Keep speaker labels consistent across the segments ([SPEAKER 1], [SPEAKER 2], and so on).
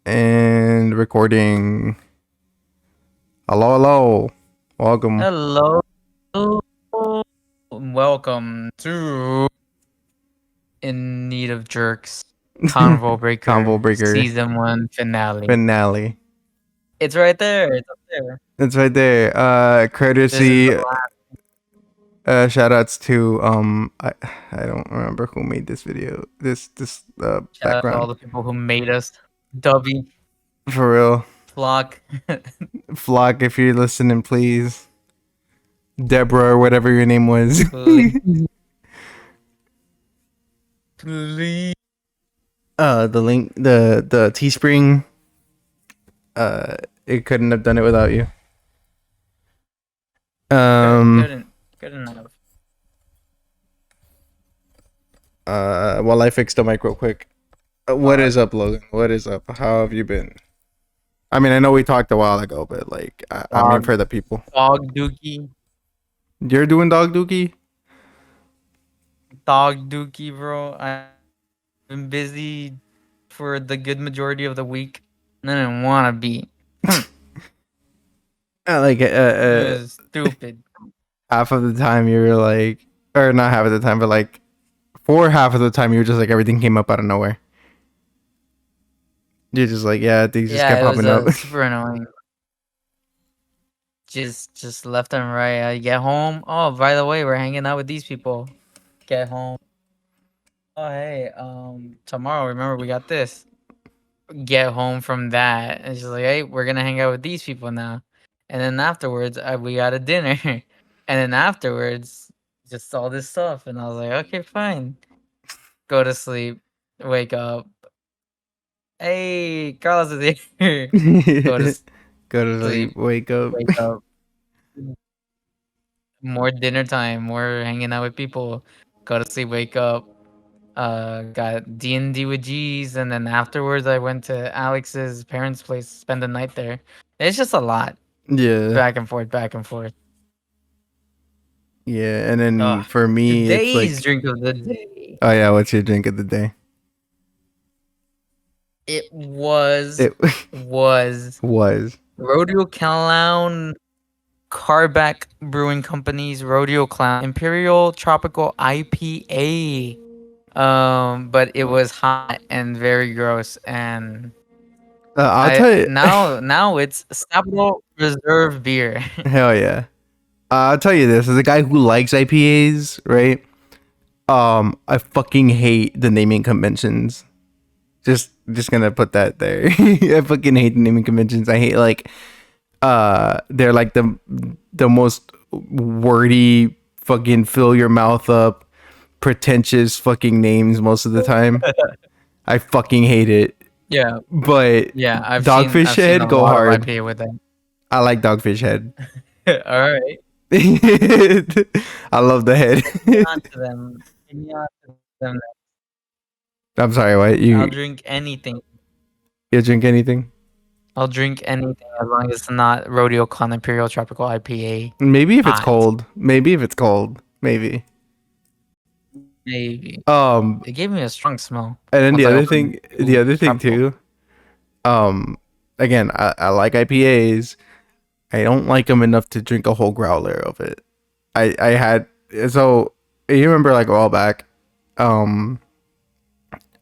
[SPEAKER 1] And recording. Hello, hello. Welcome.
[SPEAKER 2] Hello. Welcome to In Need of Jerks Convo
[SPEAKER 1] Combo
[SPEAKER 2] Breaker
[SPEAKER 1] breaker
[SPEAKER 2] Season 1 finale.
[SPEAKER 1] finale.
[SPEAKER 2] It's right there. It's up there.
[SPEAKER 1] It's right there.
[SPEAKER 2] This is
[SPEAKER 1] Courtesy.
[SPEAKER 2] the last.
[SPEAKER 1] Shout outs to I don't remember who made this video. This
[SPEAKER 2] Shout out to all
[SPEAKER 1] background.
[SPEAKER 2] the people who made us. Dubby,
[SPEAKER 1] For real.
[SPEAKER 2] Flock.
[SPEAKER 1] Flock, if you're listening, please. Deborah or whatever your name was.
[SPEAKER 2] Please. Please.
[SPEAKER 1] The link, the Teespring. It couldn't have done it without you.
[SPEAKER 2] Couldn't have.
[SPEAKER 1] While I fix the mic real quick. What is up, Logan? What is up? How have you been? I mean, I know we talked a while ago, but like, I mean, for the people.
[SPEAKER 2] Dog Dookie.
[SPEAKER 1] You're doing Dog Dookie?
[SPEAKER 2] Dog Dookie, bro. I've been busy for the good majority of the week. And I didn't want to be.
[SPEAKER 1] Like,
[SPEAKER 2] It was stupid.
[SPEAKER 1] half of the time you were like, or not half of the time, but like, for half of the time you were just like, everything came up out of nowhere. You're just like, yeah, things just kept popping up.
[SPEAKER 2] Super annoying. Just left and right. I get home. Oh, by the way, we're hanging out with these people. Get home. Oh, hey, tomorrow, remember we got this. Get home from that. And she's like, hey, we're gonna hang out with these people now. And then afterwards, we got a dinner. And then afterwards, just all this stuff. And I was like, okay, fine. Go to sleep. Wake up. Hey, Carlos is here. Go to
[SPEAKER 1] Go to sleep, wake up.
[SPEAKER 2] wake up. More dinner time, more hanging out with people. Go to sleep, wake up. Got D&D with G's, and then afterwards I went to Alex's parents' place, spend the night there. It's just a lot.
[SPEAKER 1] Yeah.
[SPEAKER 2] Back and forth, back and forth.
[SPEAKER 1] Yeah, and then for me, it's
[SPEAKER 2] Today's
[SPEAKER 1] like,
[SPEAKER 2] drink of the day.
[SPEAKER 1] oh yeah, what's your drink of the day?
[SPEAKER 2] It was
[SPEAKER 1] Was
[SPEAKER 2] Rodeo Clown Carback Brewing Company's Rodeo Clown Imperial Tropical IPA. But it was hot and very gross, and
[SPEAKER 1] I'll tell you
[SPEAKER 2] now it's Sapporo Reserve beer.
[SPEAKER 1] hell yeah. I'll tell you this, as a guy who likes IPAs, right? I fucking hate the naming conventions. Just gonna put that there. I fucking hate the naming conventions. I hate like they're like the most wordy fucking fill your mouth up pretentious fucking names most of the time. I fucking hate it.
[SPEAKER 2] Yeah,
[SPEAKER 1] But
[SPEAKER 2] yeah. I've
[SPEAKER 1] Dogfish
[SPEAKER 2] seen
[SPEAKER 1] Head,
[SPEAKER 2] a
[SPEAKER 1] go
[SPEAKER 2] lot of
[SPEAKER 1] hard.
[SPEAKER 2] IPA with that.
[SPEAKER 1] I like Dogfish Head.
[SPEAKER 2] All right.
[SPEAKER 1] I love the head.
[SPEAKER 2] On to them. Give me on to them.
[SPEAKER 1] I'm sorry, what?
[SPEAKER 2] I'll
[SPEAKER 1] You
[SPEAKER 2] drink anything.
[SPEAKER 1] drink anything?
[SPEAKER 2] I'll drink anything as long as it's not Rodeo Clown Imperial Tropical IPA.
[SPEAKER 1] Maybe if it's
[SPEAKER 2] Hot.
[SPEAKER 1] cold. Maybe if it's cold. Maybe.
[SPEAKER 2] Maybe.
[SPEAKER 1] Um
[SPEAKER 2] It gave me a strong smell.
[SPEAKER 1] and then
[SPEAKER 2] Once
[SPEAKER 1] the
[SPEAKER 2] I
[SPEAKER 1] other
[SPEAKER 2] opened
[SPEAKER 1] thing the other thing
[SPEAKER 2] tropical.
[SPEAKER 1] too. Again, I like IPAs. I don't like them enough to drink a whole growler of it. I had, so you remember like a while back,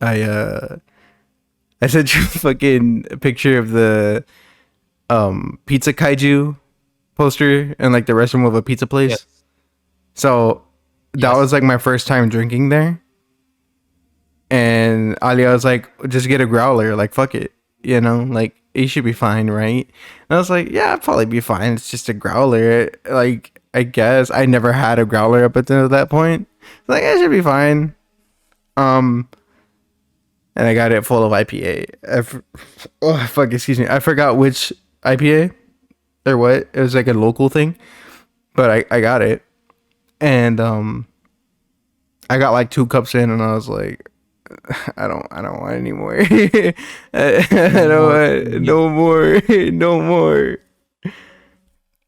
[SPEAKER 1] I sent you a fucking picture of the pizza kaiju poster in like the restroom of a pizza place.
[SPEAKER 2] Yes.
[SPEAKER 1] So that
[SPEAKER 2] Yes.
[SPEAKER 1] was like my first time drinking there. And Alia was like, just get a growler, like fuck it. You know, like it should be fine, right? And I was like, yeah, it'd probably be fine. It's just a growler. Like, I guess I never had a growler up until that point. Like, it should be fine. And I got it full of IPA. Oh fuck, excuse me. I forgot which IPA or what. It was like a local thing, but I got it, and I got like 2 cups in, and I was like, I don't want any more. I don't want no more, no more.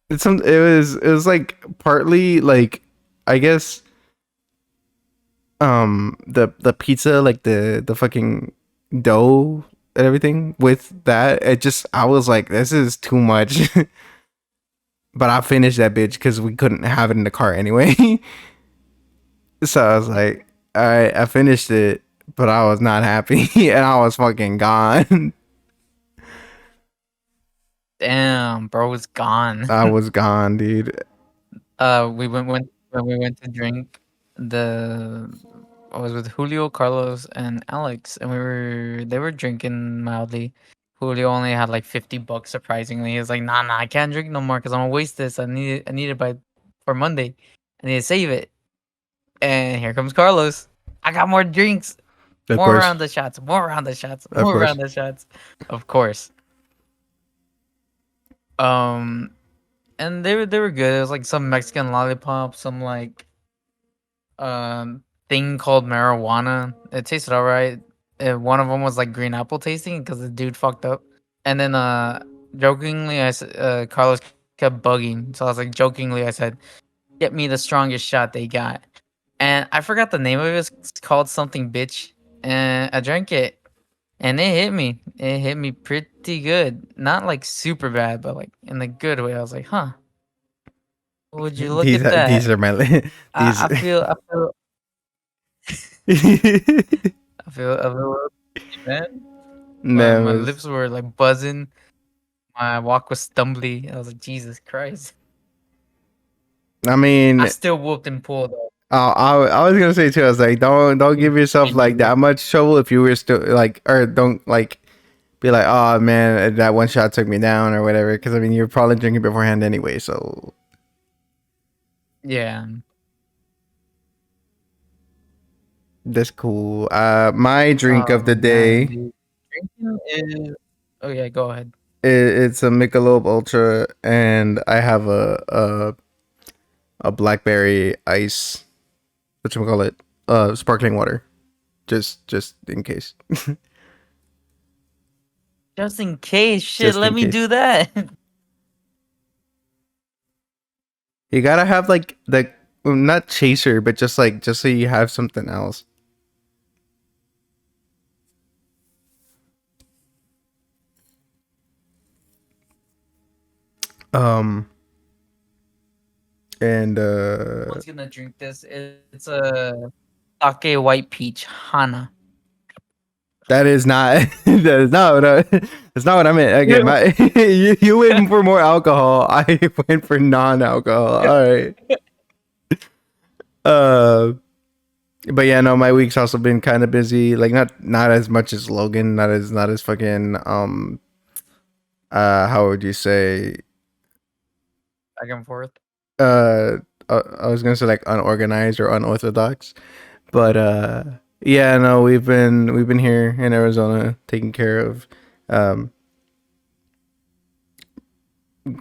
[SPEAKER 1] It was like partly like, I guess the pizza, like the fucking dough and everything with that. It just I was like, this is too much. But I finished that bitch because we couldn't have it in the car anyway. So I was like, all right, I finished it, but I was not happy and I was fucking gone.
[SPEAKER 2] Damn, bro was gone.
[SPEAKER 1] I was gone, dude.
[SPEAKER 2] We went when we went to drink. The I was with Julio, Carlos, and Alex, and they were drinking mildly. Julio only had like $50. Surprisingly, he was like, "Nah, I can't drink no more because I'm gonna waste this. I need it by for Monday. I need to save it." And here comes Carlos. I got more drinks,
[SPEAKER 1] Of
[SPEAKER 2] more
[SPEAKER 1] course.
[SPEAKER 2] round of shots, more round of shots,
[SPEAKER 1] Of
[SPEAKER 2] more
[SPEAKER 1] course.
[SPEAKER 2] round of shots. Of course. Um, and they were good. It was like some Mexican lollipop, some like thing called marijuana. It tasted alright. One of them was like green apple tasting because the dude fucked up. And then jokingly, Carlos kept bugging, so I was like jokingly, I said, "Get me the strongest shot they got." And I forgot the name of it. It's called something bitch. And I drank it, and it hit me. It hit me pretty good. Not like super bad, but like in a good way. I was like, huh. Would you look at
[SPEAKER 1] These
[SPEAKER 2] that?
[SPEAKER 1] are my these.
[SPEAKER 2] I feel a little man. My
[SPEAKER 1] No,
[SPEAKER 2] lips were like buzzing. My walk was stumbly. I was like, Jesus Christ.
[SPEAKER 1] I
[SPEAKER 2] I
[SPEAKER 1] mean,
[SPEAKER 2] still whooped and pulled though.
[SPEAKER 1] I was gonna say too. I was like, don't give yourself like
[SPEAKER 2] Immediately.
[SPEAKER 1] that much trouble if you were still like, or don't like be like, oh man, that one shot took me down or whatever. Because I mean, you're probably drinking beforehand anyway, so
[SPEAKER 2] Yeah.
[SPEAKER 1] that's cool. My drink of
[SPEAKER 2] Oh
[SPEAKER 1] the
[SPEAKER 2] man,
[SPEAKER 1] day
[SPEAKER 2] dude. Drinking is. Oh yeah, go ahead.
[SPEAKER 1] it's a Michelob Ultra, and I have a blackberry ice. What you call it? Sparkling water. Just in case.
[SPEAKER 2] Just in case, shit,
[SPEAKER 1] Just
[SPEAKER 2] let
[SPEAKER 1] in
[SPEAKER 2] me
[SPEAKER 1] case.
[SPEAKER 2] do that.
[SPEAKER 1] You gotta have like the not chaser, but just so you have something else. Um and
[SPEAKER 2] One's gonna drink this. It's a sake white peach Hana.
[SPEAKER 1] that is not that is not what that's not what I meant.
[SPEAKER 2] Yeah.
[SPEAKER 1] Okay, my you went for more alcohol. I went for non-alcohol. All right. Uh but yeah, no, my week's also been kind of busy. Like not as much as Logan, not as fucking how would you say
[SPEAKER 2] Back and forth.
[SPEAKER 1] uh I was gonna say like unorganized or unorthodox, but yeah, no, we've been here in Arizona taking care of um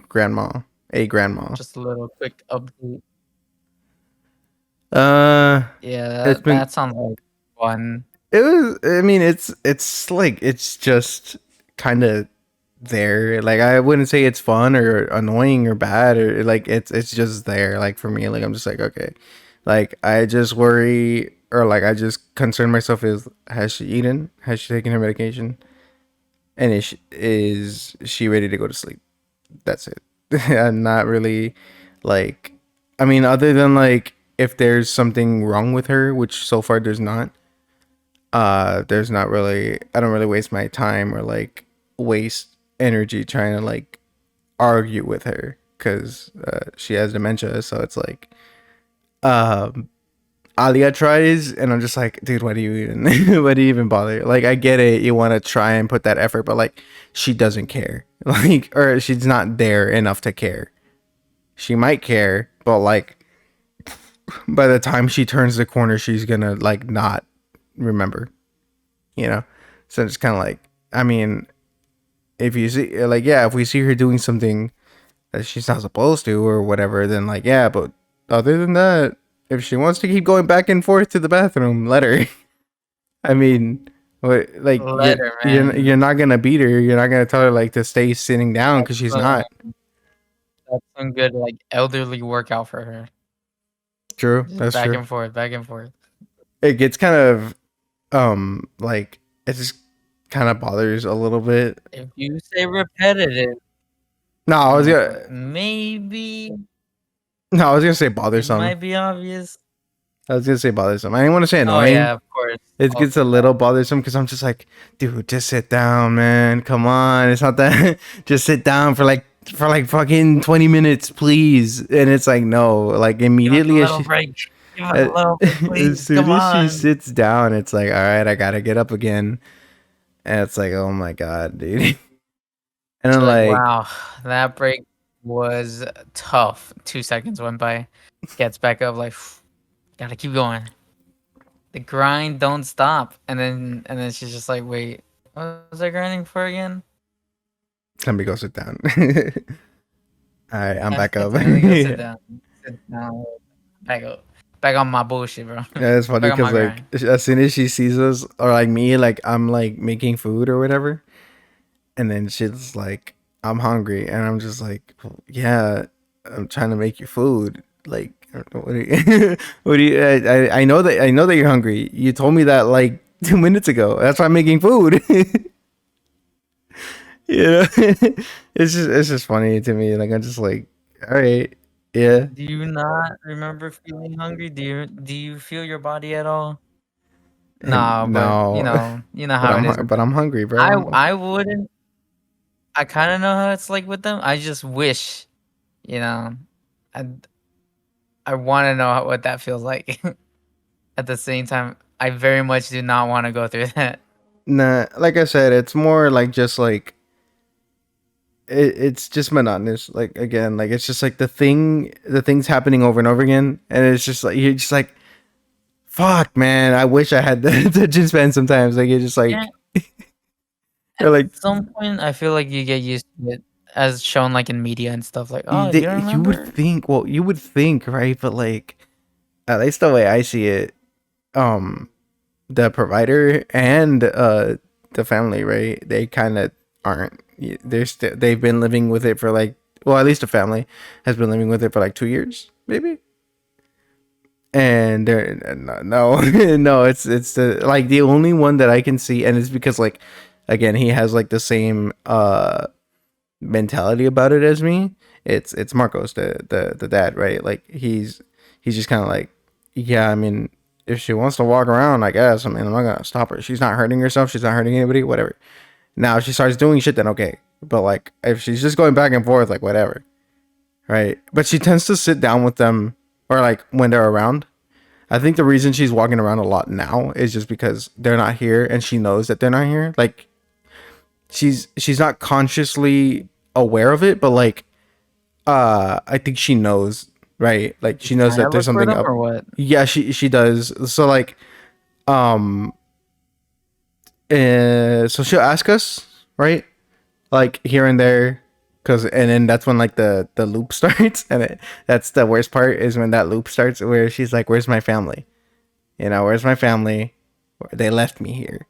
[SPEAKER 1] grandma, a grandma.
[SPEAKER 2] Just a little quick update.
[SPEAKER 1] Uh,
[SPEAKER 2] Yeah,
[SPEAKER 1] it's been
[SPEAKER 2] that sounds like fun.
[SPEAKER 1] it was. I mean, it's like it's just kind of there. Like I wouldn't say it's fun or annoying or bad or like it's just there. Like for me, like I'm just like okay, like I just worry or like I just concern myself is has she eaten? Has she taken her medication? And is she ready to go to sleep? That's it. I'm not really like I mean other than like if there's something wrong with her, which so far there's not really I don't really waste my time or like waste energy trying to like argue with her cuz she has dementia, so it's like um Alia tries and I'm just like, dude, why do you even why do you even bother? Like I get it, you want to try and put that effort, but like she doesn't care. Like or she's not there enough to care. She might care, but like by the time she turns the corner, she's gonna like not remember, you know? So it's kind of like, I mean, if you see, like, yeah, if we see her doing something that she's not supposed to or whatever, then like, yeah, but other than that, if she wants to keep going back and forth to the bathroom, let her. I mean, what, like,
[SPEAKER 2] Letter, man.
[SPEAKER 1] you're not gonna beat her. You're not gonna tell her like to stay sitting down
[SPEAKER 2] That's
[SPEAKER 1] because she's
[SPEAKER 2] some,
[SPEAKER 1] not.
[SPEAKER 2] that's some good like elderly workout for her.
[SPEAKER 1] True,
[SPEAKER 2] Just
[SPEAKER 1] that's
[SPEAKER 2] back
[SPEAKER 1] true.
[SPEAKER 2] and forth, back and forth.
[SPEAKER 1] It gets kind of like it's just kind of bothers a little bit.
[SPEAKER 2] If you say repetitive,
[SPEAKER 1] No, I was gonna
[SPEAKER 2] maybe
[SPEAKER 1] no, I was gonna say
[SPEAKER 2] it
[SPEAKER 1] bothersome.
[SPEAKER 2] might be obvious.
[SPEAKER 1] I was gonna say bothersome. I didn't want to say
[SPEAKER 2] Oh
[SPEAKER 1] annoying.
[SPEAKER 2] yeah, of course.
[SPEAKER 1] It gets a
[SPEAKER 2] Also
[SPEAKER 1] little bothersome because I'm just like, dude, just sit down, man. Come on, it's not that. Just sit down for like fucking 20 minutes, please. And it's like, no, like
[SPEAKER 2] give us a
[SPEAKER 1] immediately
[SPEAKER 2] little break. Give us a little break,
[SPEAKER 1] as
[SPEAKER 2] please.
[SPEAKER 1] soon
[SPEAKER 2] Come
[SPEAKER 1] as she
[SPEAKER 2] on.
[SPEAKER 1] sits down, it's like, all right, I gotta get up again. And it's like, oh my god, dude. And
[SPEAKER 2] She's
[SPEAKER 1] I'm
[SPEAKER 2] like,
[SPEAKER 1] like,
[SPEAKER 2] wow, that break was tough. 2 seconds went by. Gets back up like, gotta keep going. The grind don't stop. And then she's just like, wait, what was I grinding for again?
[SPEAKER 1] let me go sit down. All right, I'm back up.
[SPEAKER 2] Let me go sit down. Sit down. Back up. Back on my bullshit, bro.
[SPEAKER 1] Yeah, it's funny
[SPEAKER 2] Back on
[SPEAKER 1] because
[SPEAKER 2] my
[SPEAKER 1] like
[SPEAKER 2] grind.
[SPEAKER 1] as soon as she sees us or like me, like I'm like making food or whatever, and then she's like, "I'm hungry," and I'm just like, "Well, yeah, I'm trying to make you food." Like, what do you? What do you? I know that you're hungry. You told me that like 2 minutes ago. That's why I'm making food. Yeah, it's just funny to me. Like I'm just like, all right, yeah,
[SPEAKER 2] Do you not remember feeling hungry? Do you feel your body at all?
[SPEAKER 1] and
[SPEAKER 2] Nah, but
[SPEAKER 1] no,
[SPEAKER 2] you know how it is with
[SPEAKER 1] but I'm
[SPEAKER 2] them.
[SPEAKER 1] hungry, bro.
[SPEAKER 2] I wouldn't. I kind of know how it's like with them. I just wish, you know, I I want to know what that feels like. At the same time, I very much do not want to go through that.
[SPEAKER 1] Nah, like I said, it's more like just like it's just monotonous. Like again, like it's just like the things happening over and over again, and it's just like you're just like, fuck, man. I wish I had the attention span sometimes. Like you're just
[SPEAKER 2] Yeah.
[SPEAKER 1] like,
[SPEAKER 2] At
[SPEAKER 1] you're like,
[SPEAKER 2] some point, I feel like you get used to it, as shown like in media and stuff. Like, oh, you don't
[SPEAKER 1] you would
[SPEAKER 2] remember?
[SPEAKER 1] think, well, you would think, right? But like, at least the way I see it, um, the provider and the family, right? They kind of aren't. They've been living with it for like, well, at least the family has been living with it for like 2 years, maybe. And they're no, no, it's the like the only one that I can see, and it's because like, again, he has like the same mentality about it as me. It's Marcos, the dad, right? Like he's just kind of like, yeah, I mean, if she wants to walk around, I guess. I mean, I'm not gonna stop her. She's not hurting herself. She's not hurting anybody. Whatever. Now, if she starts doing shit, then okay. But like, if she's just going back and forth, like whatever, right? But she tends to sit down with them, or like when they're around. I think the reason she's walking around a lot now is just because they're not here, and she knows that they're not here. Like she's not consciously aware of it, but like I think she knows, right? Like she knows
[SPEAKER 2] Trying to
[SPEAKER 1] that there's
[SPEAKER 2] look for
[SPEAKER 1] something
[SPEAKER 2] them
[SPEAKER 1] up.
[SPEAKER 2] or what?
[SPEAKER 1] Yeah, she does. So like um so she'll ask us, right? Like here and there, cuz and then that's when like the loop starts, and that's the worst part is when that loop starts where she's like, "Where's my family? You know, where's my family? They left me here."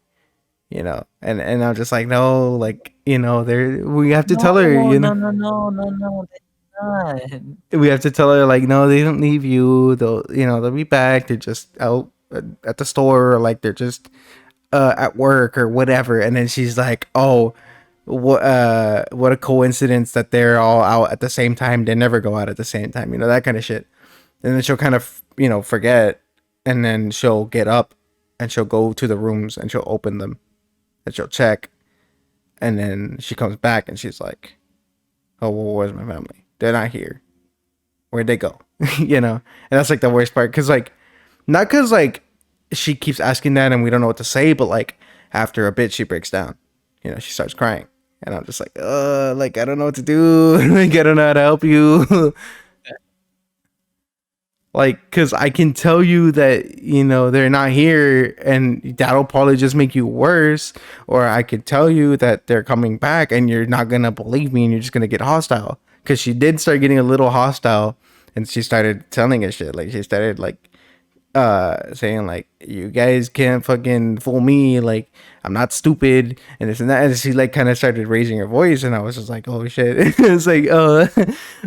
[SPEAKER 1] You know, and I'm just like, "No, like, you know, there we have to
[SPEAKER 2] No,
[SPEAKER 1] tell her, you know.
[SPEAKER 2] no, no, no, no, no. They did not.
[SPEAKER 1] We have to tell her like, no, they don't leave you. They'll be back. They're just out at the store, or like they're just at work or whatever." And then she's like, "Oh, what a coincidence that they're all out at the same time. They never go out at the same time, you know, that kind of shit." And then she'll kind of, forget, and then she'll get up and she'll go to the rooms and she'll open them and she'll check, and then she comes back and she's like, "Oh, well, where's my family? They're not here. Where'd they go?" And that's like the worst part, because like, not because like she keeps asking that and we don't know what to say, but like after a bit she breaks down. She starts crying, and I'm just like, like I don't know what to do. Like I don't know how to help you. Like, because I can tell you that they're not here, and that'll probably just make you worse. Or I could tell you that they're coming back, and you're not gonna believe me, and you're just gonna get hostile. Because she did start getting a little hostile, and she started telling us shit. Like she started like saying like, "You guys can't fucking fool me. Like I'm not stupid," and this and that. And she like kind of started raising her voice, and I was just like, "Oh shit!" It's like, oh.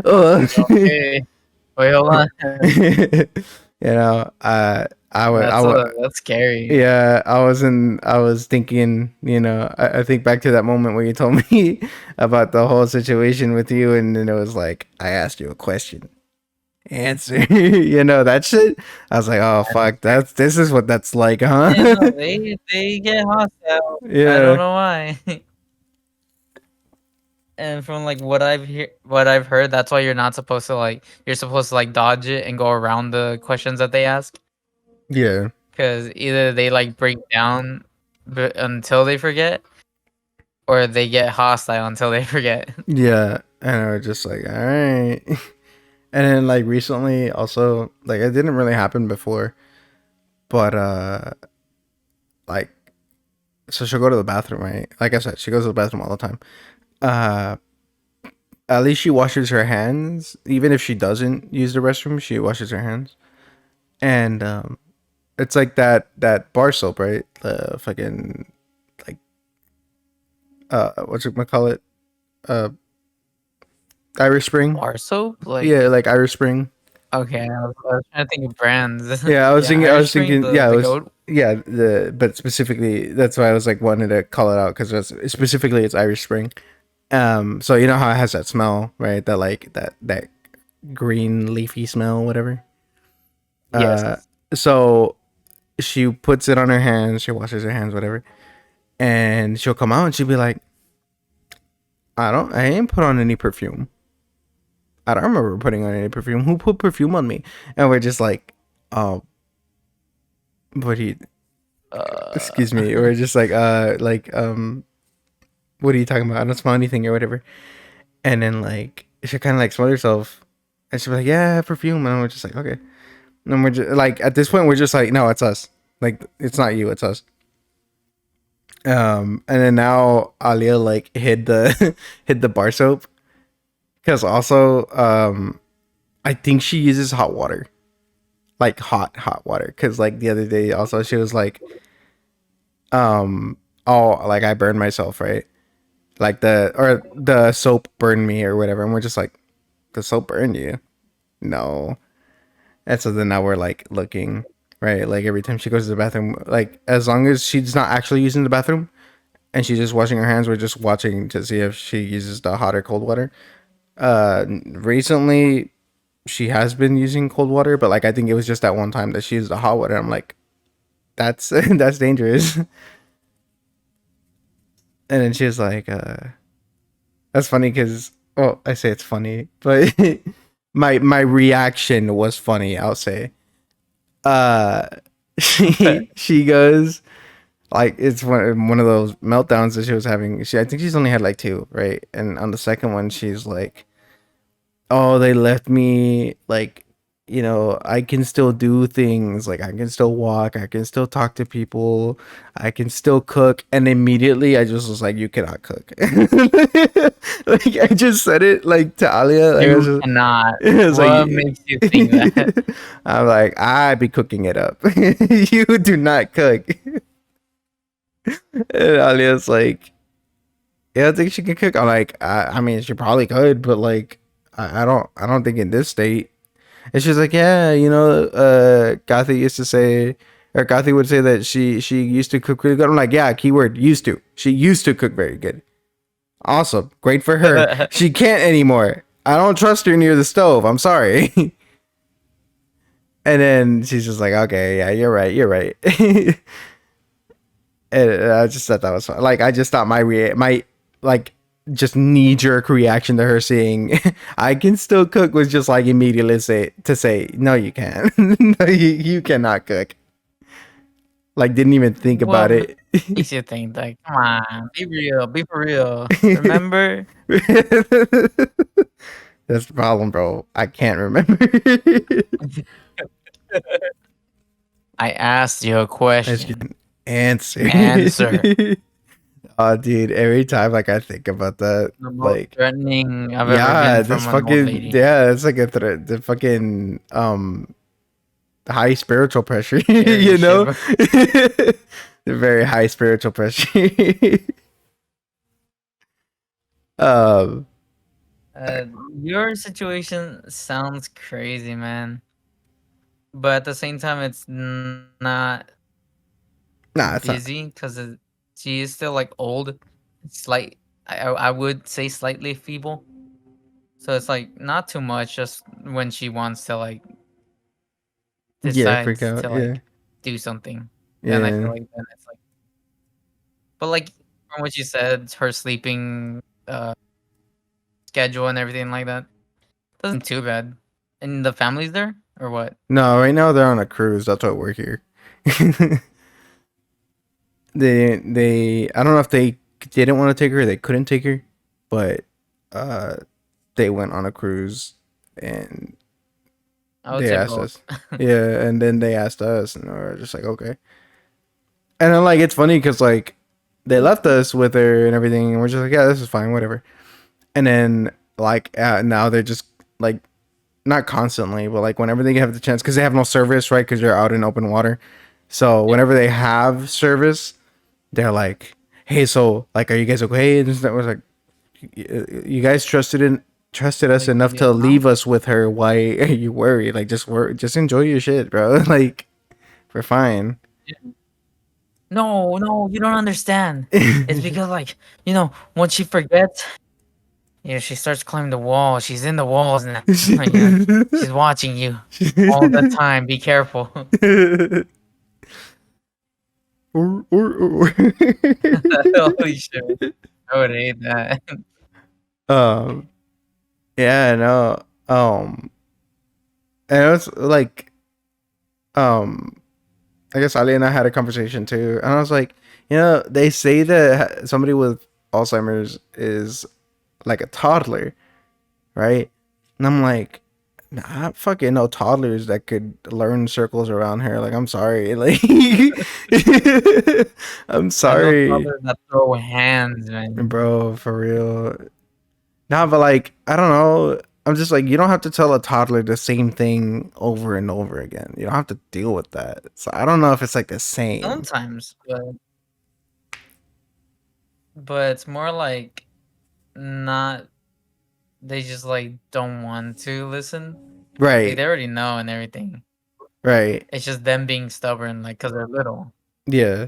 [SPEAKER 2] Okay. Wait, hold on.
[SPEAKER 1] You know,
[SPEAKER 2] That's scary.
[SPEAKER 1] yeah, I was thinking, I think back to that moment where you told me about the whole situation with you, and then it was like, I asked you a question, answer, that shit. I was like, oh fuck, this is what that's like, huh?
[SPEAKER 2] Yeah, no, they get hostile. I don't
[SPEAKER 1] Yeah,
[SPEAKER 2] know why. And from like what I've heard, that's why you're not supposed to like you're supposed to like dodge it and go around the questions that they ask,
[SPEAKER 1] yeah,
[SPEAKER 2] because either they like break down until they forget, or they get hostile until they forget.
[SPEAKER 1] yeah. And I was just like, all right. And then like recently, also like it didn't really happen before, but like so she'll go to the bathroom, right? Like I said, she goes to the bathroom all the time. Uh, at least she washes her hands. Even if she doesn't use the restroom, she washes her hands. And it's like that bar soap, right? The fucking like what's it gonna call it? Uh, Irish Spring.
[SPEAKER 2] Bar soap,
[SPEAKER 1] Yeah,
[SPEAKER 2] like
[SPEAKER 1] like Irish Spring.
[SPEAKER 2] okay, I was trying to think of brands.
[SPEAKER 1] Yeah,
[SPEAKER 2] Yeah,
[SPEAKER 1] I
[SPEAKER 2] Irish
[SPEAKER 1] was
[SPEAKER 2] Spring,
[SPEAKER 1] thinking. Yeah, I
[SPEAKER 2] the
[SPEAKER 1] was.
[SPEAKER 2] goat.
[SPEAKER 1] Yeah, but specifically, that's why I was like wanted to call it out because specifically it's Irish Spring. So you know how it has that smell, right? That like that green leafy smell, whatever.
[SPEAKER 2] Yes.
[SPEAKER 1] So she puts it on her hands, she washes her hands, whatever, and she'll come out and she'll be like, I ain't put on any perfume. I don't remember putting on any perfume. Who put perfume on me? And we're just like, oh, but he, excuse me.
[SPEAKER 2] Uh,
[SPEAKER 1] We're just what are you talking about? I don't smell anything or whatever. And then like she kind of like smell herself, and she'll be like, yeah, perfume, and we're just like, okay. And we're just like, at this point, we're just like, no, it's us. Like, it's not you, it's us. And then now Alia like hid the hid the bar soap because also I think she uses hot water, like hot water. Because like the other day also she was like, oh, like I burned myself, right? Like the soap burned me or whatever, and we're just like, the soap burned you? No. And so then now we're like looking, right? Like every time she goes to the bathroom, like as long as she's not actually using the bathroom and she's just washing her hands, we're just watching to see if she uses the hot or cold water. Recently she has been using cold water, but like I think it was just that one time that she used the hot water. I'm like, that's that's dangerous. And then she was like, that's funny because well, I say it's funny, but my reaction was funny. I'll say, uh, she goes like it's one of those meltdowns that she was having. I think she's only had like two, right? And on the second one, she's like, oh, they left me like, I can still do things, like I can still walk, I can still talk to people, I can still cook. And immediately I just was like, you cannot cook. Like I just said it like to Alia, like
[SPEAKER 2] you cannot.
[SPEAKER 1] I was
[SPEAKER 2] What makes you think that?
[SPEAKER 1] like I'm like, I be cooking it up. You do not cook. And Alia's like, yeah, I think she can cook. I'm like, I mean, she probably could, but like, I don't think in this state. And she's like, yeah, Kathy used to say, or Kathy would say that she used to cook really good. I'm like, yeah, keyword used to. She used to cook very good. Awesome, great for her. She can't anymore. I don't trust her near the stove. I'm sorry. And then she's just like, okay, yeah, you're right, you're right. And I just thought that was fun. Like I just thought my like just knee jerk reaction to her saying I can still cook was just like immediately say no you can't. No, you cannot cook. Like didn't even think
[SPEAKER 2] What
[SPEAKER 1] about it.
[SPEAKER 2] makes you think that? Come on, be real, be for real. Remember?
[SPEAKER 1] That's the problem, bro. I can't remember.
[SPEAKER 2] I asked you a
[SPEAKER 1] I just
[SPEAKER 2] question.
[SPEAKER 1] can answer.
[SPEAKER 2] Answer.
[SPEAKER 1] Oh, dude, every time like I think about that,
[SPEAKER 2] The most
[SPEAKER 1] like
[SPEAKER 2] threatening I've ever
[SPEAKER 1] yeah,
[SPEAKER 2] been
[SPEAKER 1] this
[SPEAKER 2] from an old
[SPEAKER 1] fucking
[SPEAKER 2] lady.
[SPEAKER 1] yeah, it's like a threat. The fucking high spiritual pressure,
[SPEAKER 2] Scary shit. Bro.
[SPEAKER 1] the very high spiritual pressure. um,
[SPEAKER 2] Uh, your situation sounds crazy, man. but at the same time, it's not
[SPEAKER 1] Nah, it's not.
[SPEAKER 2] busy because she is still like old, slight. I would say slightly feeble. So it's like not too much. Just when she wants to like
[SPEAKER 1] Yeah, freak
[SPEAKER 2] decides
[SPEAKER 1] out.
[SPEAKER 2] to
[SPEAKER 1] Yeah,
[SPEAKER 2] like do something, then I feel
[SPEAKER 1] yeah.
[SPEAKER 2] like then it's like. But like from what you said, her sleeping schedule and everything like that doesn't too bad. And the family's there or what?
[SPEAKER 1] No, right now they're on a cruise. That's why we're here. I don't know if they didn't want to take her, they couldn't take her, but uh they went on a cruise and
[SPEAKER 2] I would
[SPEAKER 1] they
[SPEAKER 2] say
[SPEAKER 1] asked
[SPEAKER 2] both.
[SPEAKER 1] us. Yeah, and then they asked us, and we are just like, okay. And then like it's funny because like they left us with her and everything, and we're just like, yeah, this is fine, whatever. And then like now they're just like not constantly, but like whenever they have the chance, because they have no service, right? Because you're out in open water. So
[SPEAKER 2] Yeah,
[SPEAKER 1] whenever they have service, they're like, "Hey, so like, are you guys okay?" And that was like, "You guys trusted us
[SPEAKER 2] like
[SPEAKER 1] enough
[SPEAKER 2] yeah,
[SPEAKER 1] to
[SPEAKER 2] no,
[SPEAKER 1] leave us with her. Why are you worried? Like, just enjoy your shit, bro. Like, we're fine."
[SPEAKER 2] no, you don't understand. It's because like once she forgets, she starts climbing the wall. She's in the walls now. She's watching you all the time. Be careful.
[SPEAKER 1] or.
[SPEAKER 2] Holy shit! I would hate that.
[SPEAKER 1] um. Yeah. No. And it was like I guess Ali and I had a conversation too, and I was like, they say that somebody with Alzheimer's is like a toddler, right? And I'm like, nah, I fucking know toddlers that could learn circles around her. Like, I'm sorry, like, I'm
[SPEAKER 2] I know
[SPEAKER 1] sorry,
[SPEAKER 2] toddlers that throw hands, man.
[SPEAKER 1] bro, for real. Nah, but like, I don't know. I'm just like, you don't have to tell a toddler the same thing over and over again. You don't have to deal with that. So I don't know if it's like the same.
[SPEAKER 2] Sometimes, but it's more like not. They just like don't want to listen. Like
[SPEAKER 1] Right.
[SPEAKER 2] they already know and everything.
[SPEAKER 1] Right.
[SPEAKER 2] It's just them being stubborn, like because they're little.
[SPEAKER 1] Yeah.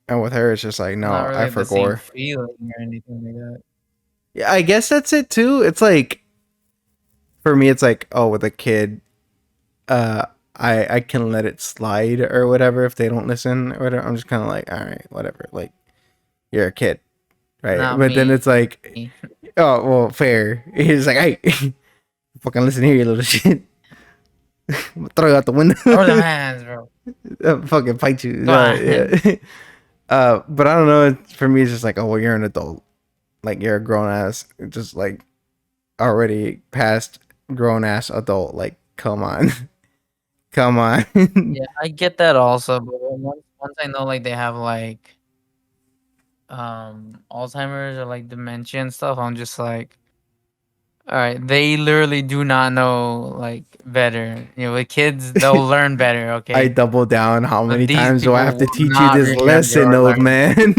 [SPEAKER 1] And with her, it's just like,
[SPEAKER 2] Not
[SPEAKER 1] no, I
[SPEAKER 2] really the same
[SPEAKER 1] forgot.
[SPEAKER 2] feeling or anything like that.
[SPEAKER 1] Yeah, I guess that's it too. It's like, for me, it's like, oh, with a kid, uh, I can let it slide or whatever if they don't listen or whatever. I'm just kind of like, all right, whatever. Like, you're a kid, right?
[SPEAKER 2] Not
[SPEAKER 1] But then it's
[SPEAKER 2] me.
[SPEAKER 1] like, oh, well, fair. He's like, hey, fucking listen here, you little shit. I'm gonna throw you out the window.
[SPEAKER 2] Throw them hands, bro.
[SPEAKER 1] I'll fucking fight you.
[SPEAKER 2] Come on.
[SPEAKER 1] Yeah. But I don't know. For me, it's just like, oh, well, you're an adult. Like, you're a grown ass. Just like already past grown ass adult. Like, come on. Come on.
[SPEAKER 2] Yeah, I get that also, but once I know like they have like Alzheimer's or like dementia and stuff, I'm just like, all right, they literally do not know like better. With kids, they'll learn better,
[SPEAKER 1] I
[SPEAKER 2] okay?
[SPEAKER 1] double down. How
[SPEAKER 2] But
[SPEAKER 1] many
[SPEAKER 2] these
[SPEAKER 1] times do I
[SPEAKER 2] people
[SPEAKER 1] have to
[SPEAKER 2] will
[SPEAKER 1] teach you
[SPEAKER 2] not
[SPEAKER 1] this
[SPEAKER 2] remember
[SPEAKER 1] lesson,
[SPEAKER 2] or
[SPEAKER 1] old
[SPEAKER 2] learn.
[SPEAKER 1] man?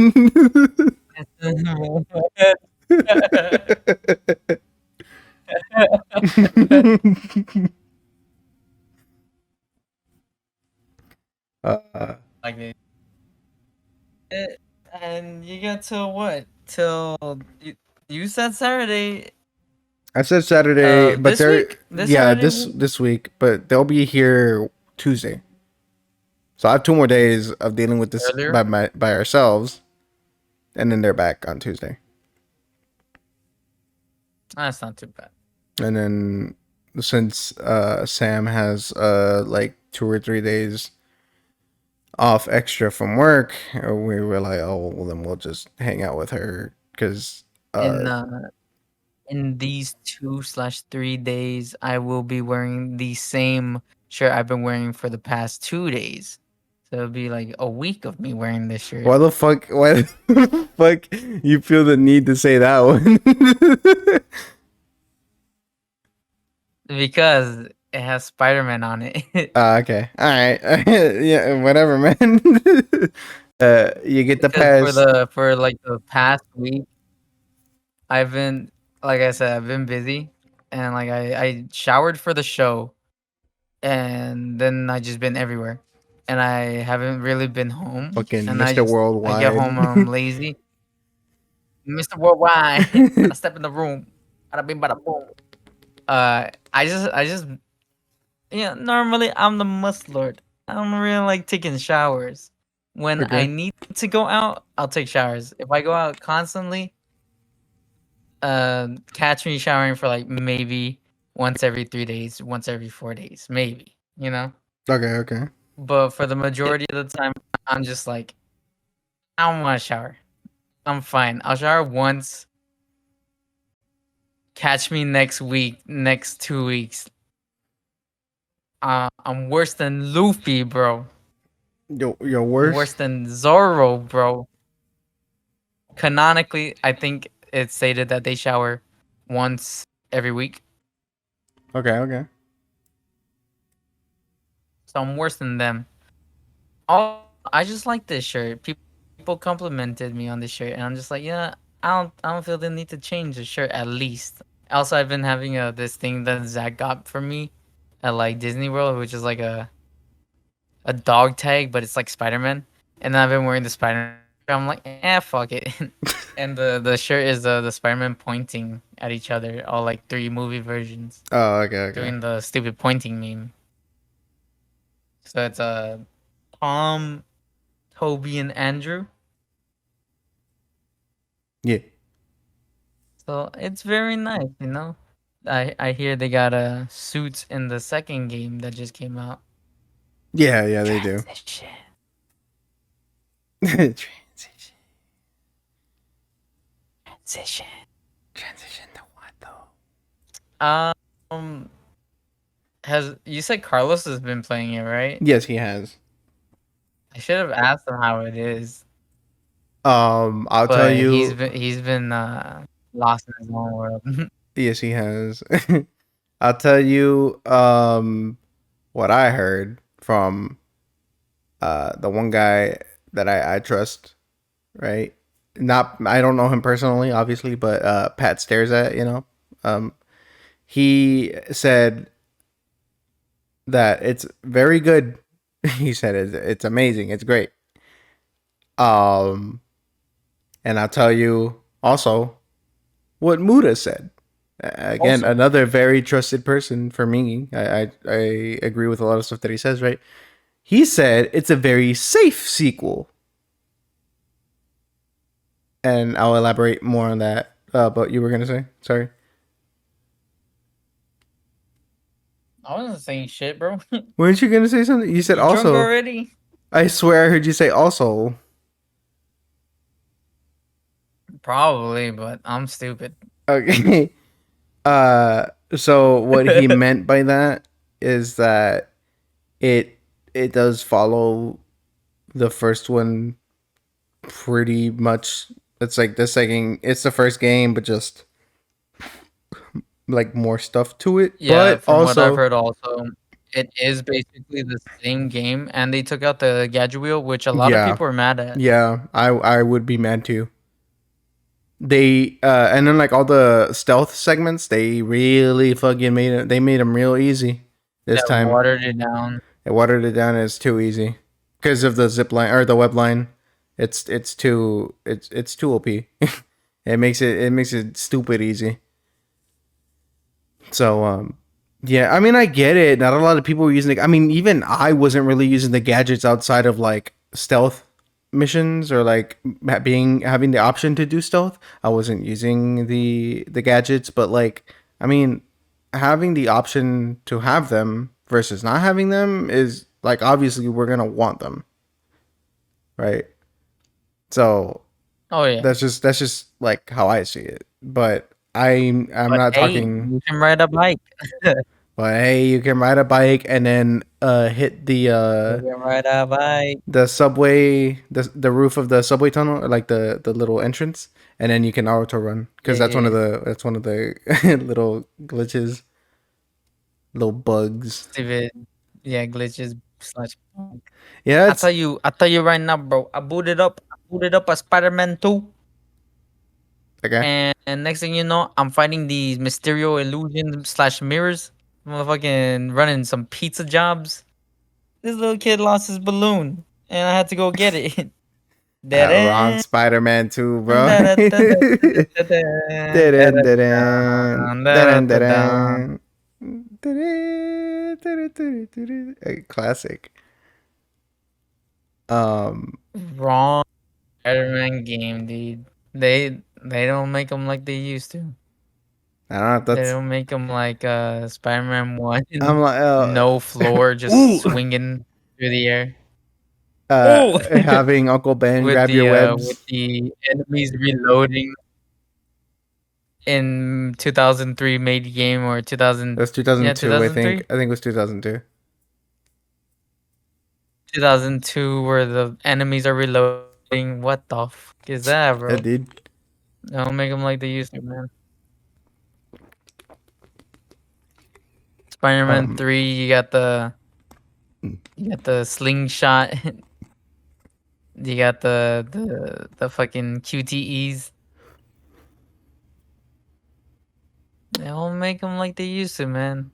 [SPEAKER 1] uh,
[SPEAKER 2] Like and you get till what? Till you said Saturday.
[SPEAKER 1] I said Saturday, but
[SPEAKER 2] This
[SPEAKER 1] they're
[SPEAKER 2] week? This
[SPEAKER 1] yeah
[SPEAKER 2] Saturday?
[SPEAKER 1] this week, but they'll be here Tuesday. So I have 2 more days of dealing with this
[SPEAKER 2] Earlier?
[SPEAKER 1] by ourselves, and then they're back on Tuesday.
[SPEAKER 2] That's not too bad.
[SPEAKER 1] And then since Sam has like 2 or 3 days off extra from work, we were like, oh well, then we'll just hang out with her because
[SPEAKER 2] In in these 2/3 days, I will be wearing the same shirt I've been wearing for the past 2 days. So it'll be like a week of me wearing this shirt
[SPEAKER 1] why the fuck you feel the need to say that one?
[SPEAKER 2] because it has Spider-Man on it.
[SPEAKER 1] Okay, all right. Yeah, whatever, man. You get the
[SPEAKER 2] Because
[SPEAKER 1] pass.
[SPEAKER 2] for like the past week, I've been like I said, I've been busy and like I showered for the show and then I just been everywhere, and I haven't really been home.
[SPEAKER 1] Fucking
[SPEAKER 2] And
[SPEAKER 1] Mr.
[SPEAKER 2] I get
[SPEAKER 1] Worldwide.
[SPEAKER 2] home and I'm lazy. Mr. Worldwide, gotta step in the room. Bada bing, bada boom. I just, yeah. Normally, I'm the must lord. I don't really like taking showers. When I
[SPEAKER 1] Okay.
[SPEAKER 2] need to go out, I'll take showers. If I go out constantly, catch me showering for like maybe once every 3 days, once every 4 days, maybe. You know.
[SPEAKER 1] Okay, okay.
[SPEAKER 2] But for the majority of the time, I'm just like, I don't want to shower. I'm fine. I'll shower once. Catch me next week, next 2 weeks. I'm worse than Luffy, bro.
[SPEAKER 1] You're
[SPEAKER 2] I'm worse
[SPEAKER 1] worse?
[SPEAKER 2] than Zoro, bro. Canonically, I think it's stated that they shower once every week.
[SPEAKER 1] Okay, okay.
[SPEAKER 2] So I'm worse than them. Oh, I just like this shirt. People complimented me on this shirt, and I'm just like, yeah, I don't feel the need to change the shirt at least. Also, I've been having this thing that Zach got for me at like Disney World, which is like a dog tag, but it's like Spider Man. And then I've been wearing the Spider. I'm like, fuck it. And the shirt is the Spider Man pointing at each other, all like 3 movie versions,
[SPEAKER 1] Oh, okay, okay.
[SPEAKER 2] doing the stupid pointing meme. So it's Tom, Toby, and Andrew.
[SPEAKER 1] Yeah.
[SPEAKER 2] So it's very nice, you know. I hear they got suits in the second game that just came out.
[SPEAKER 1] Yeah, yeah, they do.
[SPEAKER 2] Transition.
[SPEAKER 1] Transition.
[SPEAKER 2] Transition.
[SPEAKER 1] Transition to what though?
[SPEAKER 2] Um, has you said Carlos has been playing it, right?
[SPEAKER 1] Yes, he has.
[SPEAKER 2] I should have asked him how it is,
[SPEAKER 1] I'll tell
[SPEAKER 2] but
[SPEAKER 1] you.
[SPEAKER 2] he's been lost in his own world.
[SPEAKER 1] Yes, he has. I'll tell you. What I heard from the one guy that I trust, right? Not I don't know him personally, obviously, but Pat stares at, Um, he said that it's very good. He said it's amazing. It's great. Um, and I'll tell you also what Muda said. Again,
[SPEAKER 2] Also,
[SPEAKER 1] another very trusted person for me. I agree with a lot of stuff that he says. Right? He said it's a very safe sequel, and I'll elaborate more on that. But you were gonna say, sorry.
[SPEAKER 2] I wasn't saying shit, bro.
[SPEAKER 1] Weren't you gonna say something? You said
[SPEAKER 2] You drunk
[SPEAKER 1] also.
[SPEAKER 2] already?
[SPEAKER 1] I swear I heard you say also.
[SPEAKER 2] Probably, but I'm stupid.
[SPEAKER 1] Okay. So what he meant by that is that it it does follow the first one pretty much. It's like the second. It's the first game, but just like more stuff to it.
[SPEAKER 2] Yeah,
[SPEAKER 1] But
[SPEAKER 2] from what I've
[SPEAKER 1] also,
[SPEAKER 2] heard, also it is basically the same game, and they took out the gadget wheel, which a lot of
[SPEAKER 1] yeah,
[SPEAKER 2] people are mad at.
[SPEAKER 1] yeah, I would be mad too. They and then like all the stealth segments, they really fucking made it. They made them real easy this
[SPEAKER 2] That
[SPEAKER 1] time.
[SPEAKER 2] watered it down.
[SPEAKER 1] It watered it down. It's too easy because of the zip line or the web line. It's too OP. It makes it stupid easy. So yeah, I mean I get it. Not a lot of people were using it. I mean even I wasn't really using the gadgets outside of like stealth missions or like being having the option to do stealth. I wasn't using the gadgets, but like I mean having the option to have them versus not having them is like obviously we're going to want them, right? So
[SPEAKER 2] Oh yeah,
[SPEAKER 1] that's just like how I see it. But I'm
[SPEAKER 2] but
[SPEAKER 1] not
[SPEAKER 2] hey,
[SPEAKER 1] talking.
[SPEAKER 2] you can ride a bike.
[SPEAKER 1] But hey, you can ride a bike and then hit
[SPEAKER 2] You can ride a bike.
[SPEAKER 1] the subway, the roof of the subway tunnel, or like the little entrance, and then you can auto run because
[SPEAKER 2] Yeah, yeah, yeah.
[SPEAKER 1] that's one of the little glitches, little bugs.
[SPEAKER 2] Stupid. Yeah, glitches slash.
[SPEAKER 1] Yeah, it's
[SPEAKER 2] I tell you right now, bro. I booted up a Spider-Man 2,
[SPEAKER 1] okay.
[SPEAKER 2] and next thing you know, I'm fighting these Mysterio illusions slash mirrors. motherfucking running some pizza jobs. This little kid lost his balloon, and I had to go get it.
[SPEAKER 1] Wrong
[SPEAKER 2] Da-da,
[SPEAKER 1] Spider-Man 2, bro.
[SPEAKER 2] da-da-da-da-da-da-da,
[SPEAKER 1] Dun, dun, dun.
[SPEAKER 2] da-da-da-da,
[SPEAKER 1] Dun, dun,
[SPEAKER 2] da-da-da-da.
[SPEAKER 1] dun. A classic. Um,
[SPEAKER 2] Wrong Spider-Man game, dude. They don't make them like they used to.
[SPEAKER 1] I don't know if
[SPEAKER 2] They
[SPEAKER 1] that's.
[SPEAKER 2] don't make them like Spider-Man 1,
[SPEAKER 1] I'm like,
[SPEAKER 2] no floor, just
[SPEAKER 1] ooh,
[SPEAKER 2] swinging through the air. Oh,
[SPEAKER 1] having Uncle Ben grab your
[SPEAKER 2] with
[SPEAKER 1] webs.
[SPEAKER 2] the enemies reloading in 2003 made game, or 2000,
[SPEAKER 1] That's
[SPEAKER 2] yeah,
[SPEAKER 1] 2002, I think.
[SPEAKER 2] 2003,
[SPEAKER 1] I think it was 2002.
[SPEAKER 2] 2002, where the enemies are reloading. What the fuck is that,
[SPEAKER 1] Yeah,
[SPEAKER 2] bro?
[SPEAKER 1] dude.
[SPEAKER 2] Don't make them like they used to, man. Spider-Man
[SPEAKER 1] Um,
[SPEAKER 2] 3, you got the slingshot. You got the fucking QTEs. They don't make them like they used to, man.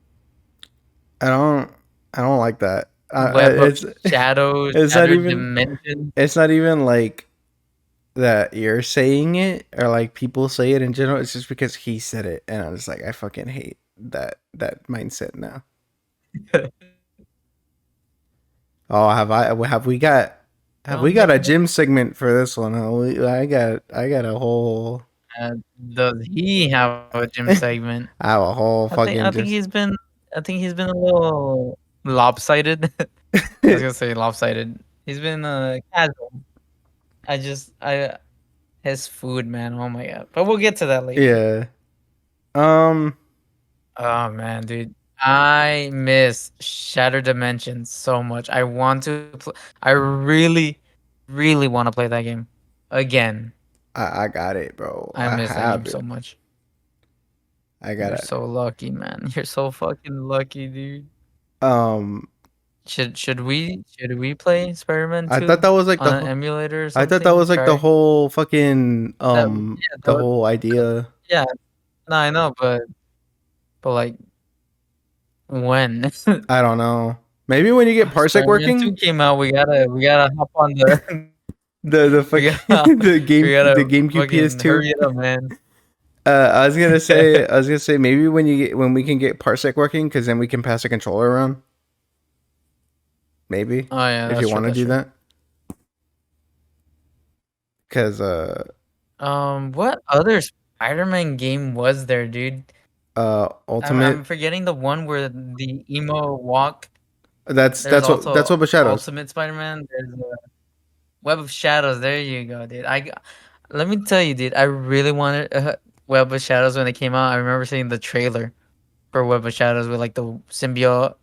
[SPEAKER 1] I don't. I don't like that.
[SPEAKER 2] Web of
[SPEAKER 1] It's
[SPEAKER 2] Shadows,
[SPEAKER 1] it's not
[SPEAKER 2] Shattered
[SPEAKER 1] even.
[SPEAKER 2] Dimension.
[SPEAKER 1] It's not even like that you're saying it or like people say it in general. It's just because he said it, and I'm just like, I fucking hate that mindset now. Oh, have we
[SPEAKER 2] Don't
[SPEAKER 1] got
[SPEAKER 2] make
[SPEAKER 1] a
[SPEAKER 2] 'em.
[SPEAKER 1] gym segment for this one? I got a whole
[SPEAKER 2] Does he have a gym
[SPEAKER 1] I
[SPEAKER 2] segment?
[SPEAKER 1] have a whole
[SPEAKER 2] I
[SPEAKER 1] fucking
[SPEAKER 2] think
[SPEAKER 1] just
[SPEAKER 2] he's been a little lopsided. I was gonna say lopsided. He's been casual. I his food, man. Oh my god. But we'll get to that later.
[SPEAKER 1] yeah. Um
[SPEAKER 2] Oh man, dude. I miss Shattered Dimensions so much. I want to I really, really want to play that game again.
[SPEAKER 1] I got it, bro.
[SPEAKER 2] I
[SPEAKER 1] I
[SPEAKER 2] miss that game
[SPEAKER 1] have
[SPEAKER 2] so
[SPEAKER 1] it.
[SPEAKER 2] much.
[SPEAKER 1] I got
[SPEAKER 2] You're
[SPEAKER 1] it.
[SPEAKER 2] so lucky, man. You're so fucking lucky, dude.
[SPEAKER 1] Um
[SPEAKER 2] Should we play Spider-Man
[SPEAKER 1] I thought
[SPEAKER 2] 2
[SPEAKER 1] that was like
[SPEAKER 2] on an emulator or
[SPEAKER 1] I thought that
[SPEAKER 2] something?
[SPEAKER 1] was like the
[SPEAKER 2] Try
[SPEAKER 1] whole fucking
[SPEAKER 2] that. Yeah,
[SPEAKER 1] the whole idea.
[SPEAKER 2] yeah. No, I know, but like when
[SPEAKER 1] I don't know. Maybe when you get Parsec
[SPEAKER 2] Spider-Man
[SPEAKER 1] working,
[SPEAKER 2] 2 came out, we gotta hop on the
[SPEAKER 1] the
[SPEAKER 2] we
[SPEAKER 1] fucking
[SPEAKER 2] gotta we
[SPEAKER 1] the
[SPEAKER 2] gotta
[SPEAKER 1] GameCube
[SPEAKER 2] fucking
[SPEAKER 1] PS2.
[SPEAKER 2] hurry it up, man.
[SPEAKER 1] I was gonna say maybe when we can get Parsec working, because then we can pass the controller around. Maybe
[SPEAKER 2] Oh yeah,
[SPEAKER 1] if
[SPEAKER 2] that's
[SPEAKER 1] you
[SPEAKER 2] true.
[SPEAKER 1] want to
[SPEAKER 2] That's
[SPEAKER 1] do
[SPEAKER 2] true.
[SPEAKER 1] that, because
[SPEAKER 2] What other Spider-Man game was there, dude? I'm
[SPEAKER 1] Ultimate.
[SPEAKER 2] forgetting the one where the emo walk.
[SPEAKER 1] That's
[SPEAKER 2] There's
[SPEAKER 1] that's
[SPEAKER 2] also
[SPEAKER 1] what Shadows.
[SPEAKER 2] Ultimate Spider-Man. There's Web of Shadows. There you go, dude. Let me tell you, dude. I really wanted Web of Shadows when it came out. I remember seeing the trailer for Web of Shadows with like the symbiote,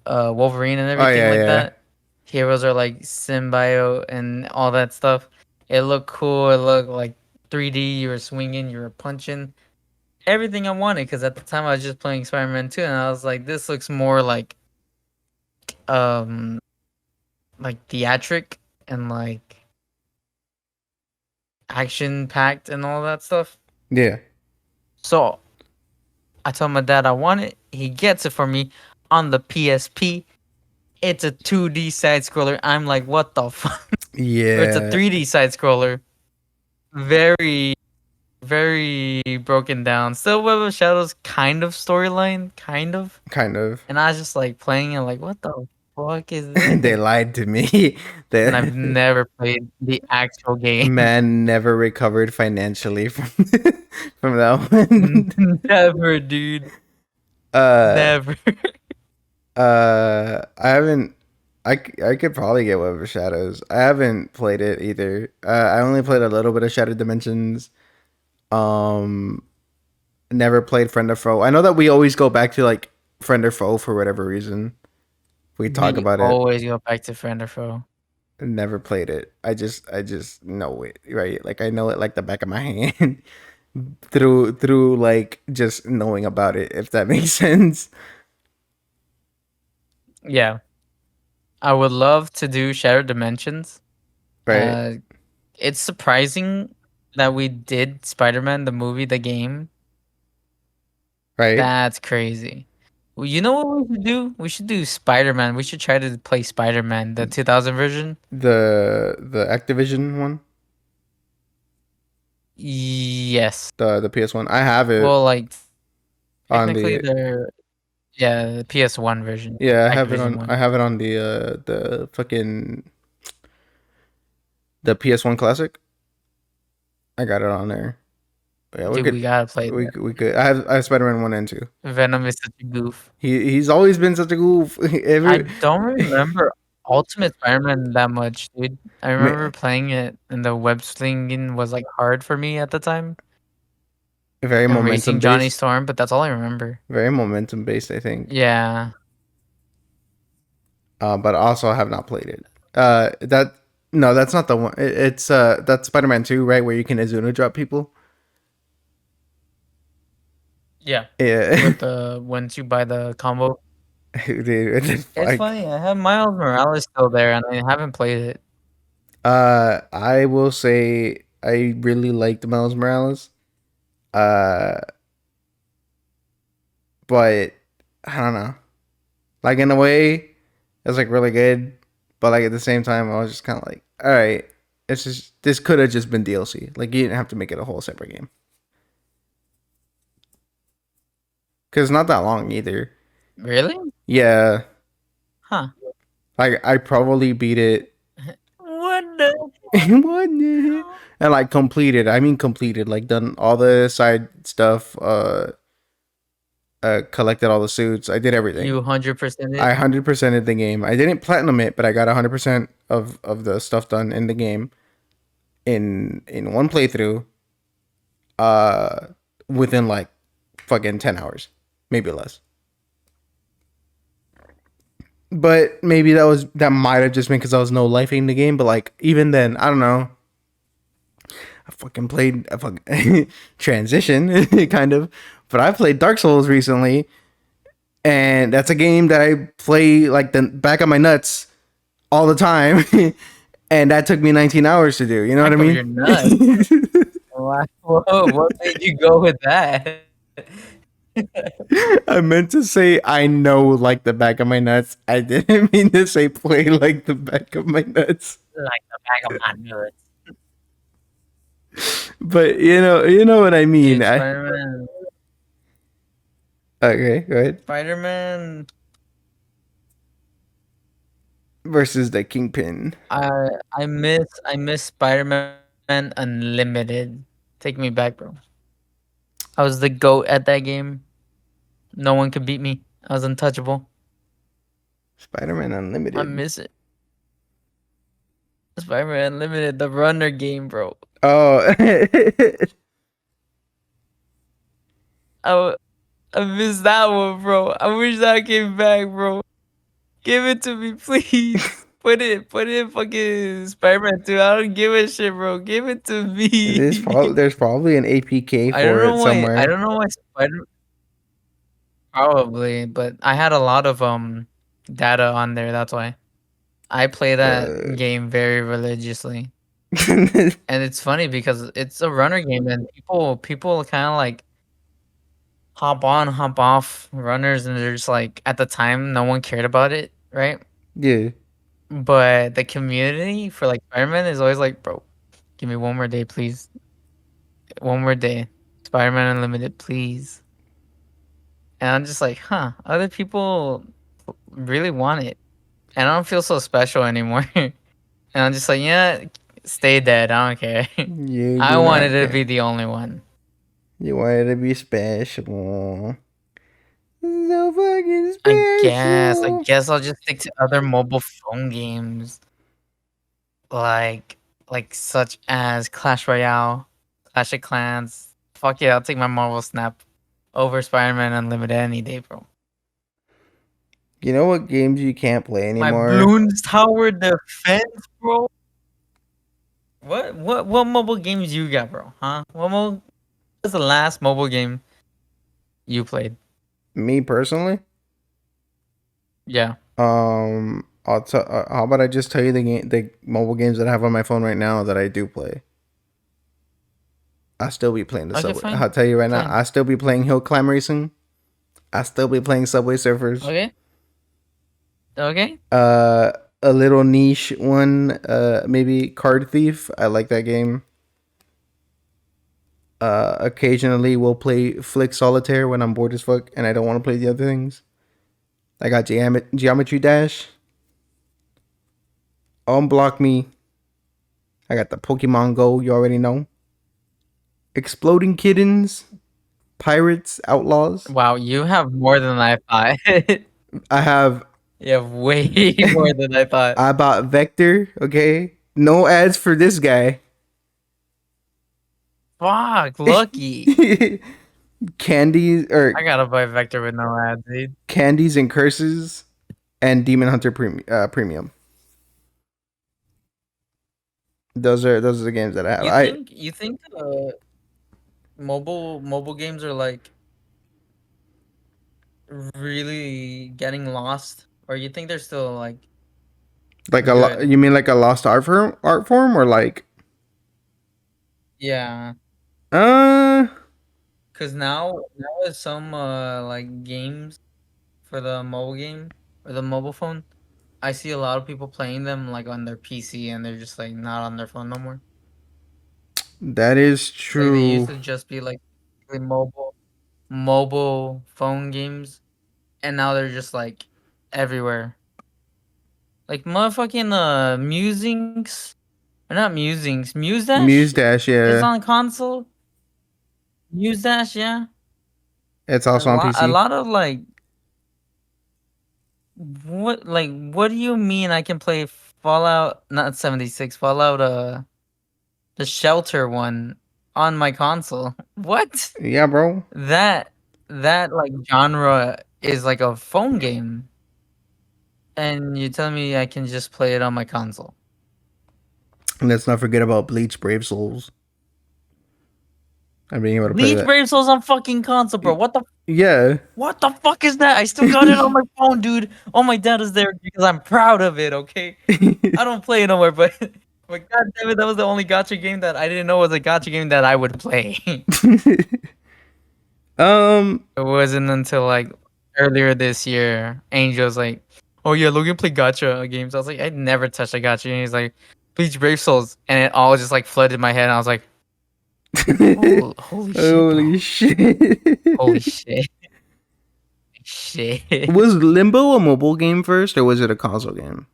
[SPEAKER 2] Wolverine and
[SPEAKER 1] Oh
[SPEAKER 2] everything
[SPEAKER 1] yeah,
[SPEAKER 2] like
[SPEAKER 1] yeah.
[SPEAKER 2] that. Heroes are like symbiote and all that stuff. It looked cool. It looked like 3D. You were swinging. You were punching. Everything I wanted, because at the time I was just playing Spider-Man 2, and I was like, this looks more um like theatric and like action packed and all that stuff.
[SPEAKER 1] Yeah.
[SPEAKER 2] So I told my dad I want it. He gets it for me on the PSP. It's a 2D side scroller. I'm like, what the fuck? Or it's a
[SPEAKER 1] Yeah,
[SPEAKER 2] 3D side scroller. Very, very broken down. Still Web of Shadows kind of storyline, kind of.
[SPEAKER 1] kind of.
[SPEAKER 2] And I was just like playing it like, what the fuck is
[SPEAKER 1] They
[SPEAKER 2] this?
[SPEAKER 1] lied to me.
[SPEAKER 2] And I've
[SPEAKER 1] The
[SPEAKER 2] never played the actual game.
[SPEAKER 1] man never recovered financially from from that one.
[SPEAKER 2] Never, dude.
[SPEAKER 1] Uh,
[SPEAKER 2] Never.
[SPEAKER 1] I haven't. I could probably get Web of Shadows. I haven't played it either. I only played a little bit of Shattered Dimensions. Um, never played Friend or Foe. I know that we always go back to like Friend or Foe for whatever reason. We talk
[SPEAKER 2] We
[SPEAKER 1] about it.
[SPEAKER 2] always go back to friend or foe.
[SPEAKER 1] Never played it. I just know it, right? Like I know it like the back of my hand through like just knowing about it, if that makes sense.
[SPEAKER 2] Yeah. I would love to do Shattered Dimensions.
[SPEAKER 1] Right?
[SPEAKER 2] Uh, it's surprising that we did Spider-Man the movie, the game,
[SPEAKER 1] right?
[SPEAKER 2] That's crazy. Well, you know what we should do? We should do Spider-Man. We should try to play Spider-Man, the 2000 version.
[SPEAKER 1] The Activision one,
[SPEAKER 2] Yes.
[SPEAKER 1] the PS1. I have it
[SPEAKER 2] Well, like
[SPEAKER 1] on
[SPEAKER 2] technically
[SPEAKER 1] the
[SPEAKER 2] they're yeah, the PS1 version,
[SPEAKER 1] yeah,
[SPEAKER 2] Activision one.
[SPEAKER 1] I have it on the fucking the PS1 Classic. I got it on there. Yeah, we
[SPEAKER 2] Dude, we
[SPEAKER 1] could
[SPEAKER 2] gotta play that.
[SPEAKER 1] we could. I have Spider-Man 1 and 2.
[SPEAKER 2] Venom is such a goof.
[SPEAKER 1] He's always been such a goof.
[SPEAKER 2] I
[SPEAKER 1] Every
[SPEAKER 2] don't remember Ultimate Spider-Man that much, dude. I remember playing it and the web slinging was like hard for me at the time.
[SPEAKER 1] very
[SPEAKER 2] And
[SPEAKER 1] momentum
[SPEAKER 2] racing Johnny
[SPEAKER 1] based.
[SPEAKER 2] Storm, but that's all I remember.
[SPEAKER 1] Very momentum based, I think.
[SPEAKER 2] Yeah.
[SPEAKER 1] But also I have not played it. That no, that's not the one. It's that's Spider-Man 2, right, where you can Azuna drop people.
[SPEAKER 2] Yeah.
[SPEAKER 1] Yeah,
[SPEAKER 2] With the once you buy the combo.
[SPEAKER 1] dude, what the
[SPEAKER 2] It's
[SPEAKER 1] fuck?
[SPEAKER 2] funny, I have Miles Morales still there and I haven't played it.
[SPEAKER 1] I will say I really liked Miles Morales. Uh, but I don't know. Like in a way, it was like really good, but like at the same time, I was just kind of like, all right, it's just this could have just been DLC. Like you didn't have to make it a whole separate game because it's not that long either.
[SPEAKER 2] Really?
[SPEAKER 1] Yeah,
[SPEAKER 2] Huh.
[SPEAKER 1] like I probably beat it
[SPEAKER 2] What the
[SPEAKER 1] in 1 day
[SPEAKER 2] hell?
[SPEAKER 1] and like completed. I mean completed, like done all the side stuff. Collected all the suits. I did everything.
[SPEAKER 2] You 100%
[SPEAKER 1] I
[SPEAKER 2] it?
[SPEAKER 1] 100%ed the game. I didn't platinum it, but I got 100% of the stuff done in the game in one playthrough. Uh, within like fucking 10 hours, maybe less. But maybe that might have just been because I was no lifing the game. But like even then, I don't know. I fucking played a fucking transition kind of, but I played Dark Souls recently, and that's a game that I play like the back of my nuts all the time. And that took me 19 hours to do. You know what I
[SPEAKER 2] Back of
[SPEAKER 1] mean?
[SPEAKER 2] your nuts. Wow. Whoa, what made you go with that?
[SPEAKER 1] I meant to say I know like the back of my nuts. I didn't mean to say play like the back of my nuts.
[SPEAKER 2] Like the back of my nuts.
[SPEAKER 1] But you know what I mean.
[SPEAKER 2] Dude, Spider-Man.
[SPEAKER 1] Okay, go ahead.
[SPEAKER 2] Spider-Man.
[SPEAKER 1] Versus the Kingpin.
[SPEAKER 2] I miss Spider-Man Unlimited. Take me back, bro. I was the GOAT at that game. No one could beat me. I was untouchable.
[SPEAKER 1] Spider-Man
[SPEAKER 2] I
[SPEAKER 1] Unlimited.
[SPEAKER 2] miss it. Spider-Man Unlimited, the runner game, bro.
[SPEAKER 1] Oh.
[SPEAKER 2] I, I miss that one, bro. I wish that came back, bro. Give it to me, please. Put it in fucking Spider-Man 2. I don't give a shit, bro. Give it to me.
[SPEAKER 1] There's probably an APK
[SPEAKER 2] I don't
[SPEAKER 1] for it
[SPEAKER 2] know why. I
[SPEAKER 1] somewhere.
[SPEAKER 2] don't know why Spider. Probably, but I had a lot of data on there. That's why I play that
[SPEAKER 1] Uh,
[SPEAKER 2] game very religiously. And it's funny because it's a runner game, and people kind of like hop on, hop off runners, and they're just like at the time no one cared about it, right?
[SPEAKER 1] yeah.
[SPEAKER 2] But the community for like Spider-Man is always like, bro, give me one more day, please. One more day. Spider-Man Unlimited, please. And I'm just like, huh, other people really want it. And I don't feel so special anymore. And I'm just like, yeah, stay dead. I don't care.
[SPEAKER 1] You
[SPEAKER 2] I
[SPEAKER 1] do
[SPEAKER 2] wanted
[SPEAKER 1] not
[SPEAKER 2] to
[SPEAKER 1] care.
[SPEAKER 2] be the only one.
[SPEAKER 1] You wanted to be special. So fucking
[SPEAKER 2] I guess. I
[SPEAKER 1] special.
[SPEAKER 2] guess I'll just stick to other mobile phone games. Like such as Clash Royale, Clash of Clans. Fuck yeah, I'll take my Marvel Snap over Spider-Man Unlimited any day, bro.
[SPEAKER 1] You know what games you can't play
[SPEAKER 2] My
[SPEAKER 1] anymore?
[SPEAKER 2] Bloons Tower Defense, bro. What mobile games you got, bro? Huh? What was the last mobile game you played?
[SPEAKER 1] Me personally?
[SPEAKER 2] Yeah.
[SPEAKER 1] How about I just tell you the mobile games that I have on my phone right now that I do play. I still be playing the
[SPEAKER 2] Okay,
[SPEAKER 1] subway.
[SPEAKER 2] fine.
[SPEAKER 1] I'll tell you right now,
[SPEAKER 2] Fine.
[SPEAKER 1] I still be playing Hill Climb Racing. I still be playing Subway Surfers.
[SPEAKER 2] Okay. Okay.
[SPEAKER 1] Uh, a little niche one. Maybe Card Thief. I like that game. Occasionally we'll play Flick Solitaire when I'm bored as fuck and I don't want to play the other things. I got Geometry Dash. Unblock Me. I got the Pokemon Go. You already know. Exploding Kittens. Pirates. Outlaws.
[SPEAKER 2] Wow, you have more than I thought.
[SPEAKER 1] I have.
[SPEAKER 2] You have way more than I thought.
[SPEAKER 1] I bought Vector. Okay. No ads for this guy.
[SPEAKER 2] Fuck, lucky.
[SPEAKER 1] Candies or
[SPEAKER 2] I gotta buy Vector with no ads, dude.
[SPEAKER 1] Candies and Curses, and Demon Hunter Premium. Those are the games that I have.
[SPEAKER 2] You think mobile games are like really getting lost, or you think they're still like
[SPEAKER 1] Like a
[SPEAKER 2] good?
[SPEAKER 1] you mean like a lost art form or like
[SPEAKER 2] Yeah,
[SPEAKER 1] uh
[SPEAKER 2] cause now with some like games for the mobile game or the mobile phone, I see a lot of people playing them like on their PC and they're just like not on their phone no more.
[SPEAKER 1] that is
[SPEAKER 2] Like they used
[SPEAKER 1] true.
[SPEAKER 2] to just be like the mobile phone games, and now they're just like everywhere. Like motherfucking musings or not musings, Muse
[SPEAKER 1] Muse
[SPEAKER 2] Dash
[SPEAKER 1] Dash,
[SPEAKER 2] is
[SPEAKER 1] yeah.
[SPEAKER 2] on console. Muse Dash, yeah.
[SPEAKER 1] It's
[SPEAKER 2] A
[SPEAKER 1] also on
[SPEAKER 2] lot a
[SPEAKER 1] PC.
[SPEAKER 2] lot of like what do you mean I can play Fallout not 76, Fallout the Shelter one on my console? What?
[SPEAKER 1] Yeah, bro.
[SPEAKER 2] That that like genre is like a phone game, and you tell me I can just play it on my console.
[SPEAKER 1] And let's not forget about Bleach Brave Souls. I'm being able to play
[SPEAKER 2] Bleach
[SPEAKER 1] that.
[SPEAKER 2] Brave Souls on fucking console, bro.
[SPEAKER 1] Yeah.
[SPEAKER 2] What the fuck is that? I still got it on my phone, dude. Oh, my dad is there because I'm proud of it. Okay, I don't play it nowhere, but but god damn it, that was the only gacha game that I didn't know was a gacha game that I would play.
[SPEAKER 1] um
[SPEAKER 2] It wasn't until like earlier this year, Angel's like, "Oh yeah, Logan play gacha games." I was like, "I never touched a gacha." And he's like, "Bleach Brave Souls," and it all just like flooded my head. And I was like, "Oh, holy shit, bro!
[SPEAKER 1] holy shit.
[SPEAKER 2] Holy shit, shit!"
[SPEAKER 1] Was Limbo a mobile game first or was it a console game?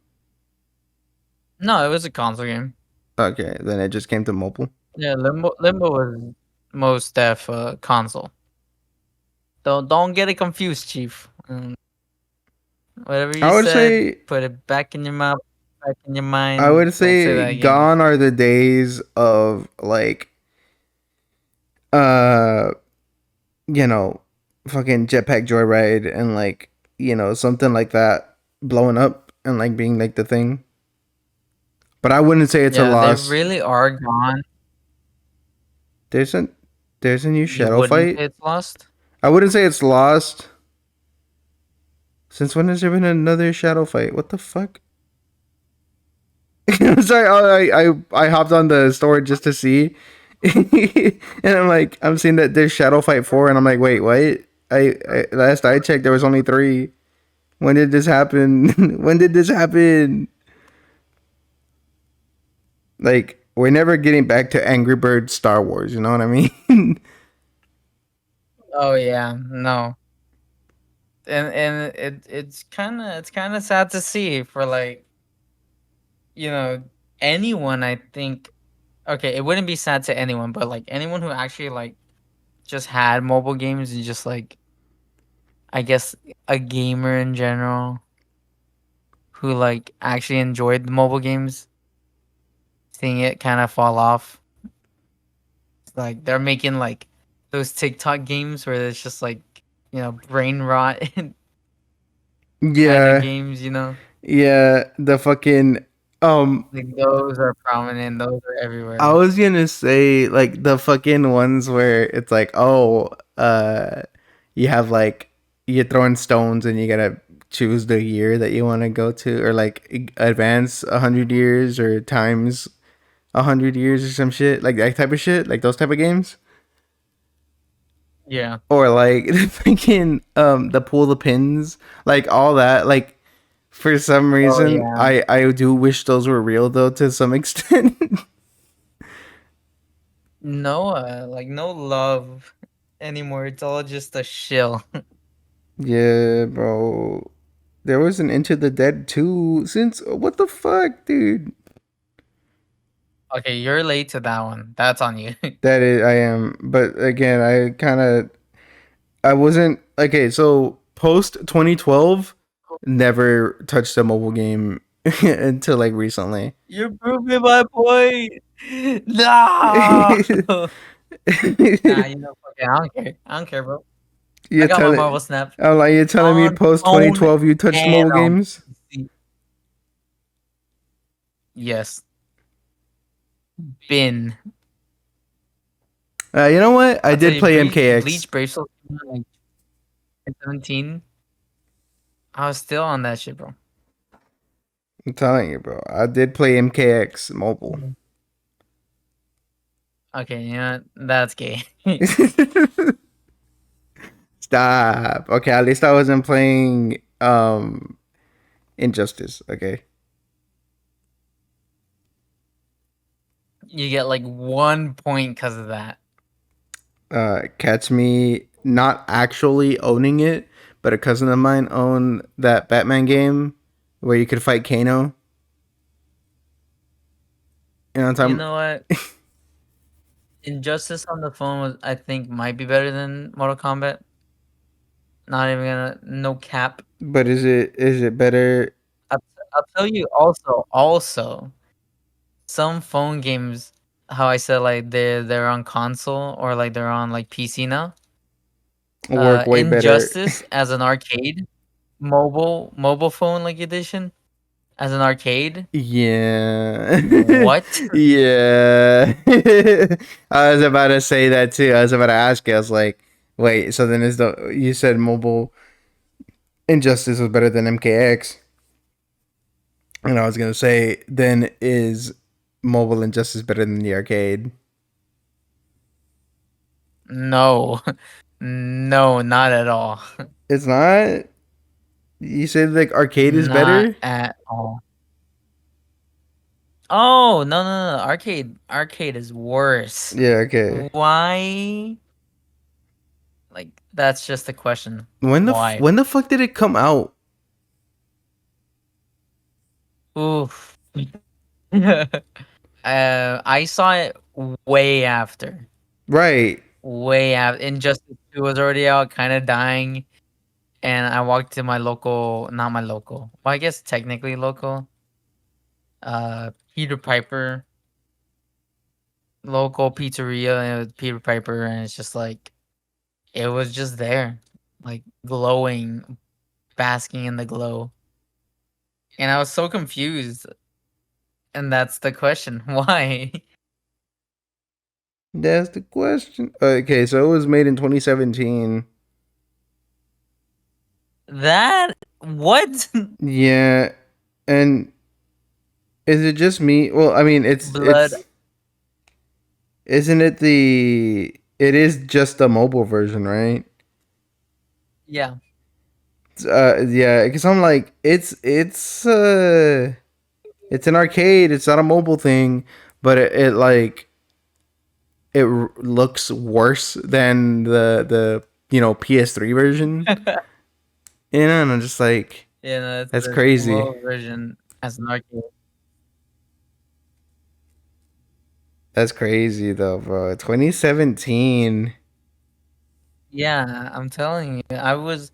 [SPEAKER 2] No, it was a console game.
[SPEAKER 1] Okay, then it just came to mobile.
[SPEAKER 2] Yeah, Limbo was most def console. Don't get it confused, Chief. Whatever you
[SPEAKER 1] I would
[SPEAKER 2] said,
[SPEAKER 1] say
[SPEAKER 2] put it back in your mouth, back in your
[SPEAKER 1] I
[SPEAKER 2] mind.
[SPEAKER 1] would
[SPEAKER 2] Don't say
[SPEAKER 1] say
[SPEAKER 2] that again.
[SPEAKER 1] gone are the days of like uh you know fucking Jetpack Joyride and like something like that blowing up and like being like the thing. But I wouldn't say it's a
[SPEAKER 2] Yeah, they
[SPEAKER 1] loss.
[SPEAKER 2] really are gone.
[SPEAKER 1] There's a there's a new
[SPEAKER 2] You
[SPEAKER 1] Shadow
[SPEAKER 2] wouldn't
[SPEAKER 1] fight.
[SPEAKER 2] say it's lost?
[SPEAKER 1] I wouldn't say it's lost. Since when has there been another Shadow fight? What the fuck? I'm sorry. I hopped on the store just to see, and I'm seeing that there's Shadow Fight 4, and I'm like, wait, what? I last I checked, there was only 3. When did this happen? When did this happen? Like, we're never getting back to Angry Birds Star Wars. You know what I mean?
[SPEAKER 2] Oh yeah, no. And it's kind of sad to see for like, you know, anyone I think okay, it wouldn't be sad to anyone, but like anyone who actually like just had mobile games and just like I guess a gamer in general who like actually enjoyed the mobile games, seeing it kind of fall off. Like they're making like those TikTok games where it's just like, brain rot kind of
[SPEAKER 1] Yeah,
[SPEAKER 2] games,
[SPEAKER 1] yeah. The fucking
[SPEAKER 2] like those are prominent, those are
[SPEAKER 1] I
[SPEAKER 2] everywhere.
[SPEAKER 1] was gonna say like the fucking ones where it's like, oh, you have like you're throwing stones and you gotta choose the year that you want to go to, or like advance 100 years or times 100 years or some shit like that type of shit, like those type of games.
[SPEAKER 2] Yeah.
[SPEAKER 1] or like the freaking the pull the pins, like all that. Like for some
[SPEAKER 2] Oh
[SPEAKER 1] reason,
[SPEAKER 2] yeah.
[SPEAKER 1] I do wish those were real though to some extent.
[SPEAKER 2] No, like no love anymore. It's all just a shill.
[SPEAKER 1] Yeah, bro. There was an Into the Dead too. Since what the fuck, dude?
[SPEAKER 2] Okay, you're late to that one. That's on you.
[SPEAKER 1] That is, I am. But again, I wasn't okay. So post 2012, never touched a mobile game until like recently.
[SPEAKER 2] You're proving my point. No. Nah, you know, fuck it. I don't care. I don't care, bro. I
[SPEAKER 1] you're
[SPEAKER 2] got my
[SPEAKER 1] telling,
[SPEAKER 2] Marvel Snap
[SPEAKER 1] I'm like you're telling me
[SPEAKER 2] on
[SPEAKER 1] post
[SPEAKER 2] phone
[SPEAKER 1] 2012 you touched
[SPEAKER 2] and
[SPEAKER 1] mobile
[SPEAKER 2] on
[SPEAKER 1] games.
[SPEAKER 2] PC. Yes, been.
[SPEAKER 1] You know what? I
[SPEAKER 2] I'll tell
[SPEAKER 1] did
[SPEAKER 2] you,
[SPEAKER 1] play MKX.
[SPEAKER 2] Bleach Bracelet, like 17. I was still on that shit, bro.
[SPEAKER 1] I'm telling you, bro. I did play MKX mobile.
[SPEAKER 2] Okay, you know what? That's gay.
[SPEAKER 1] Stop. Okay, at least I wasn't playing Injustice. Okay.
[SPEAKER 2] You get like 1 point because of that.
[SPEAKER 1] Catch me not actually owning it, but a cousin of mine owned that Batman game where you could fight Kano. You know what
[SPEAKER 2] You
[SPEAKER 1] I'm
[SPEAKER 2] know what? Injustice on the phone was, I think, might be better than Mortal Kombat. Not even gonna, no cap.
[SPEAKER 1] but is it better?
[SPEAKER 2] I'll, I'll tell you also, some phone games, how I said like they're on console or like they're on like PC now.
[SPEAKER 1] Work way better.
[SPEAKER 2] Injustice as an arcade, mobile phone like edition as an arcade.
[SPEAKER 1] Yeah.
[SPEAKER 2] What?
[SPEAKER 1] Yeah. I was about to say that too. I was about to ask you. I was like, wait, so then is the you said mobile Injustice was better than MKX? And I was gonna say, then is mobile Injustice better than the arcade?
[SPEAKER 2] No, no, not at all.
[SPEAKER 1] It's not. You said like arcade is
[SPEAKER 2] Not
[SPEAKER 1] better.
[SPEAKER 2] at all. Oh, no. Arcade is worse.
[SPEAKER 1] Yeah. Okay.
[SPEAKER 2] Why? Like, that's just a question. Why?
[SPEAKER 1] When the fuck did it come out?
[SPEAKER 2] Oof. I saw it way after.
[SPEAKER 1] Right.
[SPEAKER 2] Way after. Injustice 2 was already out, kind of dying. And I walked to my local, not my local, well, I guess technically local, Peter Piper, local pizzeria, and it was Peter Piper, and it's just like, it was just there, like glowing, basking in the glow. And I was so confused. And that's the question. Why?
[SPEAKER 1] That's the question. Okay, so it was made in 2017.
[SPEAKER 2] That what?
[SPEAKER 1] Yeah, and is it just me? Well, I mean,
[SPEAKER 2] Blood.
[SPEAKER 1] it's isn't it the it is just the mobile version, right?
[SPEAKER 2] Yeah.
[SPEAKER 1] Yeah, because I'm like it's an arcade. It's not a mobile thing, but it like looks worse than the PS3 version. You know, and I'm just like
[SPEAKER 2] Yeah, no, that's
[SPEAKER 1] that's
[SPEAKER 2] the
[SPEAKER 1] crazy.
[SPEAKER 2] low version as an arcade.
[SPEAKER 1] That's crazy though, bro. 2017.
[SPEAKER 2] Yeah, I'm telling you. I was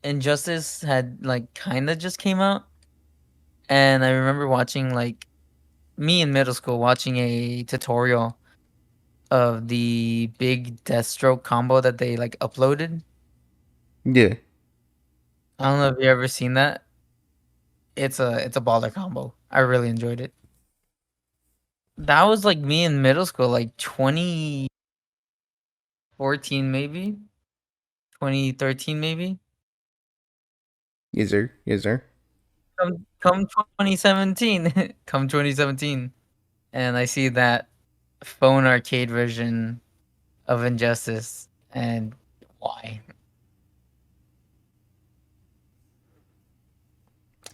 [SPEAKER 2] Injustice had like kinda just came out, and I remember watching like me in middle school watching a tutorial of the big Deathstroke combo that they like uploaded.
[SPEAKER 1] Yeah.
[SPEAKER 2] I don't know if you ever seen that. It's a baller combo. I really enjoyed it. That was like me in middle school, like 2014 maybe, 2013 maybe.
[SPEAKER 1] Yes, sir. Yes, sir.
[SPEAKER 2] Come 2017, come 2017, and I see that phone arcade version. of Injustice and why?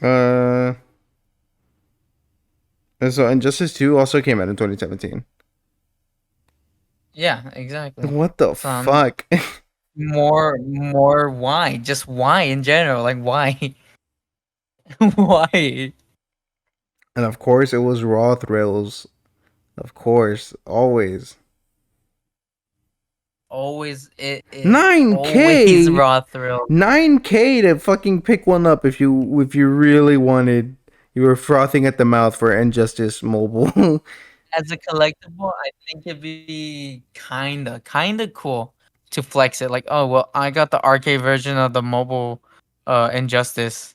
[SPEAKER 1] Uh, and so Injustice 2 also came out in 2017.
[SPEAKER 2] Yeah, exactly.
[SPEAKER 1] What the
[SPEAKER 2] So I'm
[SPEAKER 1] fuck?
[SPEAKER 2] more why? Just why in general? Like why? Why?
[SPEAKER 1] And of course, it was Raw Thrills. Of course, always.
[SPEAKER 2] Always it is always
[SPEAKER 1] 9K,
[SPEAKER 2] raw thrill.
[SPEAKER 1] 9K to fucking pick one up if you really wanted. You were frothing at the mouth for Injustice Mobile.
[SPEAKER 2] As a collectible, I think it'd be kinda cool to flex it. Like, oh well, I got the arcade version of the mobile Injustice.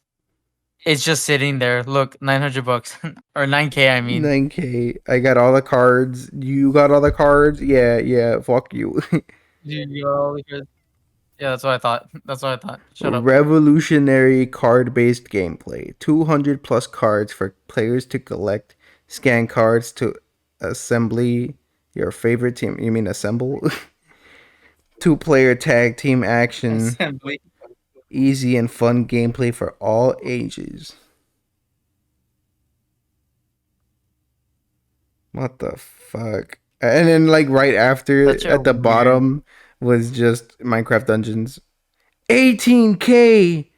[SPEAKER 2] It's just sitting there. Look, $900 or 9K. I mean,
[SPEAKER 1] 9K. I got all the cards. You got all the cards. Yeah, yeah. Fuck you.
[SPEAKER 2] yeah, that's what I thought. That's what I thought. Shut up.
[SPEAKER 1] Revolutionary card-based gameplay. 200 plus cards for players to collect. Scan cards to assembly your favorite team. You mean assemble? Two-player tag team action.
[SPEAKER 2] Assembly.
[SPEAKER 1] Easy and fun gameplay for all ages. What the fuck? And then like right
[SPEAKER 2] Such
[SPEAKER 1] after
[SPEAKER 2] a
[SPEAKER 1] at the
[SPEAKER 2] weird
[SPEAKER 1] bottom was just Minecraft Dungeons. 18K.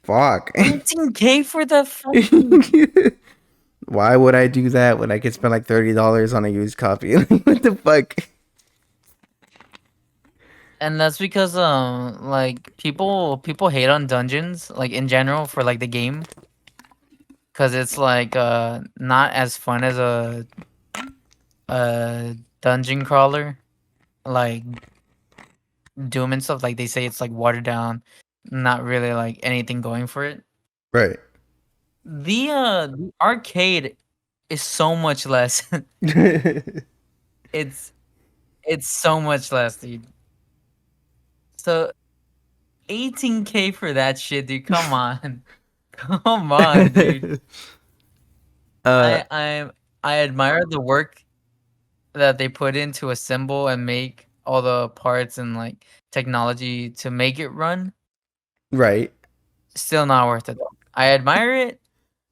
[SPEAKER 1] Fuck.
[SPEAKER 2] 18K for the fucking.
[SPEAKER 1] Why would I do that when I could spend like $30 on a used copy? What the fuck?
[SPEAKER 2] And that's because like people hate on dungeons like in general for like the game because it's like not as fun as a dungeon crawler like Doom and stuff. Like they say it's like watered down, not really like anything going for it.
[SPEAKER 1] Right.
[SPEAKER 2] The arcade is so much less. it's it's so much less, dude. So 18K for that shit, dude. Come on. Come on, dude.
[SPEAKER 1] uh
[SPEAKER 2] I I I admire the work that they put in to assemble and make all the parts and like technology to make it run.
[SPEAKER 1] right.
[SPEAKER 2] Still not worth it though. I admire it,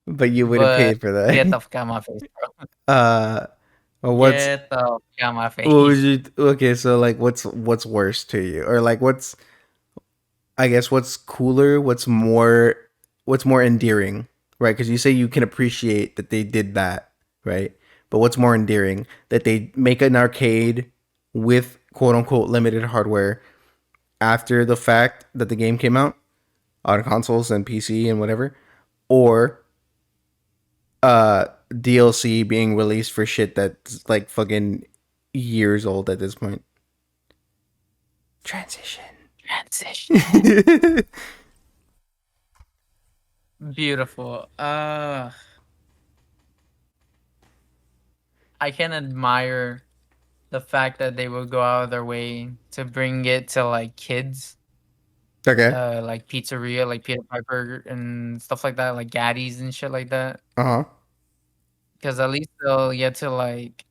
[SPEAKER 1] But you would have
[SPEAKER 2] but
[SPEAKER 1] paid for
[SPEAKER 2] get
[SPEAKER 1] that.
[SPEAKER 2] the fuck out my face, bro.
[SPEAKER 1] Uh well,
[SPEAKER 2] Get the fuck out my
[SPEAKER 1] what would
[SPEAKER 2] face.
[SPEAKER 1] you okay, so like what's worse to you? Or like I guess what's cooler, what's more endearing, right? Because you say you can appreciate that they did that, right? But what's more endearing that they make an arcade with quote unquote limited hardware after the fact that the game came out on consoles and PC and whatever, or DLC being released for shit that's like fucking years old at this point. Transition.
[SPEAKER 2] Transition. Beautiful. I can admire the fact that they will go out of their way to bring it to like kids,
[SPEAKER 1] Okay.
[SPEAKER 2] like pizzeria, like Peter Piper and stuff like that, like Gaddies and shit like that.
[SPEAKER 1] Uh huh.
[SPEAKER 2] Because at least they'll get to like,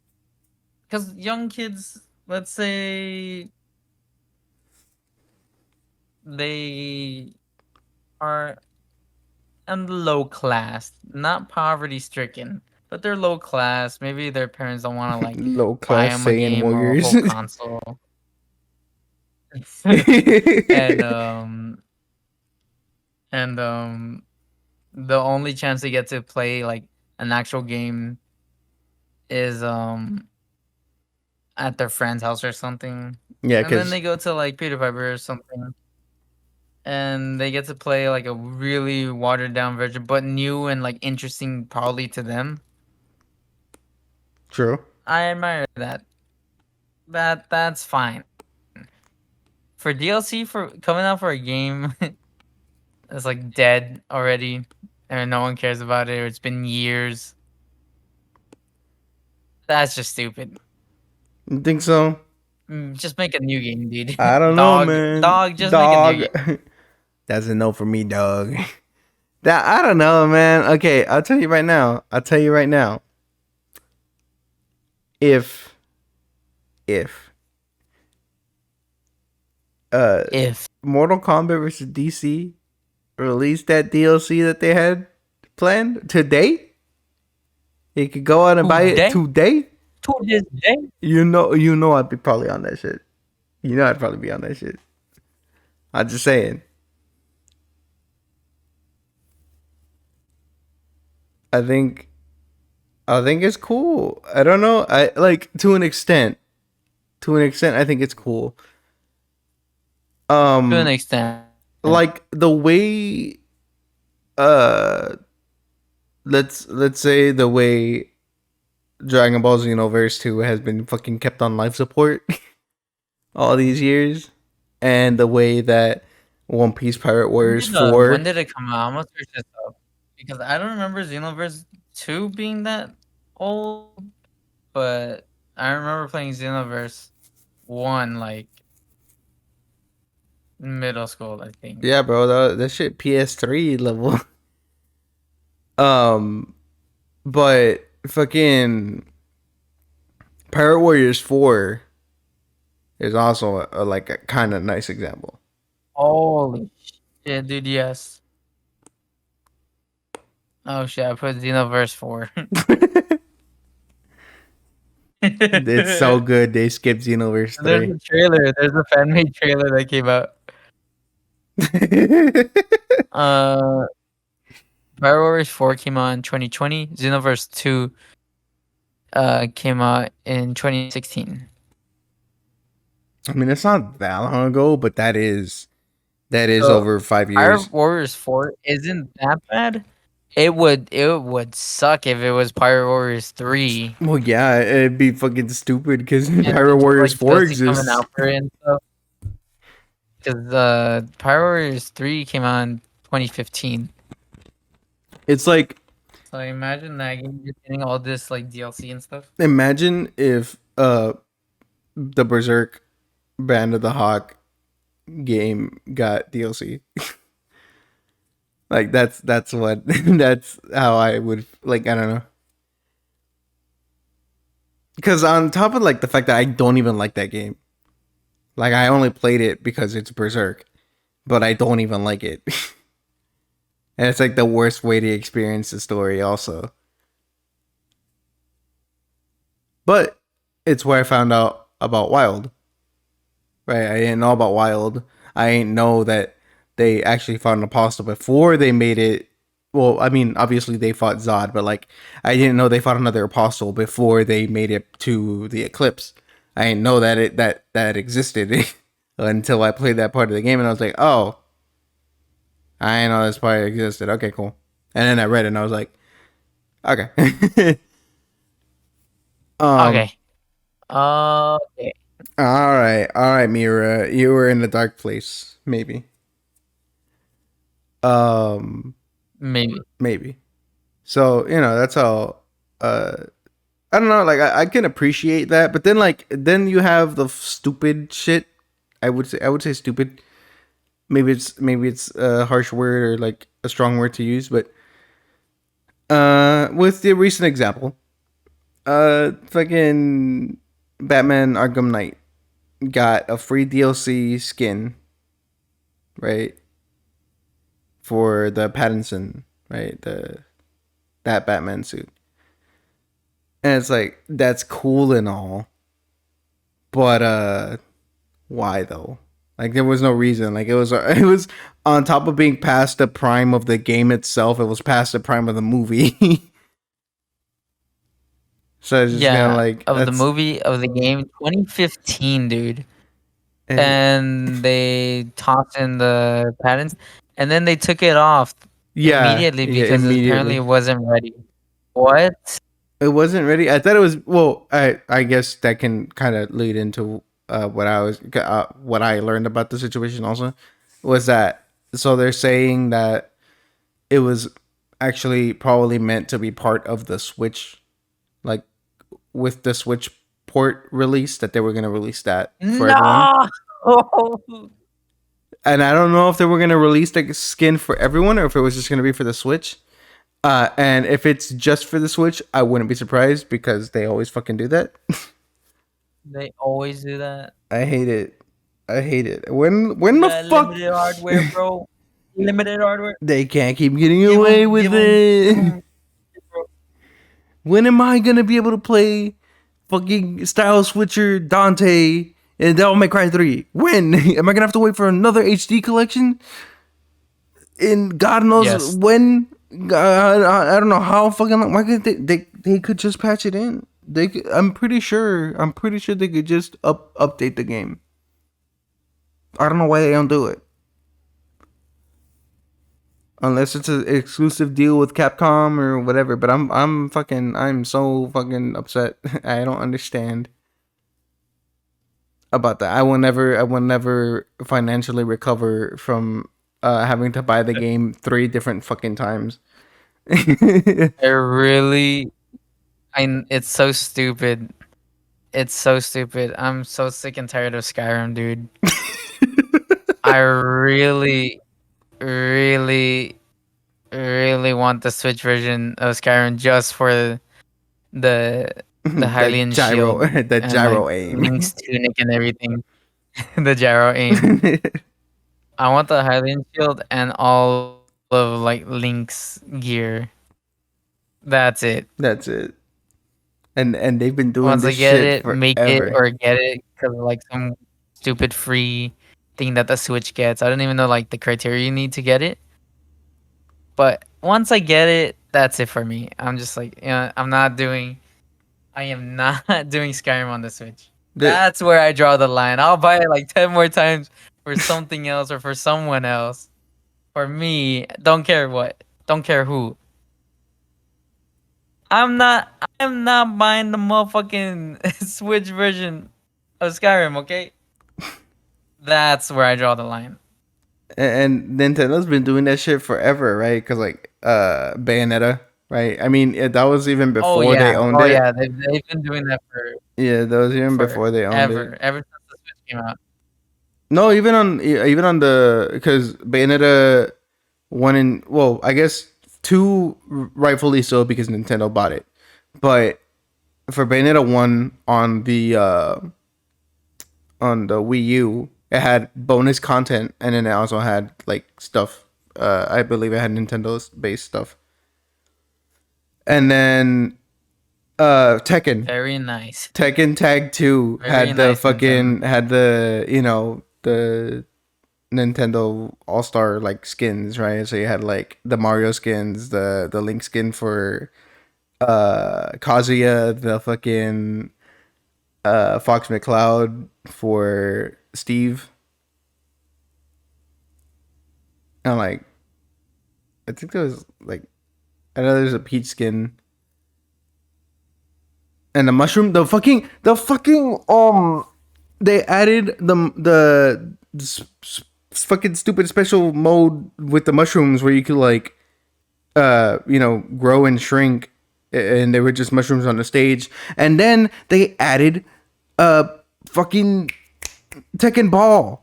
[SPEAKER 2] because young kids, let's say they are in the low class, not poverty stricken, but they're low class. Maybe their parents don't want to like
[SPEAKER 1] Low
[SPEAKER 2] buy
[SPEAKER 1] class
[SPEAKER 2] them a
[SPEAKER 1] Saiyan
[SPEAKER 2] game or a
[SPEAKER 1] warriors.
[SPEAKER 2] whole console. and and the only chance they get to play like an actual game is at their friend's house or something.
[SPEAKER 1] Yeah,
[SPEAKER 2] And then
[SPEAKER 1] because
[SPEAKER 2] they go to like Peter Piper or something. And they get to play like a really watered down version, but new and like interesting probably to them.
[SPEAKER 1] true.
[SPEAKER 2] I admire that. That's fine. For DLC for coming out for a game that's like dead already and no one cares about it or it's been years. That's just stupid.
[SPEAKER 1] You think so?
[SPEAKER 2] Just make a new game, dude.
[SPEAKER 1] I don't know, man.
[SPEAKER 2] Dog, just make a new
[SPEAKER 1] Dog.
[SPEAKER 2] game.
[SPEAKER 1] That's a no for me, dog. That I don't know, man. Okay, I'll tell you right now. I'll tell you right now. If uh
[SPEAKER 2] If
[SPEAKER 1] Mortal Kombat versus DC released that DLC that they had planned today, you could go out and buy it
[SPEAKER 2] today,
[SPEAKER 1] today.
[SPEAKER 2] to this day,
[SPEAKER 1] You know, I'd be probably on that shit. You know, I'd probably be on that shit. I'm just saying. I think, I think it's cool. I don't know. I like to an extent. To an extent, I think it's cool.
[SPEAKER 2] to an
[SPEAKER 1] Um,
[SPEAKER 2] extent.
[SPEAKER 1] like the way, uh, let's say the way Dragon Ball Xenoverse 2 has been fucking kept on life support all these years, and the way that One Piece Pirate Warriors
[SPEAKER 2] When
[SPEAKER 1] 4.
[SPEAKER 2] did it come out? I'm gonna search this up because I don't remember Xenoverse 2 being that old, but I remember playing Xenoverse 1 like middle school, I think.
[SPEAKER 1] Yeah, bro, that shit PS3 level. Um, but fucking Pirate Warriors 4 is also like a kind of nice example.
[SPEAKER 2] Holy shit, dude! Yes. Oh shit! I put Xenoverse 4.
[SPEAKER 1] It's so good they skipped Xenoverse
[SPEAKER 2] There's
[SPEAKER 1] 3.
[SPEAKER 2] a trailer. There's a fan made trailer that came out. Uh, Fire Warriors 4 came out in 2020. Xenoverse 2 came out in 2016.
[SPEAKER 1] I mean, it's not that long ago, but that is
[SPEAKER 2] So
[SPEAKER 1] over 5
[SPEAKER 2] Fire
[SPEAKER 1] years.
[SPEAKER 2] Warriors 4 isn't that bad. It would suck if it was Pirate Warriors 3
[SPEAKER 1] Well, yeah, it'd be fucking stupid because
[SPEAKER 2] and
[SPEAKER 1] Pirate
[SPEAKER 2] there's
[SPEAKER 1] Warriors
[SPEAKER 2] like
[SPEAKER 1] 4
[SPEAKER 2] DLC coming
[SPEAKER 1] exists.
[SPEAKER 2] out for it and stuff. Because Pirate Warriors 3 came out in 2015.
[SPEAKER 1] It's like,
[SPEAKER 2] So imagine that game just getting all this like DLC and stuff.
[SPEAKER 1] imagine if the Berserk Band of the Hawk game got DLC. Like that's what that's how I would like. I don't know. Because on top of like the fact that I don't even like that game, like I only played it because it's Berserk, but I don't even like it, and it's like the worst way to experience the story. Also, but it's where I found out about Wild. Right, I didn't know about Wild. I didn't know that they actually fought an apostle before they made it. Well, I mean, obviously they fought Zod, but like I didn't know they fought another apostle before they made it to the eclipse. I didn't know that that existed until I played that part of the game, and I was like, oh, I didn't know this part existed. Okay, cool. And then I read it, and I was like, okay. um.
[SPEAKER 2] Okay. Okay.
[SPEAKER 1] All right, Mira. You were in a dark place, maybe. Um.
[SPEAKER 2] Maybe.
[SPEAKER 1] Maybe. So, that's how I don't know, like I can appreciate that, but then then you have the stupid shit. I would say stupid. Maybe it's a harsh word or like a strong word to use, but with the recent example, fucking Batman Arkham Knight got a free DLC skin, right? For the Pattinson, right? That Batman suit. And it's like that's cool and all, but why though? Like there was no reason. Like it was on top of being past the prime of the game itself, it was past the prime of the movie. So it's just kind of
[SPEAKER 2] Yeah,
[SPEAKER 1] like
[SPEAKER 2] of the
[SPEAKER 1] that's
[SPEAKER 2] movie of the game 2015, dude.
[SPEAKER 1] and
[SPEAKER 2] And they tossed in the patents and then they took it off immediately
[SPEAKER 1] yeah,
[SPEAKER 2] because apparently
[SPEAKER 1] immediately.
[SPEAKER 2] it wasn't ready. What?
[SPEAKER 1] It wasn't ready. I thought it was. Well, I guess that can kind of lead into what I learned about the situation. Also, was that so they're saying that it was actually probably meant to be part of the Switch, like with the Switch port release that they were gonna release that for everyone.
[SPEAKER 2] No.
[SPEAKER 1] And I don't know if they were gonna release the skin for everyone or if it was just gonna be for the Switch. And if it's just for the Switch, I wouldn't be surprised because they always fucking do that.
[SPEAKER 2] They always do that.
[SPEAKER 1] I hate it. I hate it. When the
[SPEAKER 2] The
[SPEAKER 1] fuck
[SPEAKER 2] limited hardware, bro. Limited hardware.
[SPEAKER 1] they can't keep getting
[SPEAKER 2] Give
[SPEAKER 1] away
[SPEAKER 2] them,
[SPEAKER 1] with
[SPEAKER 2] give
[SPEAKER 1] it?
[SPEAKER 2] 'em, bro.
[SPEAKER 1] When am I gonna be able to play fucking Style Switcher Dante and Devil May Cry 3? When? Am I gonna have to wait for another HD collection? In God knows
[SPEAKER 2] Yes.
[SPEAKER 1] when? I don't know how fucking long. Why could they could just patch it in? I'm pretty sure they could just update the game. I don't know why they don't do it. Unless it's an exclusive deal with Capcom or whatever, but I'm so fucking upset. I don't understand about that. I will never financially recover from having to buy the game 3 different fucking times.
[SPEAKER 2] I really, it's so stupid. It's so stupid. I'm so sick and tired of Skyrim, dude. I really, really, really want the Switch version of Skyrim just for the the
[SPEAKER 1] the
[SPEAKER 2] Hylian
[SPEAKER 1] gyro,
[SPEAKER 2] shield
[SPEAKER 1] the
[SPEAKER 2] and like
[SPEAKER 1] gyro aim.
[SPEAKER 2] Link's tunic and everything. The gyro aim. I want the Hylian shield and all of like Link's gear. That's it.
[SPEAKER 1] That's it. And they've been doing
[SPEAKER 2] Once I
[SPEAKER 1] this
[SPEAKER 2] get
[SPEAKER 1] shit
[SPEAKER 2] it, make it
[SPEAKER 1] forever.
[SPEAKER 2] or get it because like some stupid free thing that the Switch gets. I don't even know like the criteria you need to get it. But once I get it, that's it for me. I'm just like, I am not doing Skyrim on the Switch.
[SPEAKER 1] The
[SPEAKER 2] That's where I draw the line. I'll buy it like 10 more times for something else or for someone else. For me, don't care what. Don't care who. I'm not buying the motherfucking Switch version of Skyrim, okay? That's where I draw the line.
[SPEAKER 1] and Nintendo's been doing that shit forever, right? Because like Bayonetta, right? I mean, that was even
[SPEAKER 2] Oh
[SPEAKER 1] before they
[SPEAKER 2] yeah.
[SPEAKER 1] owned
[SPEAKER 2] Oh
[SPEAKER 1] it.
[SPEAKER 2] yeah. They've been doing that
[SPEAKER 1] Yeah, that was even before they owned it.
[SPEAKER 2] forever. Ever since the Switch came out.
[SPEAKER 1] No, even on the because Bayonetta one and well, I guess two rightfully so because Nintendo bought it, but for Bayonetta one on the Wii U, it had bonus content, and then it also had like stuff. I believe it had Nintendo's based stuff, and then
[SPEAKER 2] Very nice.
[SPEAKER 1] Tekken Tag Two
[SPEAKER 2] Very nice, Nintendo.
[SPEAKER 1] had the the Nintendo All Star like skins, right? So you had like the Mario skins, the Link skin for Kazuya, the fucking Fox McCloud for Steve. And like I think there was like I know there's a Peach skin. And the fucking they added fucking stupid special mode with the mushrooms where you could like grow and shrink, and they were just mushrooms on the stage. And then they added fucking Tekken Ball.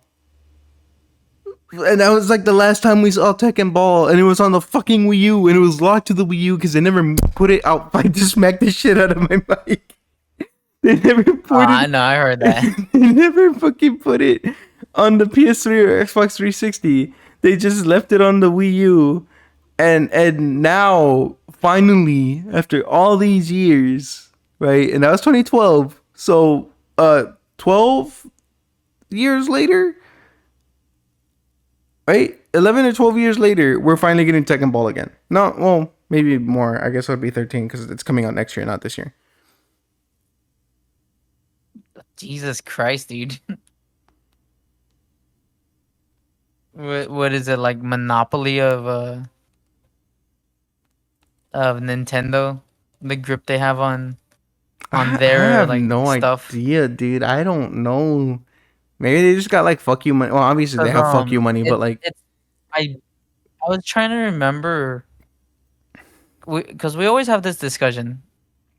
[SPEAKER 1] And that was like the last time we saw Tekken Ball, and it was on the fucking Wii U, and it was locked to the Wii U because they never put it out. I just smacked the shit out of my mic. They never
[SPEAKER 2] Oh,
[SPEAKER 1] put
[SPEAKER 2] I
[SPEAKER 1] it.
[SPEAKER 2] know. I heard that.
[SPEAKER 1] They never fucking put it on the PS3 or Xbox 360. They just left it on the Wii U, and now finally after all these years, right? And that was 2012. So 12 years later, right? 11 or 12 years later, we're finally getting Tekken Ball again. No, well, maybe more. I guess it would be 13 because it's coming out next year, not this year.
[SPEAKER 2] Jesus Christ, dude. What is it like? Monopoly of Nintendo? The grip they have on
[SPEAKER 1] I
[SPEAKER 2] their
[SPEAKER 1] have
[SPEAKER 2] like
[SPEAKER 1] no
[SPEAKER 2] stuff.
[SPEAKER 1] idea, dude. I don't know. Maybe they just got like fuck you money. Well, obviously they
[SPEAKER 2] Cause
[SPEAKER 1] have fuck you money, but like,
[SPEAKER 2] it's I I was trying to remember because we always have this discussion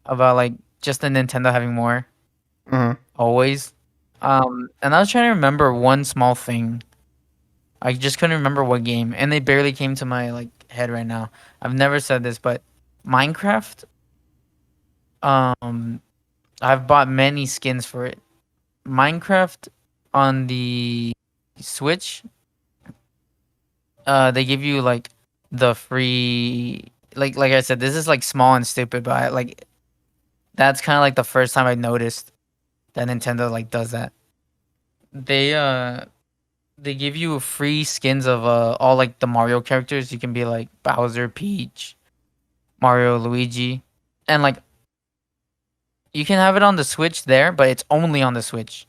[SPEAKER 2] about like just the Nintendo having more
[SPEAKER 1] uh
[SPEAKER 2] always. And I was trying to remember one small thing. I just couldn't remember what game, and they barely came to my like head right now. I've never said this, but Minecraft. Um, I've bought many skins for it. Minecraft on the Switch, they give you like the free, like I said, this is like small and stupid, but like that's kind of like the first time I noticed that Nintendo like does that. They uh they give you free skins of all like the Mario characters. You can be like Bowser, Peach, Mario, Luigi, and like you can have it on the Switch there, but it's only on the Switch.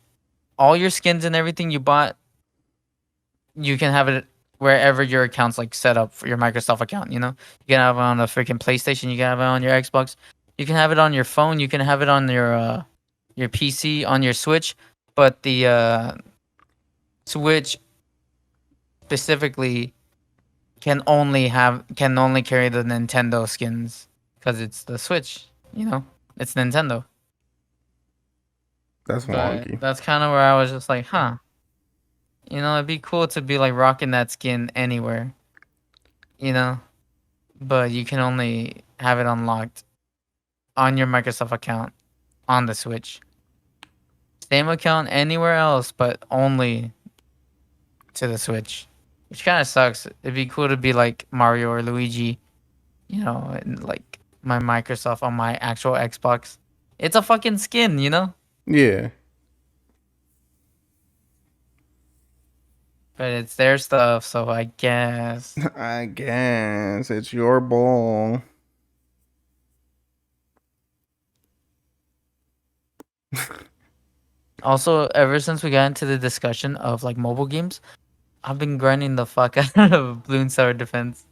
[SPEAKER 2] All your skins and everything you bought, you can have it wherever your account's like set up for your Microsoft account. You know, you can have it on the freaking PlayStation. You can have it on your Xbox. You can have it on your phone. You can have it on your PC, on your Switch. But the Switch specifically can only carry the Nintendo skins because it's the Switch. You know, it's Nintendo.
[SPEAKER 1] That's
[SPEAKER 2] But
[SPEAKER 1] wonky.
[SPEAKER 2] that's kind of where I was just like, huh. You know, it'd be cool to be like rocking that skin anywhere. You know, but you can only have it unlocked on your Microsoft account on the Switch. Same account anywhere else, but only to the Switch, which kind of sucks. It'd be cool to be like Mario or Luigi, you know, and like my Microsoft on my actual Xbox. It's a fucking skin, you know?
[SPEAKER 1] Yeah.
[SPEAKER 2] But it's their stuff, so I guess.
[SPEAKER 1] I guess it's your ball.
[SPEAKER 2] Also, ever since we got into the discussion of like mobile games, I've been grinding the fuck out of Bloons Tower Defense.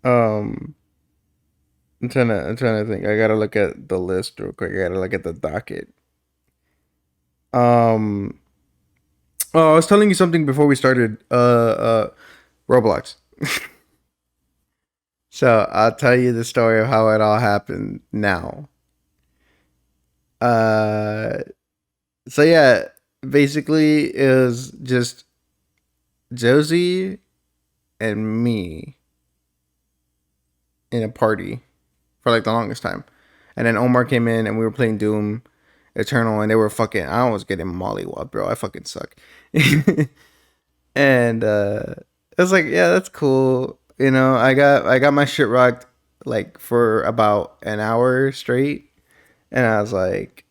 [SPEAKER 1] um, I'm trying to think. I gotta look at the list real quick. I gotta look at the docket. Um, oh, I was telling you something before we started. Roblox. So I'll tell you the story of how it all happened now. Uh, so yeah, basically it was just Josie and me in a party for like the longest time. And then Omar came in and we were playing Doom Eternal and they were fucking I was getting mollywop, bro. I fucking suck. And it was like, yeah, that's cool. You know, I got my shit rocked like for about an hour straight. And I was like,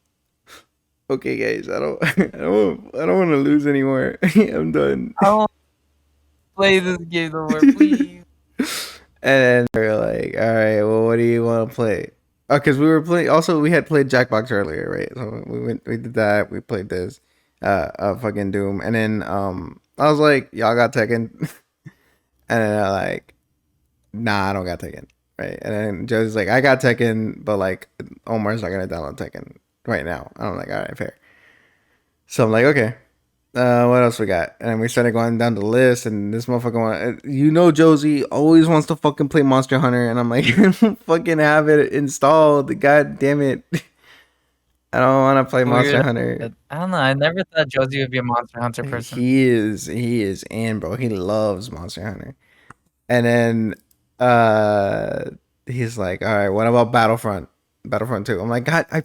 [SPEAKER 1] okay guys, I don't want to lose anymore. I'm done.
[SPEAKER 2] I don't play this game no more, please.
[SPEAKER 1] And then they were like, all right, well, what do you want to play? Oh, because we were playing. Also, we had played Jackbox earlier, right? So we did that. We played this, fucking Doom, and then I was like, y'all got Tekken, and then they're like, nah, I don't got Tekken, right? And then Joe's like, I got Tekken, but like Omar's not gonna download Tekken right now. I'm like, all right, fair. So I'm like, okay. What else we got? And we started going down the list, and this motherfucker Josie always wants to fucking play Monster Hunter, and I'm like, fucking have it installed. God damn it. I don't want to play Monster
[SPEAKER 2] Weird.
[SPEAKER 1] Hunter.
[SPEAKER 2] I don't know. I never thought Josie would be a Monster Hunter person.
[SPEAKER 1] He is in, bro. He loves Monster Hunter. And then he's like, all right, what about Battlefront 2. I'm like, God, I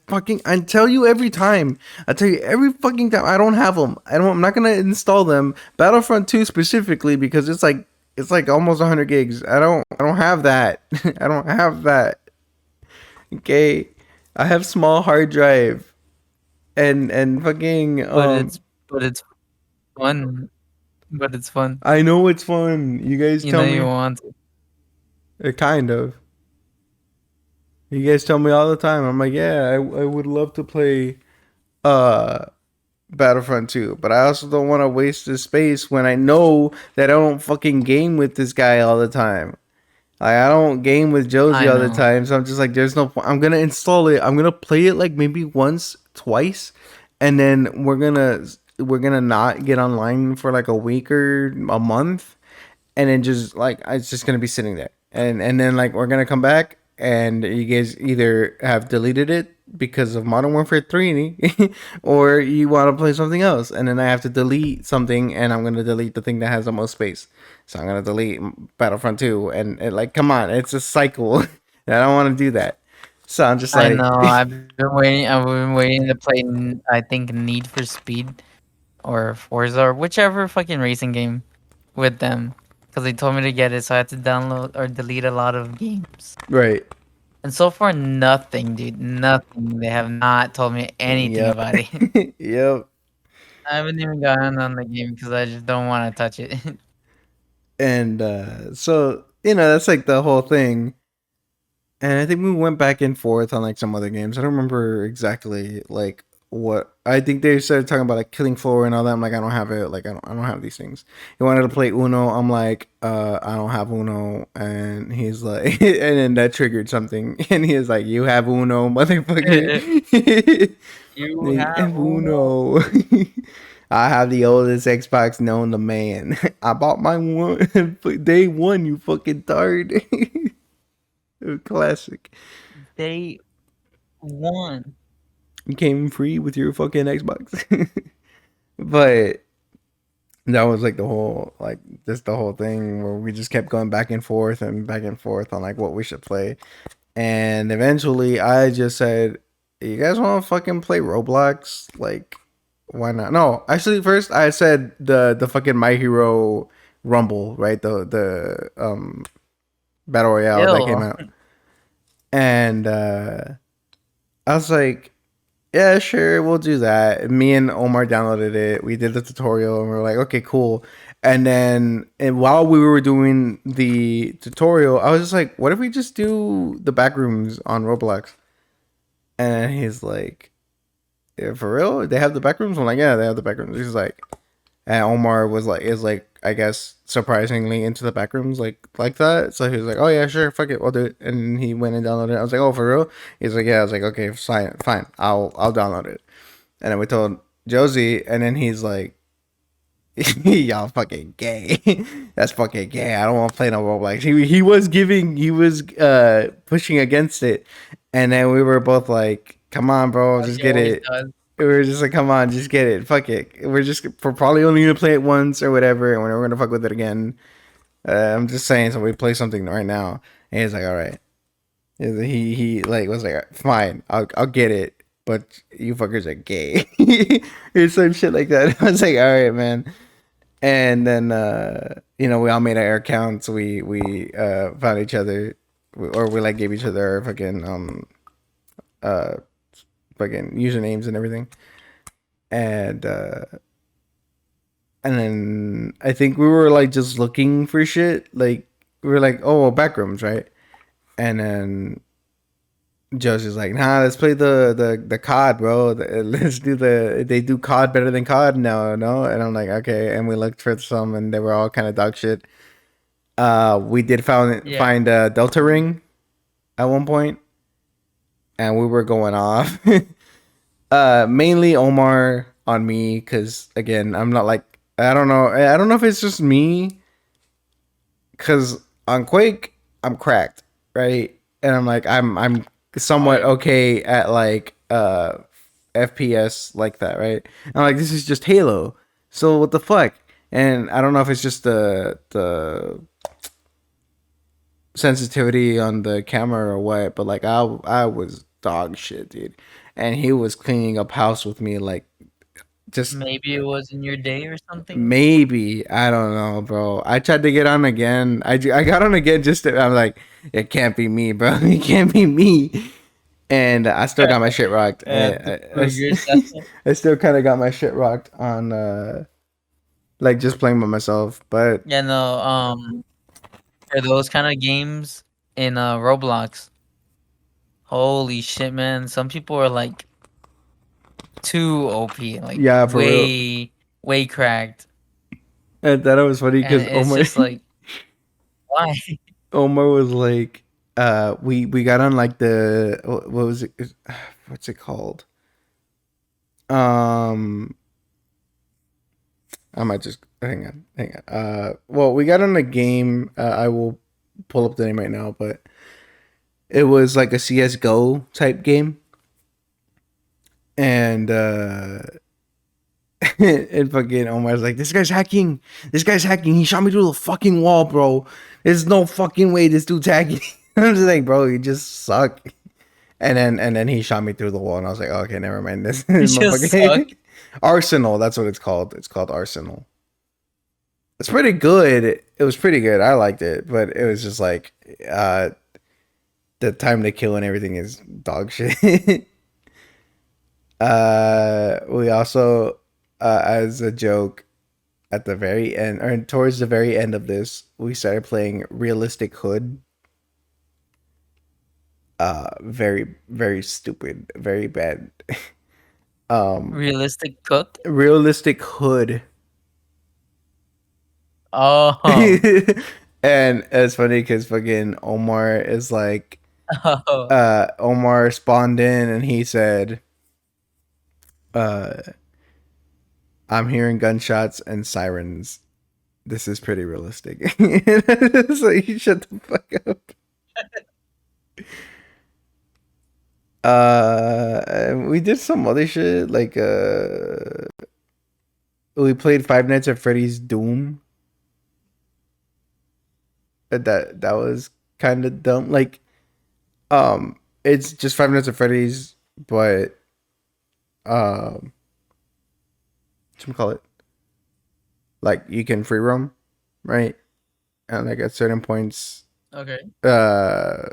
[SPEAKER 1] tell you every time. I tell you every fucking time I don't have them. I'm not gonna install them. Battlefront 2 specifically because it's like almost 100 gigs. I don't have that. I don't have that. Okay. I have small hard drive and fucking
[SPEAKER 2] But it's fun. But it's fun.
[SPEAKER 1] I know it's fun. You guys
[SPEAKER 2] You
[SPEAKER 1] tell
[SPEAKER 2] know you
[SPEAKER 1] me
[SPEAKER 2] want to.
[SPEAKER 1] kind of. You guys tell me all the time. I'm like, yeah, I would love to play uh Battlefront 2, but I also don't want to waste the space when I know that I don't fucking game with this guy all the time. Like, I don't game with Josie
[SPEAKER 2] I
[SPEAKER 1] all the
[SPEAKER 2] know.
[SPEAKER 1] time, so I'm just like, there's no point. I'm gonna install it. I'm gonna play it like maybe once, twice, and then we're gonna not get online for like a week or a month, and then just like it's just gonna be sitting there, and then like we're gonna come back, and you guys either have deleted it because of Modern Warfare 3, or you want to play something else, and then I have to delete something, and I'm gonna delete the thing that has the most space. So I'm gonna delete Battlefront 2, and like, come on, it's a cycle. I don't want to do that. So I'm just
[SPEAKER 2] I
[SPEAKER 1] like,
[SPEAKER 2] know. I've been waiting. I've been waiting to play. I think Need for Speed or Forza or whichever fucking racing game with them, because they told me to get it, so I had to download or delete a lot of games.
[SPEAKER 1] right.
[SPEAKER 2] And so far, nothing, dude. Nothing. They have not told me anything
[SPEAKER 1] Yep.
[SPEAKER 2] about it.
[SPEAKER 1] Yep.
[SPEAKER 2] I haven't even gotten on the game because I just don't want to touch it.
[SPEAKER 1] And so, that's like the whole thing. And I think we went back and forth on like some other games. I don't remember exactly like what. I think they started talking about like Killing Floor and all that. I'm like, I don't have it. Like, I don't have these things. He wanted to play Uno. I'm like, I don't have Uno. And he's like, and then that triggered something. And he was like, you have Uno, motherfucker.
[SPEAKER 2] You
[SPEAKER 1] You
[SPEAKER 2] have
[SPEAKER 1] have
[SPEAKER 2] Uno.
[SPEAKER 1] Uno. I have the oldest Xbox known to man. I bought my one day one. You fucking tard. Classic.
[SPEAKER 2] Day one.
[SPEAKER 1] You came free with your fucking Xbox. But that was like the whole just the whole thing where we just kept going back and forth on like what we should play. And eventually I just said, you guys want to fucking play Roblox? Like, why not? No, actually first I said the fucking My Hero Rumble, right? The Battle Royale that came
[SPEAKER 2] Ew.
[SPEAKER 1] out. And I was like, yeah, sure, we'll do that. Me and Omar downloaded it. We did the tutorial and we were like, okay, cool. And while we were doing the tutorial, I was just like, what if we just do the back rooms on Roblox? And he's like, yeah, for real? They have the back rooms? I'm like, yeah, they have the back rooms. He's like, and Omar is like, I guess, surprisingly into the back rooms like that. So he was like, oh yeah, sure, fuck it, we'll do it. And he went and downloaded it. I was like, oh, for real? He's like, yeah. I was like, okay, fine, I'll download it. And then we told Josie, and then he's like, y'all fucking gay. That's fucking gay. I don't want to play no Roblox. He was pushing against it, and then we were both like, come on, bro,
[SPEAKER 2] Like
[SPEAKER 1] just
[SPEAKER 2] he
[SPEAKER 1] get
[SPEAKER 2] always
[SPEAKER 1] it.
[SPEAKER 2] does.
[SPEAKER 1] We were just like, come on, just get it. Fuck it. We're probably only gonna play it once or whatever, and we're never gonna fuck with it again. I'm just saying, so we play something right now. And he's like, all right. He like was like, fine, I'll get it, but you fuckers are gay, or some shit like that. I was like, all right, man. And then we all made our accounts. We found each other, or we like gave each other our uh fucking usernames and everything. And then I think we were like just looking for shit. Like we were like, oh, well, backrooms, right? And then Josie's like, nah, let's play the COD, bro. Let's do they do COD better than COD now, no? And I'm like, okay. And we looked for some, and they were all kind of dog shit. We did
[SPEAKER 2] Yeah.
[SPEAKER 1] find a Delta Ring at one point, and we were going off. Mainly Omar on me, because again, I'm not like, I don't know if it's just me, because on Quake I'm cracked, right? And I'm like, I'm
[SPEAKER 2] Oh
[SPEAKER 1] somewhat
[SPEAKER 2] yeah.
[SPEAKER 1] okay at like FPS like that, right? I'm like, this is just Halo, so what the fuck? And I don't know if it's just the sensitivity on the camera or what, but like I was dog shit, dude. And he was cleaning up house with me, like, just
[SPEAKER 2] Maybe it was in your day or something.
[SPEAKER 1] maybe, I don't know, bro. I tried to get on again. I got on again just to, I'm like, it can't be me, bro. It can't be me. And I still got my shit rocked.
[SPEAKER 2] To prove your assessment.
[SPEAKER 1] I still kind of got my shit rocked on like just playing by myself. But
[SPEAKER 2] Yeah, no. For those kind of games in Roblox, holy shit, man! Some people are like too OP, like
[SPEAKER 1] yeah, for real.
[SPEAKER 2] way cracked,
[SPEAKER 1] I thought it was funny
[SPEAKER 2] and
[SPEAKER 1] because
[SPEAKER 2] it's just like why?
[SPEAKER 1] Omar was like, we got on like what was it? What's it called? Um, I might just hang on. Well, we got on a game. I will pull up the name right now, but it was like a CS:GO type game, and and fucking Omar's like, this guy's hacking. This guy's hacking. He shot me through the fucking wall, bro. There's no fucking way this dude's hacking. I'm just like, bro, you just suck. And then he shot me through the wall, and I was like, oh, okay, never mind. This
[SPEAKER 2] You just suck.
[SPEAKER 1] motherfucker. Arsenal. That's what it's called. It's called Arsenal. It's pretty good. It was pretty good. I liked it, but it was just like uh, the time to kill and everything is dog shit. We also, as a joke, at the very end or towards the very end of this, we started playing Realistic Hood. Very very stupid, very bad. um,
[SPEAKER 2] Realistic cook.
[SPEAKER 1] Realistic Hood.
[SPEAKER 2] Oh.
[SPEAKER 1] And it's funny because fucking Omar is like,
[SPEAKER 2] Oh.
[SPEAKER 1] Omar spawned in and he said, uh, I'm hearing gunshots and sirens. This is pretty realistic. It's like, shut the fuck up. We did some other shit like we played Five Nights at Freddy's Doom. That was kind of dumb. Like, it's just Five Nights at Freddy's, but um, what you call it? Like you can free roam, right? And like at certain points,
[SPEAKER 2] Okay.
[SPEAKER 1] uh,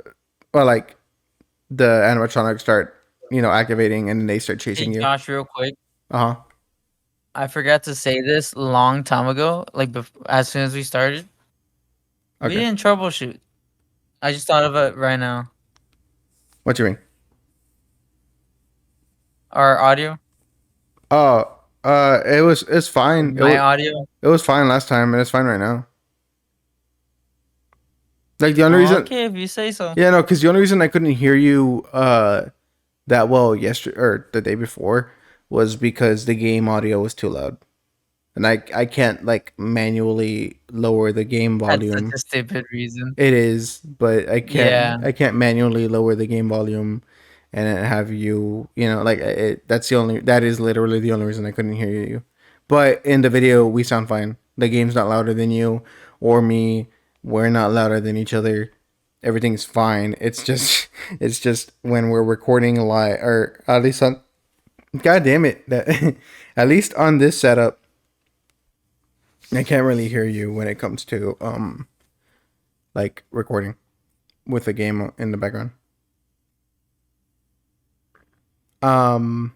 [SPEAKER 1] well, like the animatronics start, activating, and then they start
[SPEAKER 2] Hey
[SPEAKER 1] chasing you.
[SPEAKER 2] Josh, real quick.
[SPEAKER 1] Uh huh.
[SPEAKER 2] I forgot to say this long time ago. Like as soon as we started, we
[SPEAKER 1] Okay.
[SPEAKER 2] didn't troubleshoot. I just thought of it right now.
[SPEAKER 1] What you mean?
[SPEAKER 2] Our audio,
[SPEAKER 1] Oh, it's fine.
[SPEAKER 2] my audio.
[SPEAKER 1] It was fine last time, and it's fine right now. Like the only
[SPEAKER 2] Oh,
[SPEAKER 1] reason,
[SPEAKER 2] okay, if you say so.
[SPEAKER 1] yeah, no, because the only reason I couldn't hear you that well yesterday or the day before was because the game audio was too loud, and I can't like manually lower the game
[SPEAKER 2] That's such
[SPEAKER 1] volume.
[SPEAKER 2] a stupid reason.
[SPEAKER 1] It is, but
[SPEAKER 2] Yeah.
[SPEAKER 1] I can't manually lower the game volume and then have you, like that is literally the only reason I couldn't hear you. But in the video, we sound fine. The game's not louder than you or me. We're not louder than each other. Everything's fine. It's just it's just when we're recording live, or at least on, god damn it, that at least on this setup, I can't really hear you when it comes to like recording with a game in the background. Um,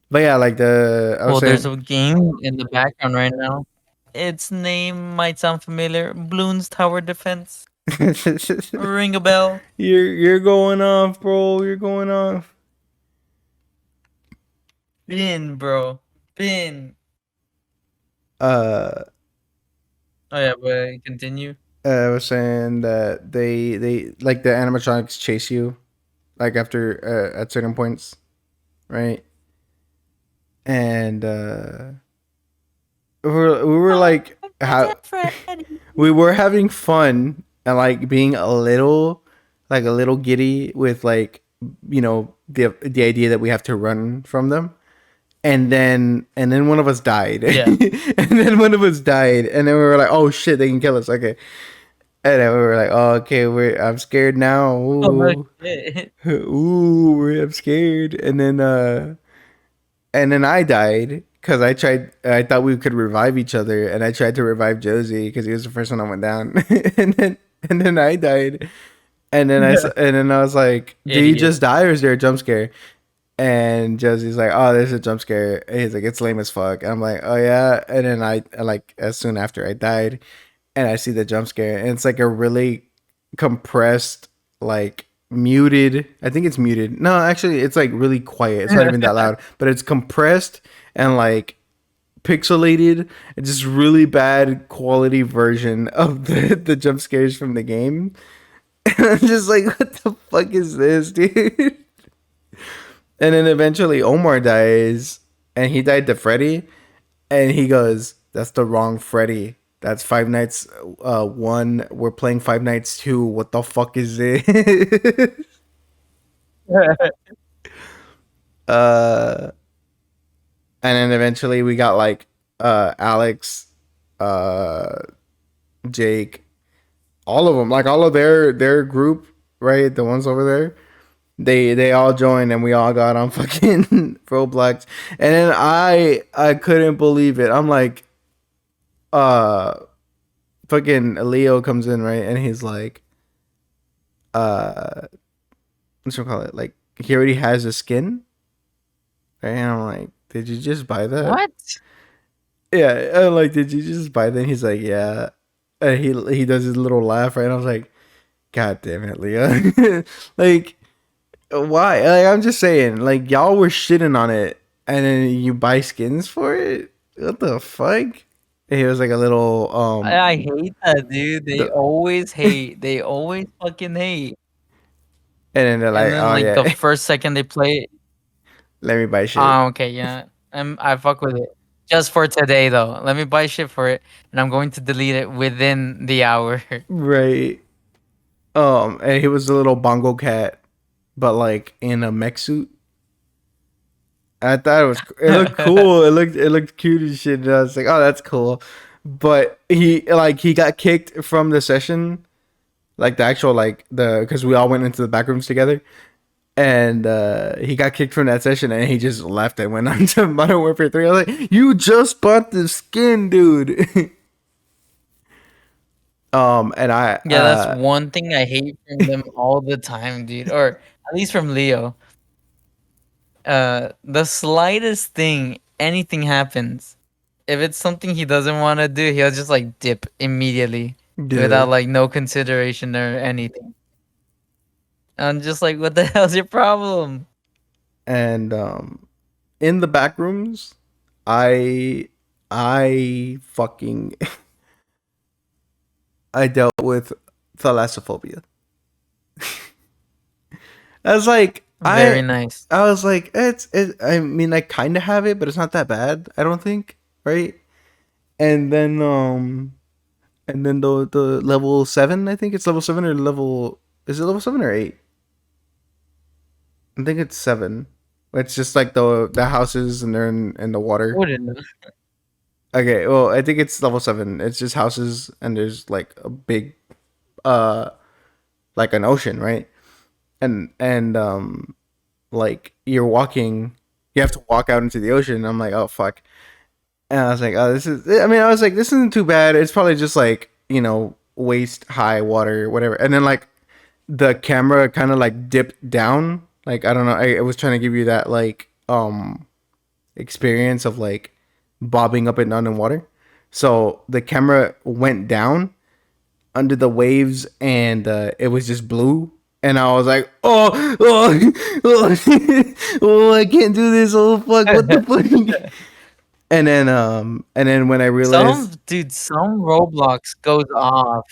[SPEAKER 1] but yeah, like I was
[SPEAKER 2] Well, there's
[SPEAKER 1] saying,
[SPEAKER 2] a game in the background right now. Its name might sound familiar. Bloons Tower Defense. Ring a bell.
[SPEAKER 1] you're going off, bro. You're going off.
[SPEAKER 2] Bin, bro. Bin.
[SPEAKER 1] Uh,
[SPEAKER 2] Oh yeah, but continue.
[SPEAKER 1] I was saying that they like the animatronics chase you, like after at certain points, right? And we were like how we were having fun and like being a little giddy with like the idea that we have to run from them, and then one of us died.
[SPEAKER 2] Yeah.
[SPEAKER 1] And then one of us died, and then we were like, oh shit, they can kill us, okay. And then we were like, oh, okay, I'm scared now.
[SPEAKER 2] Oh,
[SPEAKER 1] Ooh.
[SPEAKER 2] shit.
[SPEAKER 1] Ooh, I'm scared. And then I died because I thought we could revive each other, and I tried to revive Josie because he was the first one that went down. And then I died, and then I was like, "Do you
[SPEAKER 2] Idiot.
[SPEAKER 1] just die, or is there a jump scare?" And Josie's like, "Oh, there's a jump scare." And he's like, "It's lame as fuck." And I'm like, "Oh yeah." And then I like as soon after I died, and I see the jump scare, and it's like a really compressed, like muted. I think it's muted. No, actually, it's like really quiet. It's not even that loud, but it's compressed and like pixelated. It's just really bad quality version of the jump scares from the game. And I'm just like, what the fuck is this, dude? And then eventually Omar dies, and he died to Freddy, and he goes, "That's the wrong Freddy. That's Five Nights 1. We're playing Five Nights 2. What the fuck is this?" uh, and then eventually we got like Alex, uh, Jake, all of them, like all of their group right? The ones over there. They all joined and we all got on fucking Roblox. And then I couldn't believe it. I'm like, uh, fucking Leo comes in, right? And he's like, what's you call it? Like he already has a skin, right? And I'm like, did you just buy that?
[SPEAKER 2] What?
[SPEAKER 1] Yeah, I'm like, did you just buy that? And he's like, yeah. And he does his little laugh, right? And I was like, God damn it, Leo. Like, why? Like, I'm just saying, like, y'all were shitting on it, and then you buy skins for it. What the fuck? And he was like a little
[SPEAKER 2] I hate that, dude. They
[SPEAKER 1] the,
[SPEAKER 2] always hate. They always fucking hate.
[SPEAKER 1] and then they're
[SPEAKER 2] And
[SPEAKER 1] like,
[SPEAKER 2] then
[SPEAKER 1] oh
[SPEAKER 2] like the
[SPEAKER 1] yeah,
[SPEAKER 2] first second they play,
[SPEAKER 1] let me buy shit.
[SPEAKER 2] okay, yeah, I fuck with it. Just for today though. Let me buy shit for it, and I'm going to delete it within the hour.
[SPEAKER 1] Right. And he was a little bongo cat, but like in a mech suit. I thought it looked cool. It looked cute and shit. And I was like, oh, that's cool. But he got kicked from the session, like the actual like the because we all went into the back rooms together, and he got kicked from that session and he just left and went on to Modern Warfare 3. I was like, you just bought the skin, dude. And I
[SPEAKER 2] Yeah, that's one thing I hate from them all the time, dude. Or at least from Leo. The slightest thing, anything happens. If it's something he doesn't want to do, he'll just like dip immediately
[SPEAKER 1] yeah,
[SPEAKER 2] without like no consideration or anything. I'm just like, what the hell's your problem?
[SPEAKER 1] and in the back rooms, I I fucking I dealt with thalassophobia. I was like,
[SPEAKER 2] Very nice.
[SPEAKER 1] I was like, I mean, I kind of have it, but it's not that bad. I don't think, right? And then the level 7, I think it's level 7 or level is it level 7 or 8? I think it's 7. It's just like the houses and they're in the water.
[SPEAKER 2] Wouldn't know.
[SPEAKER 1] Okay, well, I think it's level 7. It's just houses and there's like a big uh like an ocean, right? And like you're walking, you have to walk out into the ocean. I'm like, oh fuck. And I was like, oh, this is. I mean, I was like, this isn't too bad. It's probably just like waist high water, whatever. And then like the camera kind of like dipped down. Like I don't know. I was trying to give you that like experience of like bobbing up and down in water. So the camera went down under the waves and it was just blue. And I was like, oh, I can't do this. Oh fuck, what the fuck? And then when I realized,
[SPEAKER 2] Some Roblox goes off.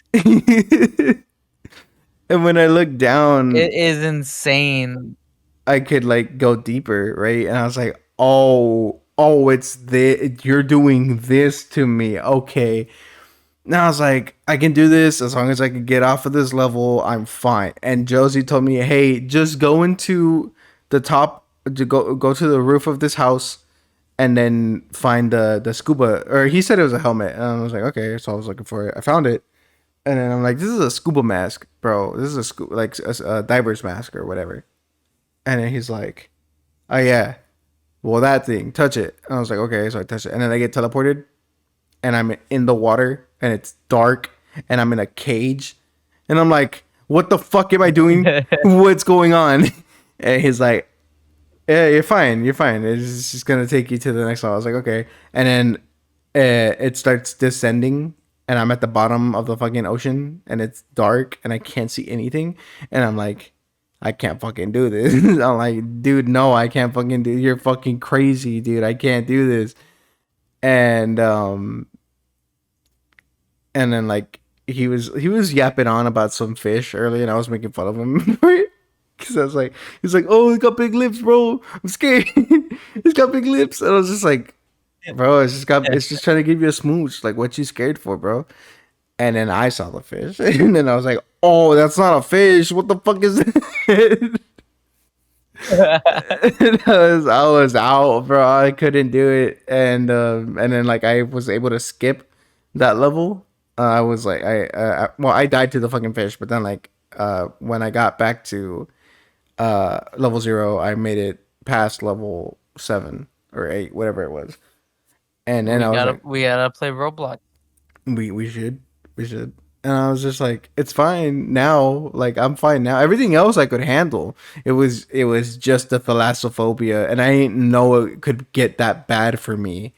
[SPEAKER 1] and when I looked down,
[SPEAKER 2] It is insane.
[SPEAKER 1] I could like go deeper, right? And I was like, it's you're doing this to me, okay? Now I was like, I can do this as long as I can get off of this level. I'm fine. And Josie told me, hey, just go into the top, to go to the roof of this house, and then find the scuba. Or he said it was a helmet, and I was like, okay. So I was looking for it. I found it, and then I'm like, this is a scuba mask, bro. This is like a diver's mask or whatever. And then he's like, oh yeah, well that thing, touch it. And I was like, okay. So I touched it, and then I get teleported and I'm in the water and it's dark and I'm in a cage and I'm like, what the fuck am I doing? What's going on? And he's like, yeah, you're fine. You're fine. It's just going to take you to the next level. I was like, okay. And then it starts descending and I'm at the bottom of the fucking ocean and it's dark and I can't see anything. And I'm like, I can't fucking do this. I'm like, dude, no, I can't fucking do. You're fucking crazy, dude. I can't do this. And and then like he was yapping on about some fish earlier, and I was making fun of him because I was like, he's like, oh, he's got big lips, bro. I'm scared. He's got big lips, and I was just like, bro, it's just trying to give you a smooch. Like, what you scared for, bro? And then I saw the fish, and then I was like, oh, that's not a fish. What the fuck is that? I was out, bro. I couldn't do it, and then like I was able to skip that level. I was like, well, I died to the fucking fish, but then like when I got back to level 0, I made it past level 7 or 8, whatever it was. And then
[SPEAKER 2] We
[SPEAKER 1] I was
[SPEAKER 2] gotta
[SPEAKER 1] like,
[SPEAKER 2] we gotta play Roblox.
[SPEAKER 1] we should, we should. And I was just like, it's fine now. Like I'm fine now. Everything else I could handle. It was just the thalassophobia, and I didn't know it could get that bad for me.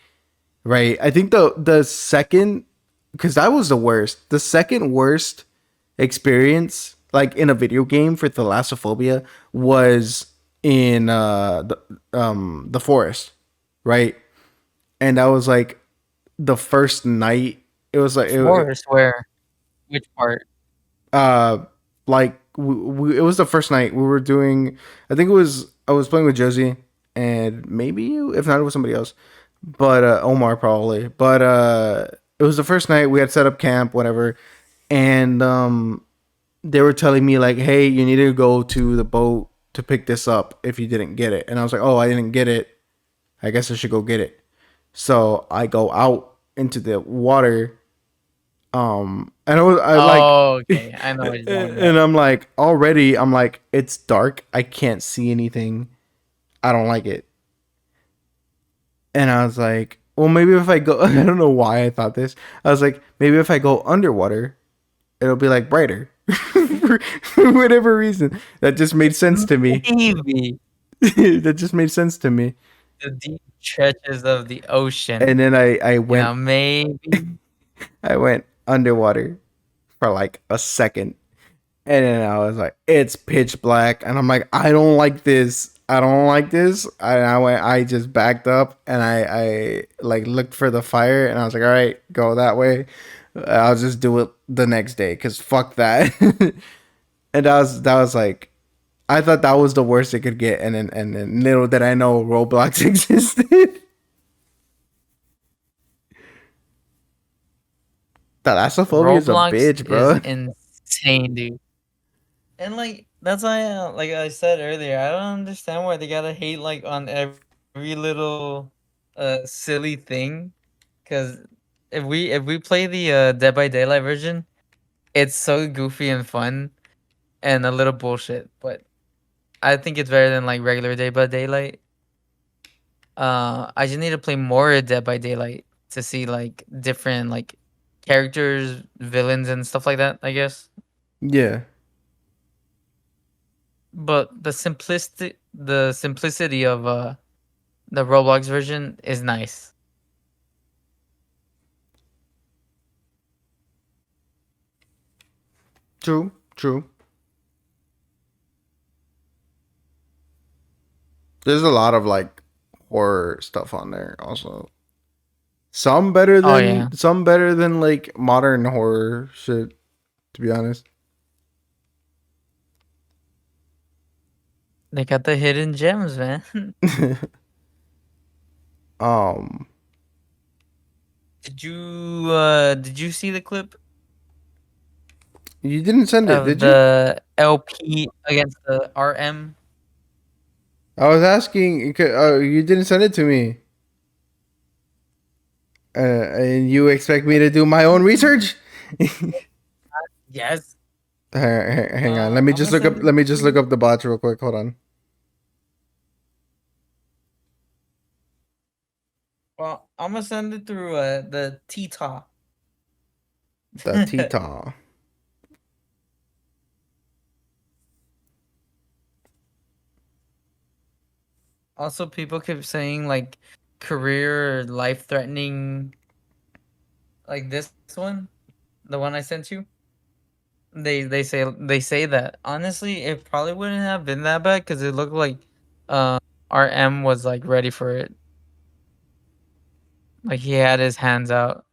[SPEAKER 1] Right? I think the second, because that was the worst. The second worst experience, like in a video game for thalassophobia, was in the forest, right? And that was like the first night. It was like
[SPEAKER 2] Forest where? Which part?
[SPEAKER 1] uh like it was the first night we were doing. I think it was, I was playing with Josie and maybe you, if not it was somebody else, but Omar probably. But it was the first night we had set up camp, whatever, and they were telling me like, hey, you need to go to the boat to pick this up if you didn't get it. And I was like, oh, I didn't get it, I guess I should go get it. So I go out into the water. And I like,
[SPEAKER 2] Oh, okay. I know what you're talking
[SPEAKER 1] and
[SPEAKER 2] about.
[SPEAKER 1] I'm like, already, I'm like, it's dark. I can't see anything. I don't like it. And I was like, well, maybe if I go, I don't know why I thought this. I was like, maybe if I go underwater, it'll be like brighter. For whatever reason. That just made sense to me.
[SPEAKER 2] Maybe
[SPEAKER 1] That just made sense to me.
[SPEAKER 2] the deep stretches of the
[SPEAKER 1] And
[SPEAKER 2] ocean.
[SPEAKER 1] then I
[SPEAKER 2] You know,
[SPEAKER 1] went,
[SPEAKER 2] maybe.
[SPEAKER 1] I went underwater for like a second. And then I was like, it's pitch black. And I'm like, I don't like this. I don't like this. And I just backed up and I like looked for the fire and I was like, all right, go that way. I'll just do it the next day because fuck that. And that was like, I thought that was the worst it could get. And then little did I know Roblox existed. Thalassophobia is a
[SPEAKER 2] Roblox
[SPEAKER 1] bitch,
[SPEAKER 2] is
[SPEAKER 1] bro.
[SPEAKER 2] insane, dude. And like that's why, like I said earlier, I don't understand why they gotta hate like on every little silly thing. Cause if we play the Dead by Daylight version, it's so goofy and fun and a little bullshit. But I think it's better than like regular Dead by Daylight. I just need to play more Dead by Daylight to see like different like characters, villains, and stuff like that. I guess.
[SPEAKER 1] Yeah,
[SPEAKER 2] But the simplicity of the Roblox version is nice.
[SPEAKER 1] true, true. There's a lot of like horror stuff on there also.
[SPEAKER 2] Oh yeah,
[SPEAKER 1] Some better than like modern horror shit, to be honest.
[SPEAKER 2] they got the hidden gems, man.
[SPEAKER 1] um
[SPEAKER 2] did you see the clip
[SPEAKER 1] you didn't send it,
[SPEAKER 2] of
[SPEAKER 1] did you?
[SPEAKER 2] the LP against the RM?
[SPEAKER 1] I was asking, you didn't send it to me. And you expect me to do my own research?
[SPEAKER 2] Yes.
[SPEAKER 1] Hang on. Let me
[SPEAKER 2] I'm
[SPEAKER 1] just
[SPEAKER 2] gonna
[SPEAKER 1] look up,
[SPEAKER 2] send it to you.
[SPEAKER 1] the bots real quick. Hold on.
[SPEAKER 2] Well, I'm gonna send it through the T-Top.
[SPEAKER 1] The Teton.
[SPEAKER 2] Also, people keep saying like career or life threatening, like this one, the one I sent you. They say that honestly, it probably wouldn't have been that bad because it looked like uh, RM was like ready for it. Like he had his hands out.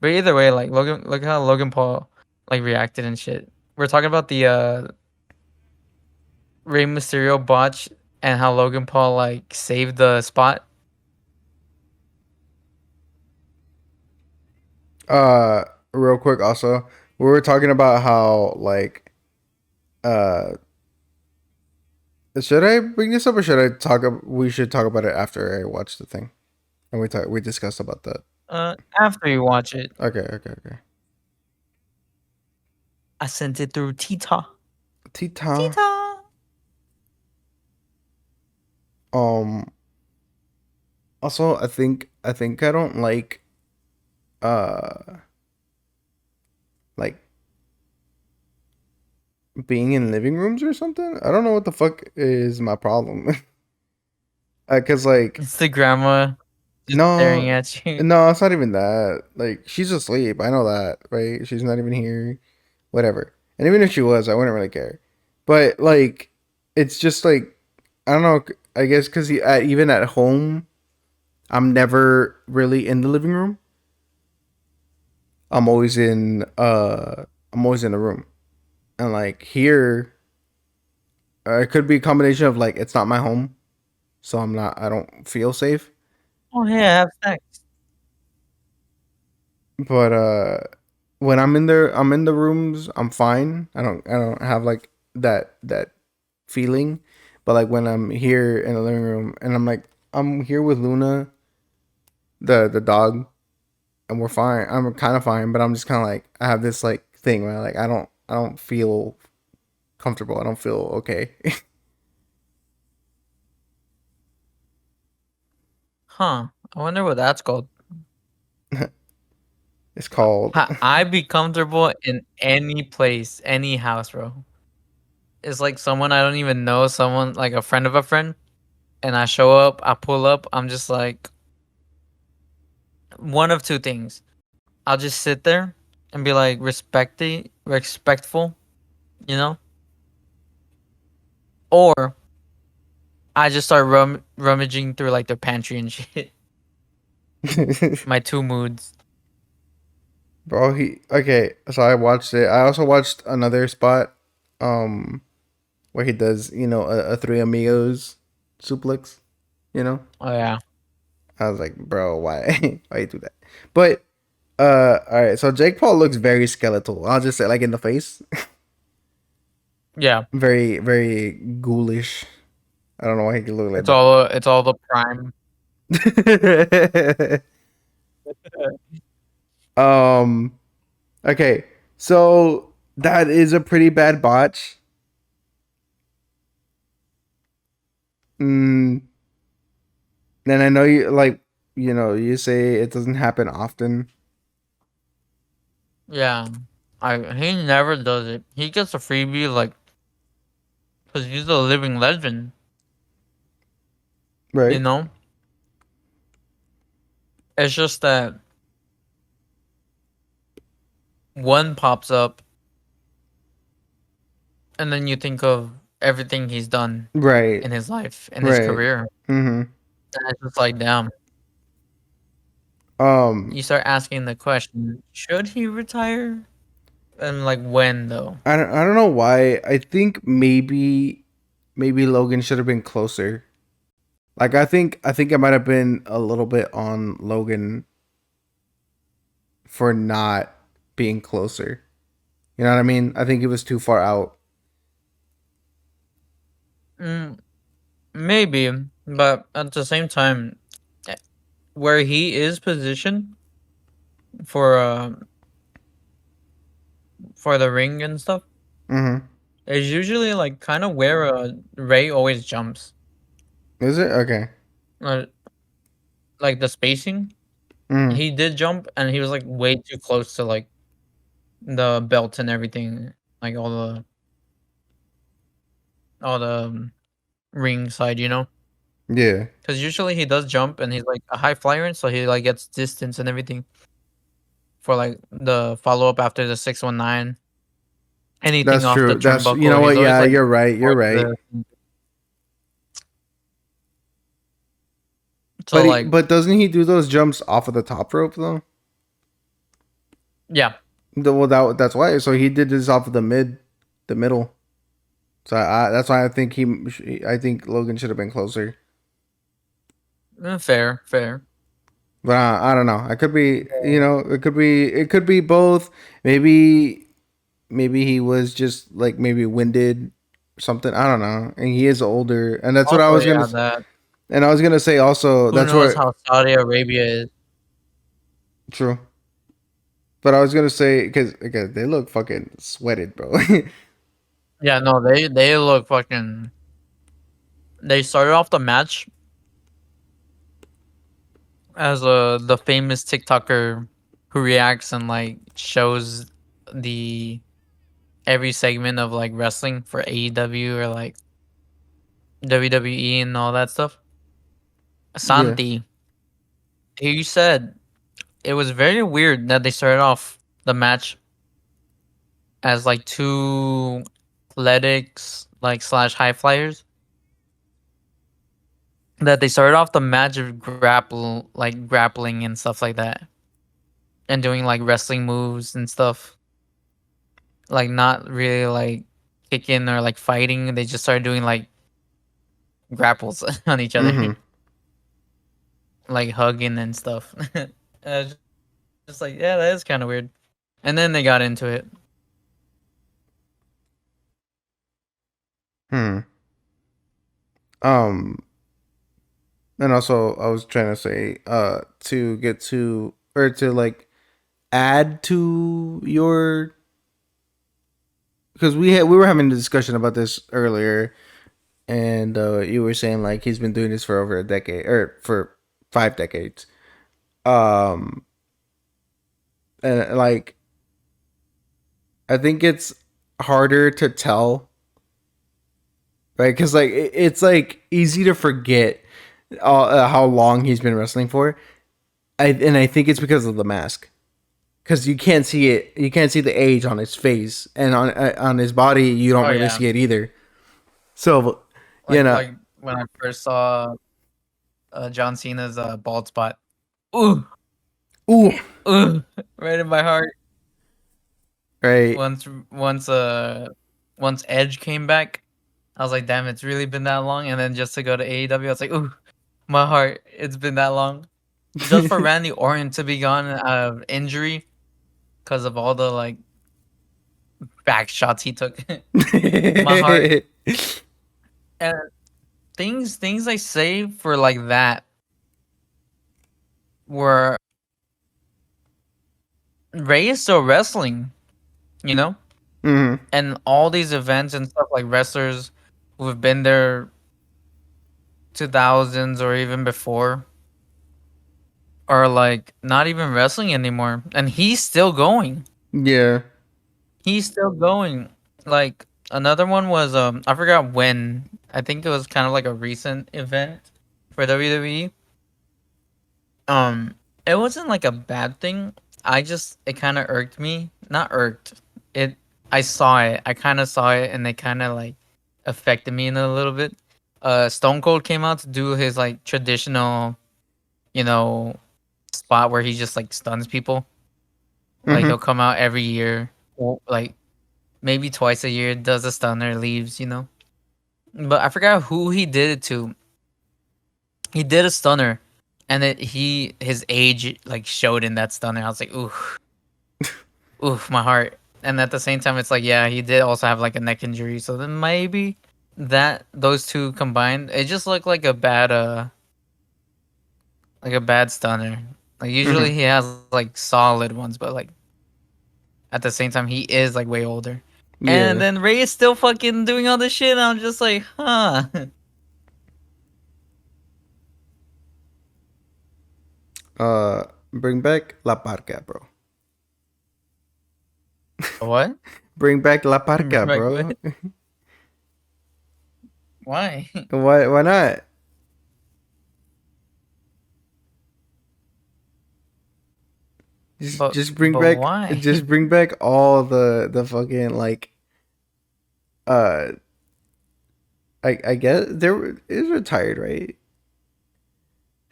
[SPEAKER 2] But either way, like look how Logan Paul like reacted and shit. We're talking about the Rey Mysterio botch and how Logan Paul like saved the spot.
[SPEAKER 1] Uh, Real quick, also, we were talking about how like, uh, should I bring this up or should I talk? We should talk about it after I watch the thing and we discussed about that.
[SPEAKER 2] After you watch it,
[SPEAKER 1] Okay, okay, okay.
[SPEAKER 2] I sent it through T
[SPEAKER 1] Tita.
[SPEAKER 2] Tita.
[SPEAKER 1] Um. Also, I think I don't uh like being in living rooms or something. I don't know what the fuck is my problem. Cause like
[SPEAKER 2] It's the grandma just staring
[SPEAKER 1] no,
[SPEAKER 2] at you.
[SPEAKER 1] no, it's not even that. Like she's asleep. I know that, right? She's not even here. Whatever. And even if she was, I wouldn't really care. But like, it's just like I don't know. I guess because even at home, I'm never really in the living room. I'm always in I'm always in the room. And like here, it could be a combination of like it's not my home, so I don't feel safe.
[SPEAKER 2] Oh yeah, have sex.
[SPEAKER 1] But when I'm in the rooms, I'm fine. I don't have like that feeling. But like when I'm here in the living room and I'm here with Luna, the dog, and we're fine. I'm kind of fine, but I'm just kind of like I have this like thing where like I don't feel comfortable. I don't feel okay.
[SPEAKER 2] Huh. I wonder what that's called.
[SPEAKER 1] It's called
[SPEAKER 2] I be comfortable in any place, any house, bro. It's like someone I don't even know, someone like a friend of a friend, and I show up, I pull up, I'm just like one of two things. I'll just sit there and be like respectful, you know? Or I just start rummaging through like the pantry and shit. My two moods.
[SPEAKER 1] bro. He okay. So I watched it. I also watched another spot, um, where he does a three amigos suplex. You know,
[SPEAKER 2] Oh yeah.
[SPEAKER 1] I was like, bro, why why you do that? But all right. So Jake Paul looks very skeletal. I'll just say like in the face,
[SPEAKER 2] Yeah.
[SPEAKER 1] very very ghoulish. I don't know why he could look like that.
[SPEAKER 2] It's all the prime.
[SPEAKER 1] um. Okay. So that is a pretty bad botch. Mm, and I know you say it doesn't happen often,
[SPEAKER 2] Yeah. He never does it. He gets a freebie like cuz he's a living legend, you
[SPEAKER 1] right?
[SPEAKER 2] know? It's just that one pops up and then you think of everything he's done
[SPEAKER 1] Right.
[SPEAKER 2] in his life, in his
[SPEAKER 1] Right.
[SPEAKER 2] career.
[SPEAKER 1] Mhm.
[SPEAKER 2] And it's just like, damn.
[SPEAKER 1] Um
[SPEAKER 2] You start asking the question, should he retire? And like when though?
[SPEAKER 1] I don't know why. I think maybe Logan should have been closer. Like I think it might have been a little bit on Logan for not being closer. You know what I mean? I think he was too far out.
[SPEAKER 2] Mm, maybe, but at the same time, eh, where he is positioned for for the ring and stuff
[SPEAKER 1] Mhm.
[SPEAKER 2] is usually like kind of where Ray always jumps.
[SPEAKER 1] Is it? Okay.
[SPEAKER 2] Uh, like the spacing,
[SPEAKER 1] Mhm.
[SPEAKER 2] he did jump and he was like way too close to like the belt and everything, like all the ring side, you know.
[SPEAKER 1] Yeah.
[SPEAKER 2] Because usually he does jump and he's like a high flyer, so he like gets distance and everything for like the follow up after the 619. Anything
[SPEAKER 1] That's
[SPEAKER 2] off the
[SPEAKER 1] true. That's you
[SPEAKER 2] turnbuckle,
[SPEAKER 1] know
[SPEAKER 2] he's
[SPEAKER 1] what?
[SPEAKER 2] always
[SPEAKER 1] Yeah,
[SPEAKER 2] like
[SPEAKER 1] you're right. You're
[SPEAKER 2] towards
[SPEAKER 1] right.
[SPEAKER 2] the so like
[SPEAKER 1] But doesn't he do those jumps off of the top rope though?
[SPEAKER 2] yeah.
[SPEAKER 1] Well, that's why. So he did this off of the middle. So that's why I think Logan should have been closer.
[SPEAKER 2] Fair, fair.
[SPEAKER 1] But I don't know. I could be, it could be both. Maybe he was just like maybe winded or something. I don't know. And he is older, and that's what I
[SPEAKER 2] Also,
[SPEAKER 1] was
[SPEAKER 2] yeah, that
[SPEAKER 1] gonna say also.
[SPEAKER 2] who
[SPEAKER 1] That's
[SPEAKER 2] knows
[SPEAKER 1] where
[SPEAKER 2] how Saudi Arabia is.
[SPEAKER 1] true. But I was gonna say because they look fucking sweated, bro.
[SPEAKER 2] Yeah, no, they look fucking. They started off the match as the famous TikToker who reacts and like shows the every segment of like wrestling for AEW or like WWE and all that stuff.
[SPEAKER 1] Yeah.
[SPEAKER 2] Santi, he said it was very weird that they started off the match as like two athletics like slash high flyers. That they started off the match of grappling and stuff like that, and doing like wrestling moves and stuff. Like not really like kicking or like fighting. They just started doing like grapples on each other,
[SPEAKER 1] Mm-hmm.
[SPEAKER 2] like hugging and stuff. I was just like, yeah, that is kind of weird. And then they got into it.
[SPEAKER 1] Hmm. Um. And also, I was trying to say, to get to or to like add to your because we were having a discussion about this earlier, and you were saying like he's been doing this for over a decade or for 5 decades. Um, and like I think it's harder to tell, right? Because like it's like easy to forget how long he's been wrestling for. I think it's because of the mask. Because you can't see it, you can't see the age on his face, and on his body, you don't
[SPEAKER 2] Oh
[SPEAKER 1] really
[SPEAKER 2] yeah,
[SPEAKER 1] see it either. So, you
[SPEAKER 2] like
[SPEAKER 1] know,
[SPEAKER 2] like when I first saw John Cena's bald spot. Ooh,
[SPEAKER 1] ooh,
[SPEAKER 2] ooh, right in my heart.
[SPEAKER 1] right,
[SPEAKER 2] Once Edge came back, I was like, damn, it's really been that long. And then just to go to AEW, I was like, ooh, my heart, it's been that long. Just for Randy Orton to be gone out of injury because of all the like back shots he took, my heart and things I say for like that were Ray is still wrestling, you know,
[SPEAKER 1] hmm
[SPEAKER 2] and all these events and stuff like wrestlers who've been there 2000s or even before are like not even wrestling anymore, and he's still going.
[SPEAKER 1] yeah,
[SPEAKER 2] He's still going. Like another one was I forgot when. I think it was kind of like a recent event for WWE. Um it wasn't like a bad thing. I just it kind of irked me. Not irked. It I saw it. I kind of saw it and it kind of like affected me in a little bit. Stone Cold came out to do his like traditional, you know, spot where he just like stuns people. Like
[SPEAKER 1] hmm
[SPEAKER 2] he'll come out every year, like maybe twice a year, does a stunner, leaves, you know. But I forgot who he did it to. He did a stunner, and his age like showed in that stunner. I was like, ooh, ooh, my heart. And at the same time, it's like, yeah, he did also have like a neck injury. So then maybe that those two combined, it just looked like a bad stunner. Like usually
[SPEAKER 1] hmm
[SPEAKER 2] he has like solid ones, but like at the same time he is like way older. And
[SPEAKER 1] yeah.
[SPEAKER 2] then Ray is still fucking doing all this shit. And I'm just like, huh.
[SPEAKER 1] Bring back La Parca, bro.
[SPEAKER 2] What?
[SPEAKER 1] Bring back La Parca,
[SPEAKER 2] Like
[SPEAKER 1] bro.
[SPEAKER 2] what? Why?
[SPEAKER 1] Why? Why not?
[SPEAKER 2] But why?
[SPEAKER 1] Just bring back all the fucking like uh I guess is retired, right?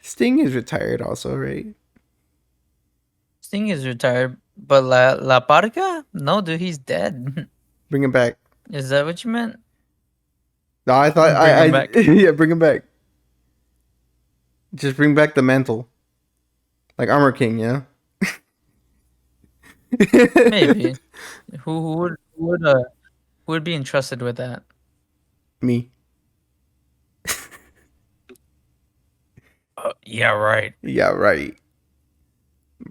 [SPEAKER 1] Sting is retired also, right?
[SPEAKER 2] Sting is retired, but La Parca? No, dude, he's dead.
[SPEAKER 1] Bring him back.
[SPEAKER 2] Is that what you meant?
[SPEAKER 1] No, I thought
[SPEAKER 2] Bring
[SPEAKER 1] I
[SPEAKER 2] him back.
[SPEAKER 1] yeah, bring him back. Just bring back the mantle, like Armor King, yeah.
[SPEAKER 2] Maybe. Who would be entrusted with that?
[SPEAKER 1] Me,
[SPEAKER 2] Yeah, right.
[SPEAKER 1] yeah, right,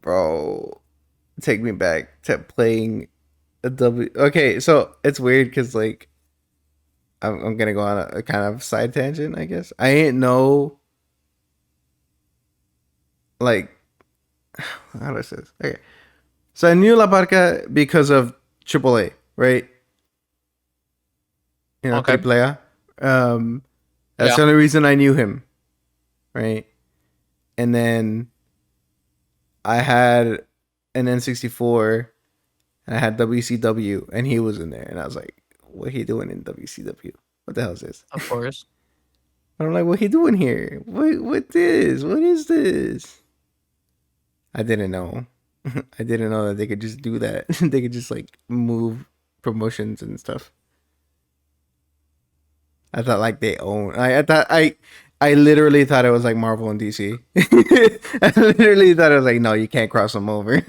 [SPEAKER 1] bro. Take me back to playing a W. Okay, so it's weird because like I'm gonna go on a kind of side tangent, I guess. I ain't know, like, how do I say this? Okay, so I knew La Parca because of AAA, right? You know,
[SPEAKER 2] Okay.
[SPEAKER 1] Triple A. That's
[SPEAKER 2] Yeah.
[SPEAKER 1] the only reason I knew him, right? And then I had an N64, and I had WCW, and he was in there, and I was like, "What he doing in WCW? What the hell is this?"
[SPEAKER 2] Of course.
[SPEAKER 1] And I'm like, "What he doing here? What this? What is this?" I didn't know. I didn't know that they could just do that. They could just like move promotions and stuff. I thought like they own. I thought I literally thought it was like Marvel and DC. I literally thought it was like, no, you can't cross them over.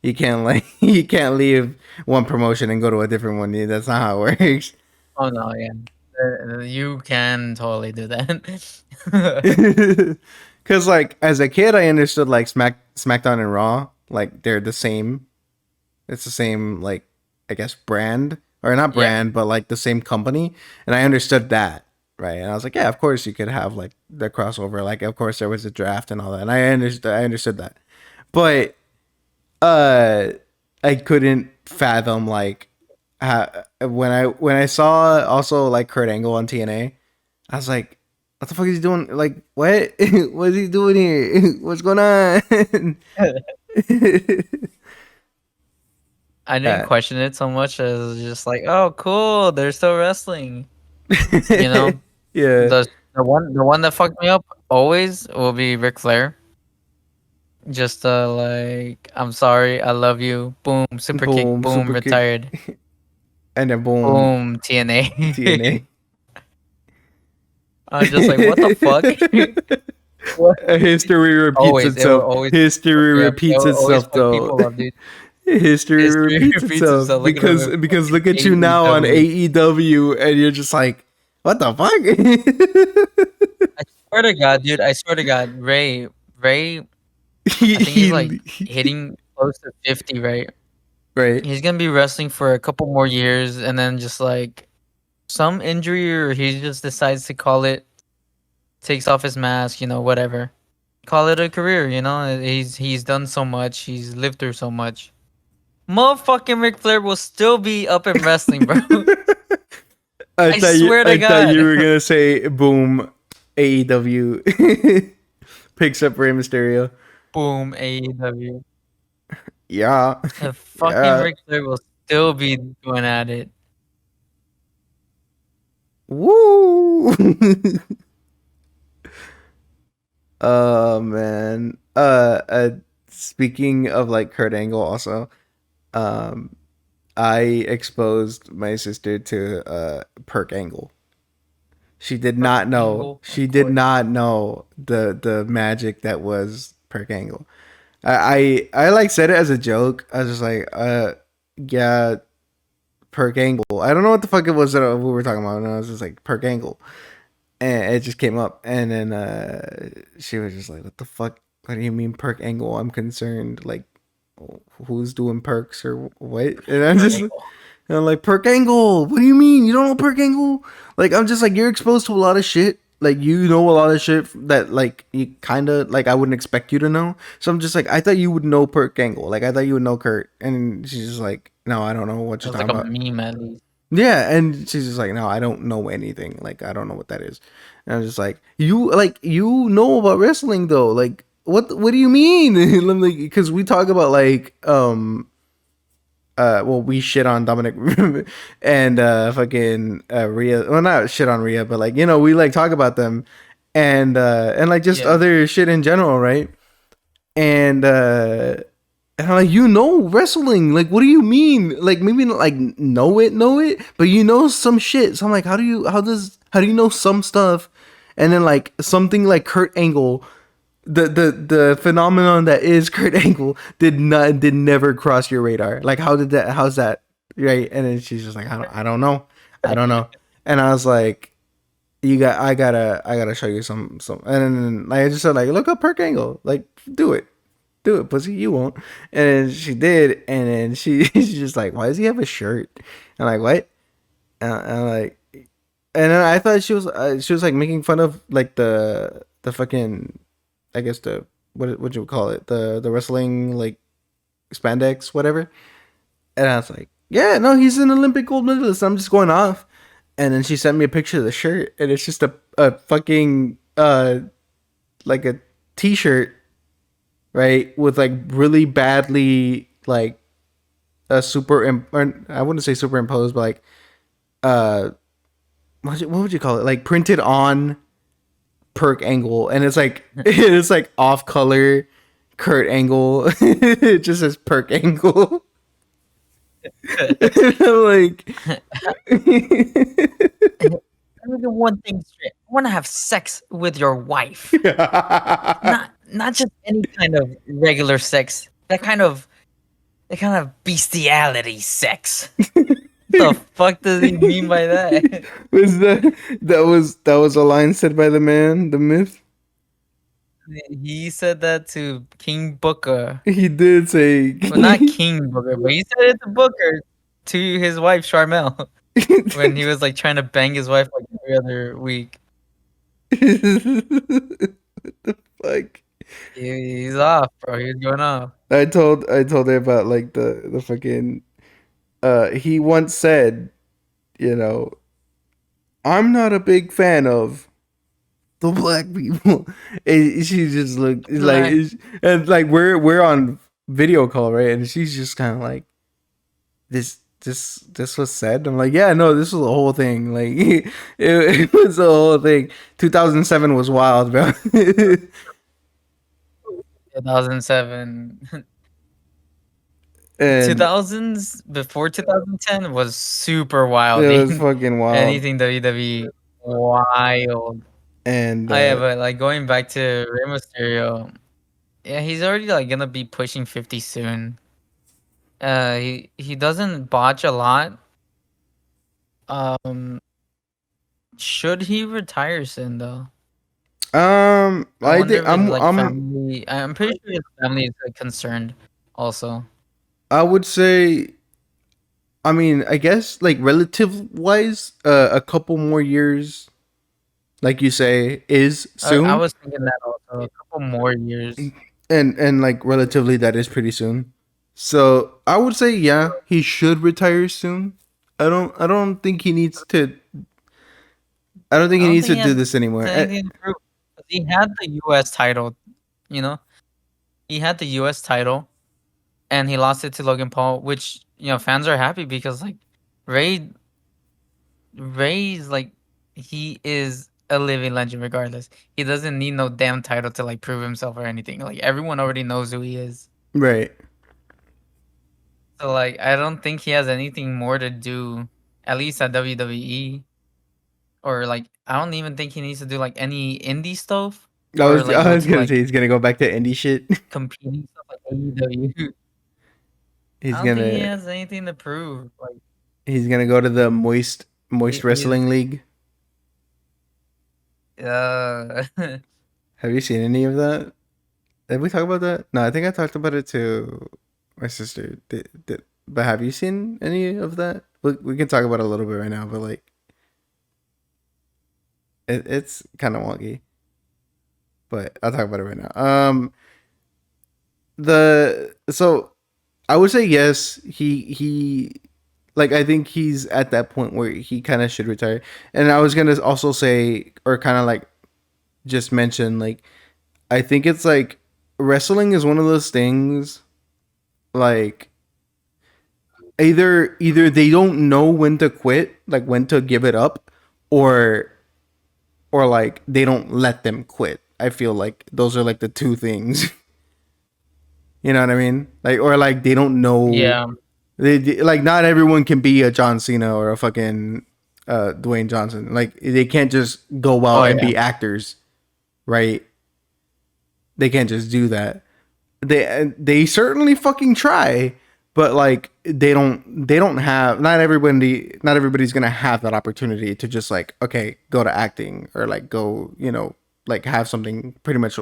[SPEAKER 1] You can't like you can't leave one promotion and go to a different one. That's not how it works.
[SPEAKER 2] Oh no, yeah. You can totally do that.
[SPEAKER 1] Cause like as a kid, I understood like SmackDown and Raw, like they're the same. It's the same like I guess brand or not
[SPEAKER 2] Yeah,
[SPEAKER 1] brand, but like the same company, and I understood that, right? And I was like, yeah, of course you could have like the crossover. Like of course there was a draft and all that, and I understood that, but uh, I couldn't fathom like when I saw also like Kurt Angle on TNA, I was like, what the fuck is he doing? Like what? What is he doing here? What's going on?
[SPEAKER 2] I didn't
[SPEAKER 1] uh,
[SPEAKER 2] question it so much as just like, oh, cool, they're still wrestling. You know,
[SPEAKER 1] yeah.
[SPEAKER 2] the one that fucked me up always will be Ric Flair. Just like, I'm sorry, I love you. Boom, super kick.
[SPEAKER 1] Boom,
[SPEAKER 2] Boom,
[SPEAKER 1] super kick,
[SPEAKER 2] retired.
[SPEAKER 1] and then boom,
[SPEAKER 2] Boom, TNA.
[SPEAKER 1] TNA.
[SPEAKER 2] I'm just like, what the fuck? What?
[SPEAKER 1] History repeats
[SPEAKER 2] Always, it will
[SPEAKER 1] itself.
[SPEAKER 2] always.
[SPEAKER 1] History
[SPEAKER 2] Yep, it
[SPEAKER 1] repeats
[SPEAKER 2] will always
[SPEAKER 1] itself,
[SPEAKER 2] fuck
[SPEAKER 1] though.
[SPEAKER 2] people up, dude.
[SPEAKER 1] History
[SPEAKER 2] History
[SPEAKER 1] repeats
[SPEAKER 2] repeats
[SPEAKER 1] itself
[SPEAKER 2] itself. Look at him
[SPEAKER 1] because look at you now on
[SPEAKER 2] AEW.
[SPEAKER 1] AEW, and you're just like, what the fuck?
[SPEAKER 2] I swear to God, dude. I swear to God, Ray.
[SPEAKER 1] he,
[SPEAKER 2] I think he's like
[SPEAKER 1] he,
[SPEAKER 2] hitting close to 50, right?
[SPEAKER 1] right.
[SPEAKER 2] He's gonna be wrestling for a couple more years, and then just like some injury, or he just decides to call it, takes off his mask, whatever. Call it a career, He's done so much. He's lived through so much. Motherfucking Ric Flair will still be up in wrestling, bro. I swear to
[SPEAKER 1] I thought you
[SPEAKER 2] God.
[SPEAKER 1] were gonna say boom, AEW picks up Rey Mysterio.
[SPEAKER 2] Boom, AEW.
[SPEAKER 1] Yeah,
[SPEAKER 2] The fucking
[SPEAKER 1] yeah.
[SPEAKER 2] Ric Flair will still be going at it.
[SPEAKER 1] Woo! Oh man. Speaking of like Kurt Angle, also, um, I exposed my sister to Perk Angle. She did
[SPEAKER 2] Perk
[SPEAKER 1] not know.
[SPEAKER 2] Angle,
[SPEAKER 1] She
[SPEAKER 2] of
[SPEAKER 1] did
[SPEAKER 2] course.
[SPEAKER 1] not know the magic that was Perk Angle. I like said it as a joke. I was just like, yeah, Perk Angle. I don't know what the fuck it was that we were talking about. And I was just like Perk Angle, and it just came up, and then she was just like, "What the fuck? What do you mean Perk Angle? I'm concerned. Like, who's doing perks or what?" And I'm
[SPEAKER 2] Perk
[SPEAKER 1] just, and
[SPEAKER 2] Angle.
[SPEAKER 1] I'm like, "Perk Angle? What do you mean? You don't know Perk Angle? Like, I'm just like, you're exposed to a lot of shit. Like, you know a lot of shit that like you kind of like I wouldn't expect you to know. So I'm just like, I thought you would know Perk Angle. Like, I thought you would know Kurt." And she's just like, "No, I don't know what
[SPEAKER 2] It
[SPEAKER 1] you're
[SPEAKER 2] was like
[SPEAKER 1] talking
[SPEAKER 2] a
[SPEAKER 1] about."
[SPEAKER 2] meme at least.
[SPEAKER 1] Yeah, and she's just like, "No, I don't know anything. Like, I don't know what that is." And I'm just like, you know about wrestling though. Like, what do you mean?" Like, because we talk about like, well, we shit on Dominic and fucking Rhea. Well, not shit on Rhea, but like, we like talk about them, and like just
[SPEAKER 2] Yeah.
[SPEAKER 1] other shit in general, right? And and I'm like, wrestling. Like, what do you mean? Like, maybe not like know it, but you know some shit. So I'm like, how do you know some stuff? And then like something like Kurt Angle, the phenomenon that is Kurt Angle did never cross your radar. Like, how's that? Right? And then she's just like, I don't know. I don't know. And I was like, I gotta show you some. And then like, I just said like, look up Kurt Angle. Like, do it, pussy. You won't. And she did, and then she's just like, why does he have a shirt? I'm like, what? And I'm like, And then I thought she was like making fun of like the fucking, I guess the what you would call it, the wrestling like spandex whatever. And I was like, yeah, no, he's an Olympic gold medalist. I'm just going off. And then she sent me a picture of the shirt, and it's just a fucking like a t-shirt, right, with like really badly like a or I wouldn't say superimposed, but like uh what would you call it? Like printed on Perk Angle, and it's like it's like off color Kurt Angle. It just says Perk Angle. Like
[SPEAKER 2] Let me get one thing straight. I want to have sex with your wife, not just any kind of regular sex. That kind of bestiality sex. The fuck does he mean by that?
[SPEAKER 1] was that was a line said by the man, the myth.
[SPEAKER 2] He said that to King Booker.
[SPEAKER 1] He did say
[SPEAKER 2] Well, not King Booker, but he said it to Booker, to his wife Charmel, when he was like trying to bang his wife like every other week.
[SPEAKER 1] like
[SPEAKER 2] He's off, bro. He's going off.
[SPEAKER 1] I told her about like the fucking he once said, you know, I'm not a big fan of the black people. And she just looked like,
[SPEAKER 2] Like,
[SPEAKER 1] and like we're on video call, right? And she's just kind of like, this was said. I'm like, yeah, no, this was the whole thing. Like it was the whole thing. 2007 was wild, bro.
[SPEAKER 2] 2007.
[SPEAKER 1] And
[SPEAKER 2] 2000s before 2010 was super
[SPEAKER 1] it was
[SPEAKER 2] wilding.
[SPEAKER 1] fucking wild.
[SPEAKER 2] Anything WWE wild.
[SPEAKER 1] And
[SPEAKER 2] Oh yeah, but like going back to Rey Mysterio, yeah, he's already like gonna be pushing 50 soon. He doesn't botch a lot. Um, should he retire soon though? I
[SPEAKER 1] I
[SPEAKER 2] wonder
[SPEAKER 1] think
[SPEAKER 2] if his like family. I'm pretty sure his family is like, concerned also.
[SPEAKER 1] I would say, I mean, I guess like relative wise, a couple more years, like you say, is
[SPEAKER 2] I
[SPEAKER 1] soon.
[SPEAKER 2] was thinking that also. A couple more years.
[SPEAKER 1] And like relatively that is pretty soon. So I would say yeah, he should retire soon. I don't think he needs to I don't think
[SPEAKER 2] I
[SPEAKER 1] he
[SPEAKER 2] don't
[SPEAKER 1] needs
[SPEAKER 2] think
[SPEAKER 1] to
[SPEAKER 2] he
[SPEAKER 1] do
[SPEAKER 2] has
[SPEAKER 1] this anymore.
[SPEAKER 2] anything to prove. He had the U.S. title, you know. He had the U.S. title, and he lost it to Logan Paul, which fans are happy because like Ray Ray's like he is a living legend regardless. He doesn't need no damn title to like prove himself or anything. Like everyone already knows who he is.
[SPEAKER 1] Right.
[SPEAKER 2] So like I don't think he has anything more to do, at least at WWE. Or like I don't even think he needs to do like any indie stuff or like
[SPEAKER 1] I
[SPEAKER 2] go
[SPEAKER 1] was
[SPEAKER 2] to
[SPEAKER 1] gonna say
[SPEAKER 2] like
[SPEAKER 1] he's gonna go back to indie shit.
[SPEAKER 2] competing stuff like AEW.
[SPEAKER 1] he's
[SPEAKER 2] I don't think he
[SPEAKER 1] gonna
[SPEAKER 2] has anything to prove. Like
[SPEAKER 1] he's gonna go to the moist
[SPEAKER 2] he's
[SPEAKER 1] wrestling league.
[SPEAKER 2] uh
[SPEAKER 1] Have you seen any of that? Did we talk about that? No, I think I talked about it to my sister. But have you seen any of that? We can talk about it a little bit right now, but like it's kind of wonky. But I'll talk about it right now. The so I would say yes. He like I think he's at that point where he kind of should retire. And I was gonna also say or kind of like just mention like I think it's like wrestling is one of those things like either they don't know when to quit, like when to give it up, or like they don't let them quit. I feel like those are like the two things. You know what I mean? Like or like they don't know
[SPEAKER 2] yeah.
[SPEAKER 1] like not everyone can be a John Cena or a fucking Dwayne Johnson. Like they can't just go
[SPEAKER 2] Oh
[SPEAKER 1] out and
[SPEAKER 2] yeah.
[SPEAKER 1] be actors, right? They can't just do that. They certainly fucking try, but like they don't have not everybody's gonna have that opportunity to just like okay go to acting or like go like have something pretty much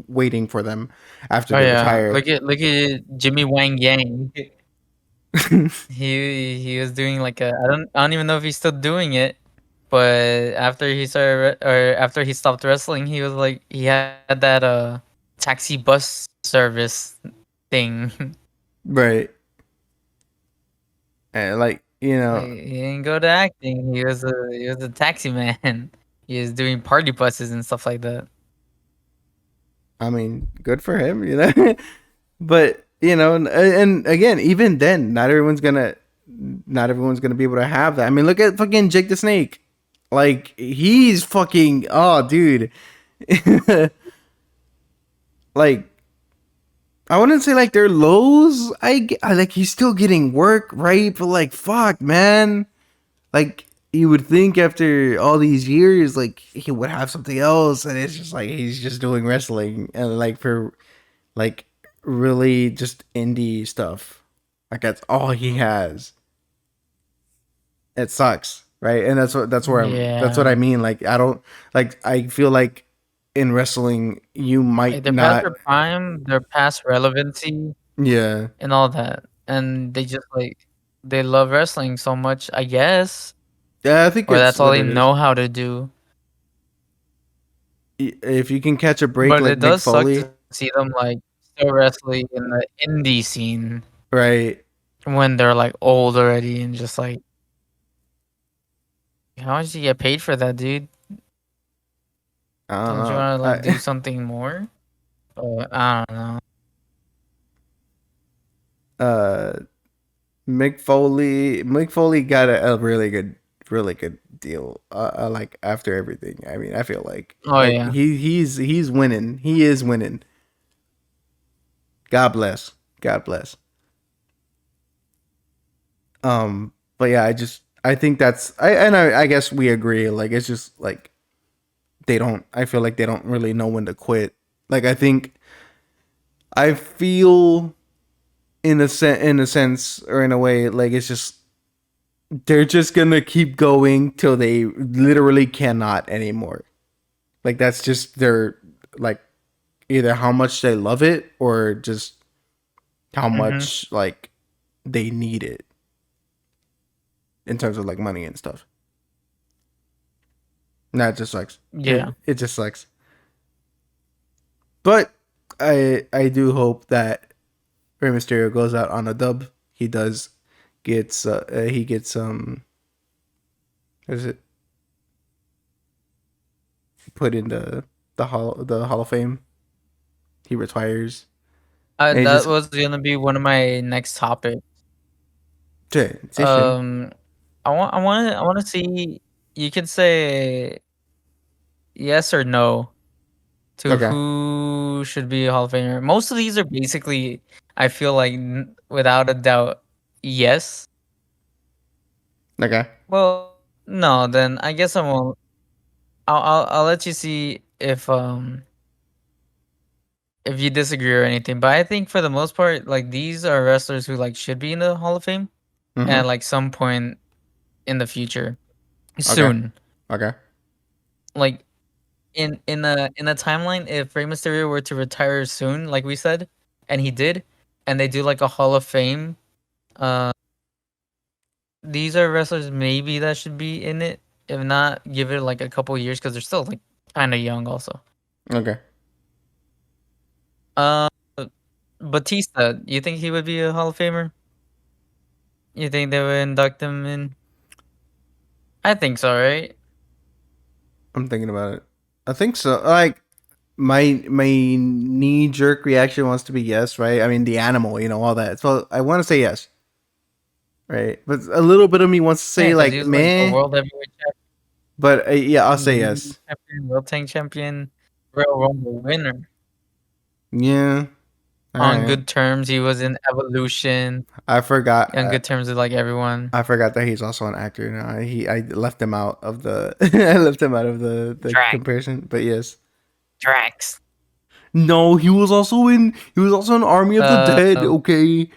[SPEAKER 1] waiting for them after
[SPEAKER 2] Oh
[SPEAKER 1] they
[SPEAKER 2] yeah.
[SPEAKER 1] retire.
[SPEAKER 2] Look at Jimmy Wang Yang. He was doing like a I don't even know if he's still doing it, but after he started or after he stopped wrestling, he was like he had that taxi bus service thing.
[SPEAKER 1] Right. And like, you
[SPEAKER 2] Like
[SPEAKER 1] know,
[SPEAKER 2] he didn't go to acting. He was a taxi man. He was doing party buses and stuff like that.
[SPEAKER 1] I mean, good for him, you know. But, you know, and again, even then, not everyone's gonna be able to have that. I mean, look at fucking Jake the Snake. Like he's fucking oh dude. Like I wouldn't say like they're lows. Like he's still getting work, right? But like fuck, man. Like you would think after all these years, like he would have something else, and it's just like he's just doing wrestling and like for like really just indie stuff. Like that's all he has. It sucks, right? And that's what I
[SPEAKER 2] Yeah.
[SPEAKER 1] mean. Like I don't like I feel like in wrestling you
[SPEAKER 2] Like
[SPEAKER 1] might
[SPEAKER 2] they're past
[SPEAKER 1] not
[SPEAKER 2] their prime, they're past relevancy
[SPEAKER 1] yeah.
[SPEAKER 2] and all that. And they just like they love wrestling so much, I guess.
[SPEAKER 1] Yeah, I think
[SPEAKER 2] Or
[SPEAKER 1] it's
[SPEAKER 2] that's all
[SPEAKER 1] what
[SPEAKER 2] they
[SPEAKER 1] it is.
[SPEAKER 2] know how to do.
[SPEAKER 1] If you can catch a break
[SPEAKER 2] But
[SPEAKER 1] like
[SPEAKER 2] it
[SPEAKER 1] Mick
[SPEAKER 2] does suck
[SPEAKER 1] Foley,
[SPEAKER 2] to see them like still wrestling in the indie scene
[SPEAKER 1] right?
[SPEAKER 2] when they're like old already and just like how much do you get paid for that, dude?
[SPEAKER 1] I don't
[SPEAKER 2] Don't you
[SPEAKER 1] know.
[SPEAKER 2] wanna like do something more? I don't know.
[SPEAKER 1] Uh, Mick Foley got a really good deal. Like after everything, I mean, I feel
[SPEAKER 2] Oh
[SPEAKER 1] like
[SPEAKER 2] yeah.
[SPEAKER 1] he's winning. He is winning. God bless. God bless. But yeah, I think I guess we agree. Like it's just like they don't. I feel like they don't really know when to quit. Like I feel in a sense or in a way like it's just they're just gonna keep going till they literally cannot anymore. Like that's just their like either how much they love it or just how
[SPEAKER 2] Mhm.
[SPEAKER 1] much like they need it in terms of like money and stuff. That just sucks.
[SPEAKER 2] Yeah.
[SPEAKER 1] It just sucks. But I do hope that Rey Mysterio goes out on a dub. He does he gets what is it put in the Hall of Fame. He retires and he
[SPEAKER 2] That
[SPEAKER 1] just
[SPEAKER 2] was gonna be one of my next topics.
[SPEAKER 1] transition.
[SPEAKER 2] Um, I wanna see. You can say yes or no to
[SPEAKER 1] Okay.
[SPEAKER 2] who should be a Hall of Famer. Most of these are basically, I feel like, without a doubt, yes.
[SPEAKER 1] Okay.
[SPEAKER 2] Well, no, then I guess I won't. I'll let you see if you disagree or anything. But I think for the most part, like these are wrestlers who like should be in the Hall of Fame
[SPEAKER 1] Mhm.
[SPEAKER 2] at like some point in the future,
[SPEAKER 1] Okay.
[SPEAKER 2] soon.
[SPEAKER 1] Okay.
[SPEAKER 2] Like in a timeline, if Rey Mysterio were to retire soon, like we said, and he did, and they do like a Hall of Fame, uh, these are wrestlers maybe that should be in it. If not, give it like a couple years because they're still like kind of young. Also,
[SPEAKER 1] Okay.
[SPEAKER 2] uh, Batista, you think he would be a Hall of Famer? You think they would induct him in? I think so, right?
[SPEAKER 1] I'm thinking about it. I think so. Like my knee jerk reaction wants to be yes, right? I mean the animal, you know, all that. So I want to say yes, right? But a little bit of me wants to
[SPEAKER 2] Yeah,
[SPEAKER 1] say
[SPEAKER 2] because he
[SPEAKER 1] like
[SPEAKER 2] was like a
[SPEAKER 1] meh.
[SPEAKER 2] world heavyweight
[SPEAKER 1] But yeah, I'll say
[SPEAKER 2] champion,
[SPEAKER 1] yes.
[SPEAKER 2] world tank champion, Royal Rumble winner.
[SPEAKER 1] Yeah. All
[SPEAKER 2] On
[SPEAKER 1] right.
[SPEAKER 2] good terms, he was in Evolution,
[SPEAKER 1] I forgot.
[SPEAKER 2] on good terms with, like, everyone.
[SPEAKER 1] I forgot that he's also an actor now. I left him out of the I left him out of the
[SPEAKER 2] Drax.
[SPEAKER 1] comparison. But yes.
[SPEAKER 2] Drax.
[SPEAKER 1] No, he was also in Army of the
[SPEAKER 2] Uh,
[SPEAKER 1] Dead.
[SPEAKER 2] uh,
[SPEAKER 1] Okay.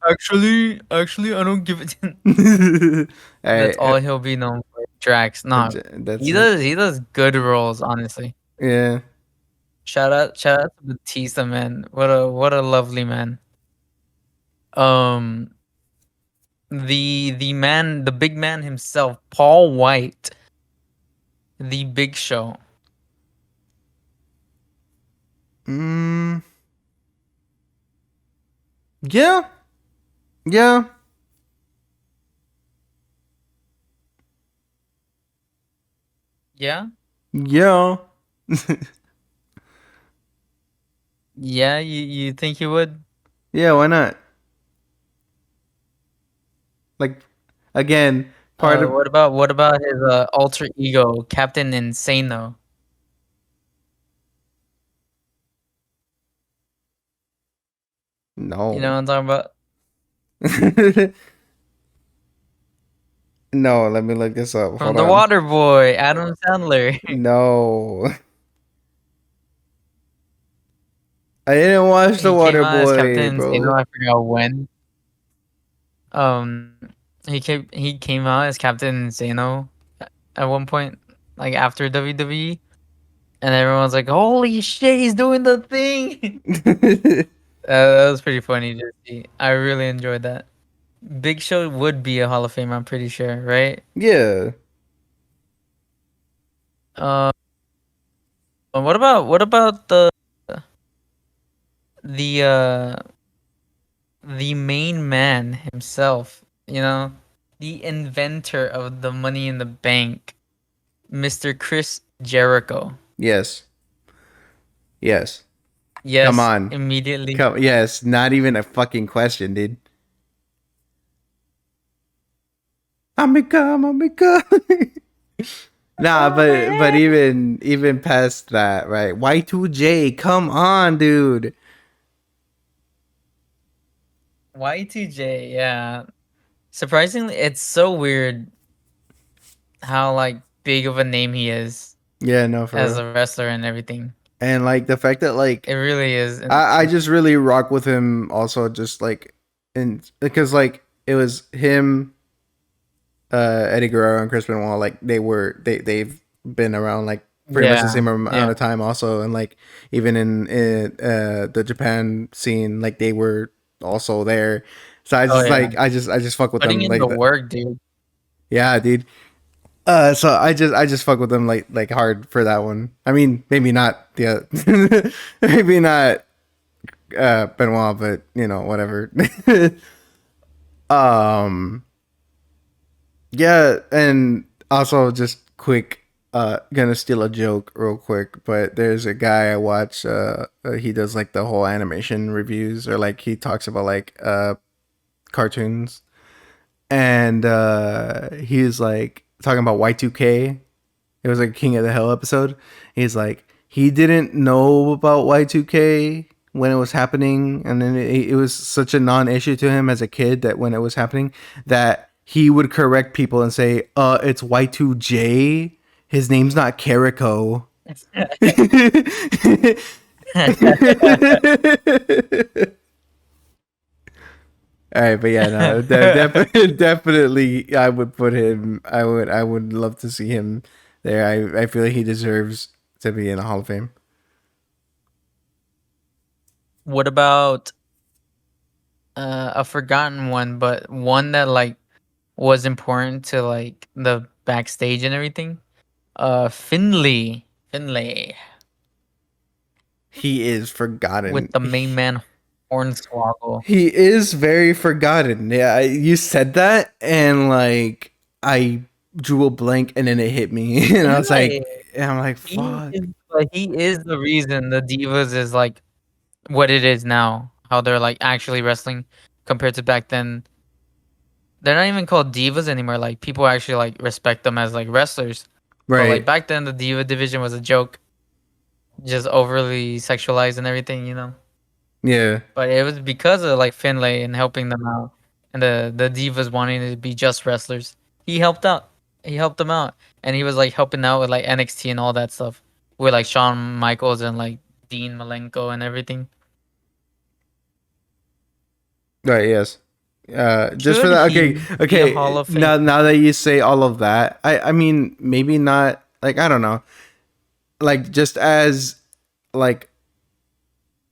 [SPEAKER 2] actually, I don't give it
[SPEAKER 1] all
[SPEAKER 2] That's
[SPEAKER 1] right.
[SPEAKER 2] all he'll be known for, Drax. Nah,
[SPEAKER 1] That's it.
[SPEAKER 2] he does good roles, honestly.
[SPEAKER 1] Yeah.
[SPEAKER 2] Shout out to Batista, man. What a lovely man. Um, the big man himself, Paul White, the Big Show.
[SPEAKER 1] Mm, yeah, yeah,
[SPEAKER 2] Yeah,
[SPEAKER 1] yeah,
[SPEAKER 2] yeah. You think he would?
[SPEAKER 1] yeah. Why not? Like, again, part of
[SPEAKER 2] What about his alter ego, Captain Insano? You know
[SPEAKER 1] no.
[SPEAKER 2] what I'm talking about?
[SPEAKER 1] No, let me look this up.
[SPEAKER 2] From
[SPEAKER 1] Hold
[SPEAKER 2] the
[SPEAKER 1] on.
[SPEAKER 2] Water Boy, Adam Sandler.
[SPEAKER 1] No, I didn't watch The
[SPEAKER 2] He came
[SPEAKER 1] Water
[SPEAKER 2] out as
[SPEAKER 1] Boy,
[SPEAKER 2] Captain Insano.
[SPEAKER 1] bro.
[SPEAKER 2] I forgot when. Um, he came out as Captain Insano at one point, like after WWE, and everyone's like, "Holy shit, he's doing the thing!" That was pretty funny to see. I really enjoyed that. Big Show would be a Hall of Famer, I'm pretty sure, right?
[SPEAKER 1] Yeah,
[SPEAKER 2] Uh, what about the the main man himself? You know, the inventor of the Money in the Bank, Mr. Chris Jericho.
[SPEAKER 1] yes, yes. Come
[SPEAKER 2] Yes,
[SPEAKER 1] on.
[SPEAKER 2] immediately.
[SPEAKER 1] Come, yes, not even a fucking question, dude. Amica. Nah, but even past that, right? Y2J, come on, dude.
[SPEAKER 2] Y2J, yeah. Surprisingly, it's so weird how like big of a name he is
[SPEAKER 1] Yeah, no, for
[SPEAKER 2] as
[SPEAKER 1] real.
[SPEAKER 2] a wrestler and everything.
[SPEAKER 1] And like the fact that
[SPEAKER 2] It
[SPEAKER 1] like
[SPEAKER 2] really is.
[SPEAKER 1] I just really rock with him also just like and because like it was him, Eddie Guerrero and Chris Benoit, like they've been around like pretty much the
[SPEAKER 2] Yeah,
[SPEAKER 1] same amount
[SPEAKER 2] yeah.
[SPEAKER 1] of time also, and like even in the Japan scene, like they were also there. So I
[SPEAKER 2] Oh
[SPEAKER 1] just
[SPEAKER 2] yeah.
[SPEAKER 1] like I just fuck with
[SPEAKER 2] Putting
[SPEAKER 1] them
[SPEAKER 2] in the
[SPEAKER 1] like that.
[SPEAKER 2] work, dude.
[SPEAKER 1] Yeah, dude. So I just fuck with them like hard for that one. I mean, maybe not the maybe not Benoit, but you know whatever. um Yeah, and also just quick, gonna steal a joke real quick, but there's a guy I watch, he does like the whole animation reviews or like he talks about like cartoons and he's like talking about Y2K. It was like King of the Hill episode. He's like he didn't know about Y2K when it was happening, and then it was such a non-issue to him as a kid that when it was happening that he would correct people and say, it's Y2J. His name's not Carrico." All right, but yeah, no, definitely, I would put him. I would love to see him there. I feel like he deserves to be in the Hall of Fame.
[SPEAKER 2] What about a forgotten one, but one that like was important to like the backstage and everything? Finlay
[SPEAKER 1] He is
[SPEAKER 2] with
[SPEAKER 1] forgotten.
[SPEAKER 2] the main man Hornswoggle.
[SPEAKER 1] He is very forgotten. Yeah, you said that, and like I drew a blank, and then it hit me, and I was
[SPEAKER 2] Finlay,
[SPEAKER 1] like, and I'm like,
[SPEAKER 2] he
[SPEAKER 1] fuck.
[SPEAKER 2] is he is the reason the Divas is like what it is now. How they're like actually wrestling compared to back then. They're not even called divas anymore. Like people actually like respect them as like wrestlers. But like
[SPEAKER 1] Right.
[SPEAKER 2] back then, the diva division was a joke, just overly sexualized and everything, you know.
[SPEAKER 1] Yeah.
[SPEAKER 2] But it was because of like Finlay and helping them out, and the divas wanting to be just wrestlers. He helped out. He helped them out, and he was like helping out with like NXT and all that stuff, with like Shawn Michaels and like Dean Malenko and everything.
[SPEAKER 1] Right. Yes. Just for
[SPEAKER 2] Should
[SPEAKER 1] that.
[SPEAKER 2] he
[SPEAKER 1] Okay.
[SPEAKER 2] be a Hall
[SPEAKER 1] Okay.
[SPEAKER 2] of Fame?
[SPEAKER 1] Now that you say all of that, I mean maybe not. Like I don't know. Like just like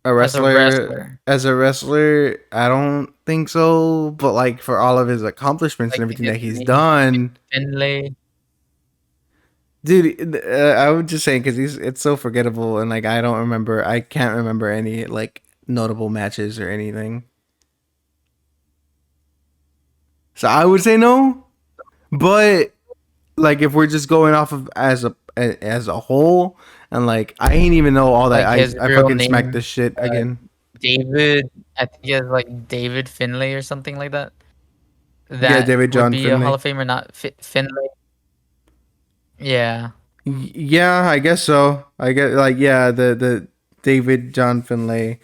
[SPEAKER 1] a
[SPEAKER 2] As a
[SPEAKER 1] wrestler
[SPEAKER 2] wrestler?
[SPEAKER 1] as a wrestler, I don't think so. But like for all of his accomplishments and
[SPEAKER 2] Like
[SPEAKER 1] everything
[SPEAKER 2] his
[SPEAKER 1] that he's
[SPEAKER 2] name,
[SPEAKER 1] done,
[SPEAKER 2] Finlay.
[SPEAKER 1] dude, I would just say because it's so forgettable and like I can't remember any like notable matches or anything. So I would say no. But like if we're just going off of as a whole, and like I ain't even know all that.
[SPEAKER 2] Like his
[SPEAKER 1] I
[SPEAKER 2] real
[SPEAKER 1] fucking smacked
[SPEAKER 2] name,
[SPEAKER 1] this shit
[SPEAKER 2] uh,
[SPEAKER 1] again.
[SPEAKER 2] David. I think it's like David Finlay or something like that.
[SPEAKER 1] Yeah,
[SPEAKER 2] That
[SPEAKER 1] David
[SPEAKER 2] would
[SPEAKER 1] John
[SPEAKER 2] be a Hall
[SPEAKER 1] Finlay.
[SPEAKER 2] of Famer, not Finlay. Yeah,
[SPEAKER 1] Yeah, I guess so. I guess like yeah, the David John Finlay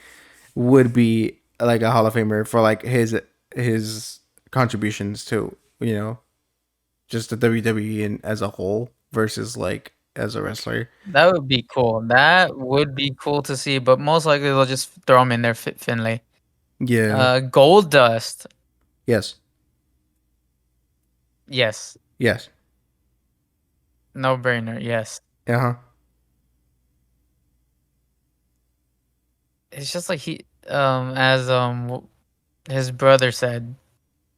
[SPEAKER 1] would be like a Hall of Famer for like his contributions to just the WWE as a whole versus like as a wrestler.
[SPEAKER 2] that would be cool. That would be cool to see. But most likely they'll just throw him in there, Finlay.
[SPEAKER 1] Yeah.
[SPEAKER 2] Gold Dust.
[SPEAKER 1] Yes.
[SPEAKER 2] Yes,
[SPEAKER 1] Yes.
[SPEAKER 2] no brainer. Yes,
[SPEAKER 1] Uh huh.
[SPEAKER 2] it's just like as his brother said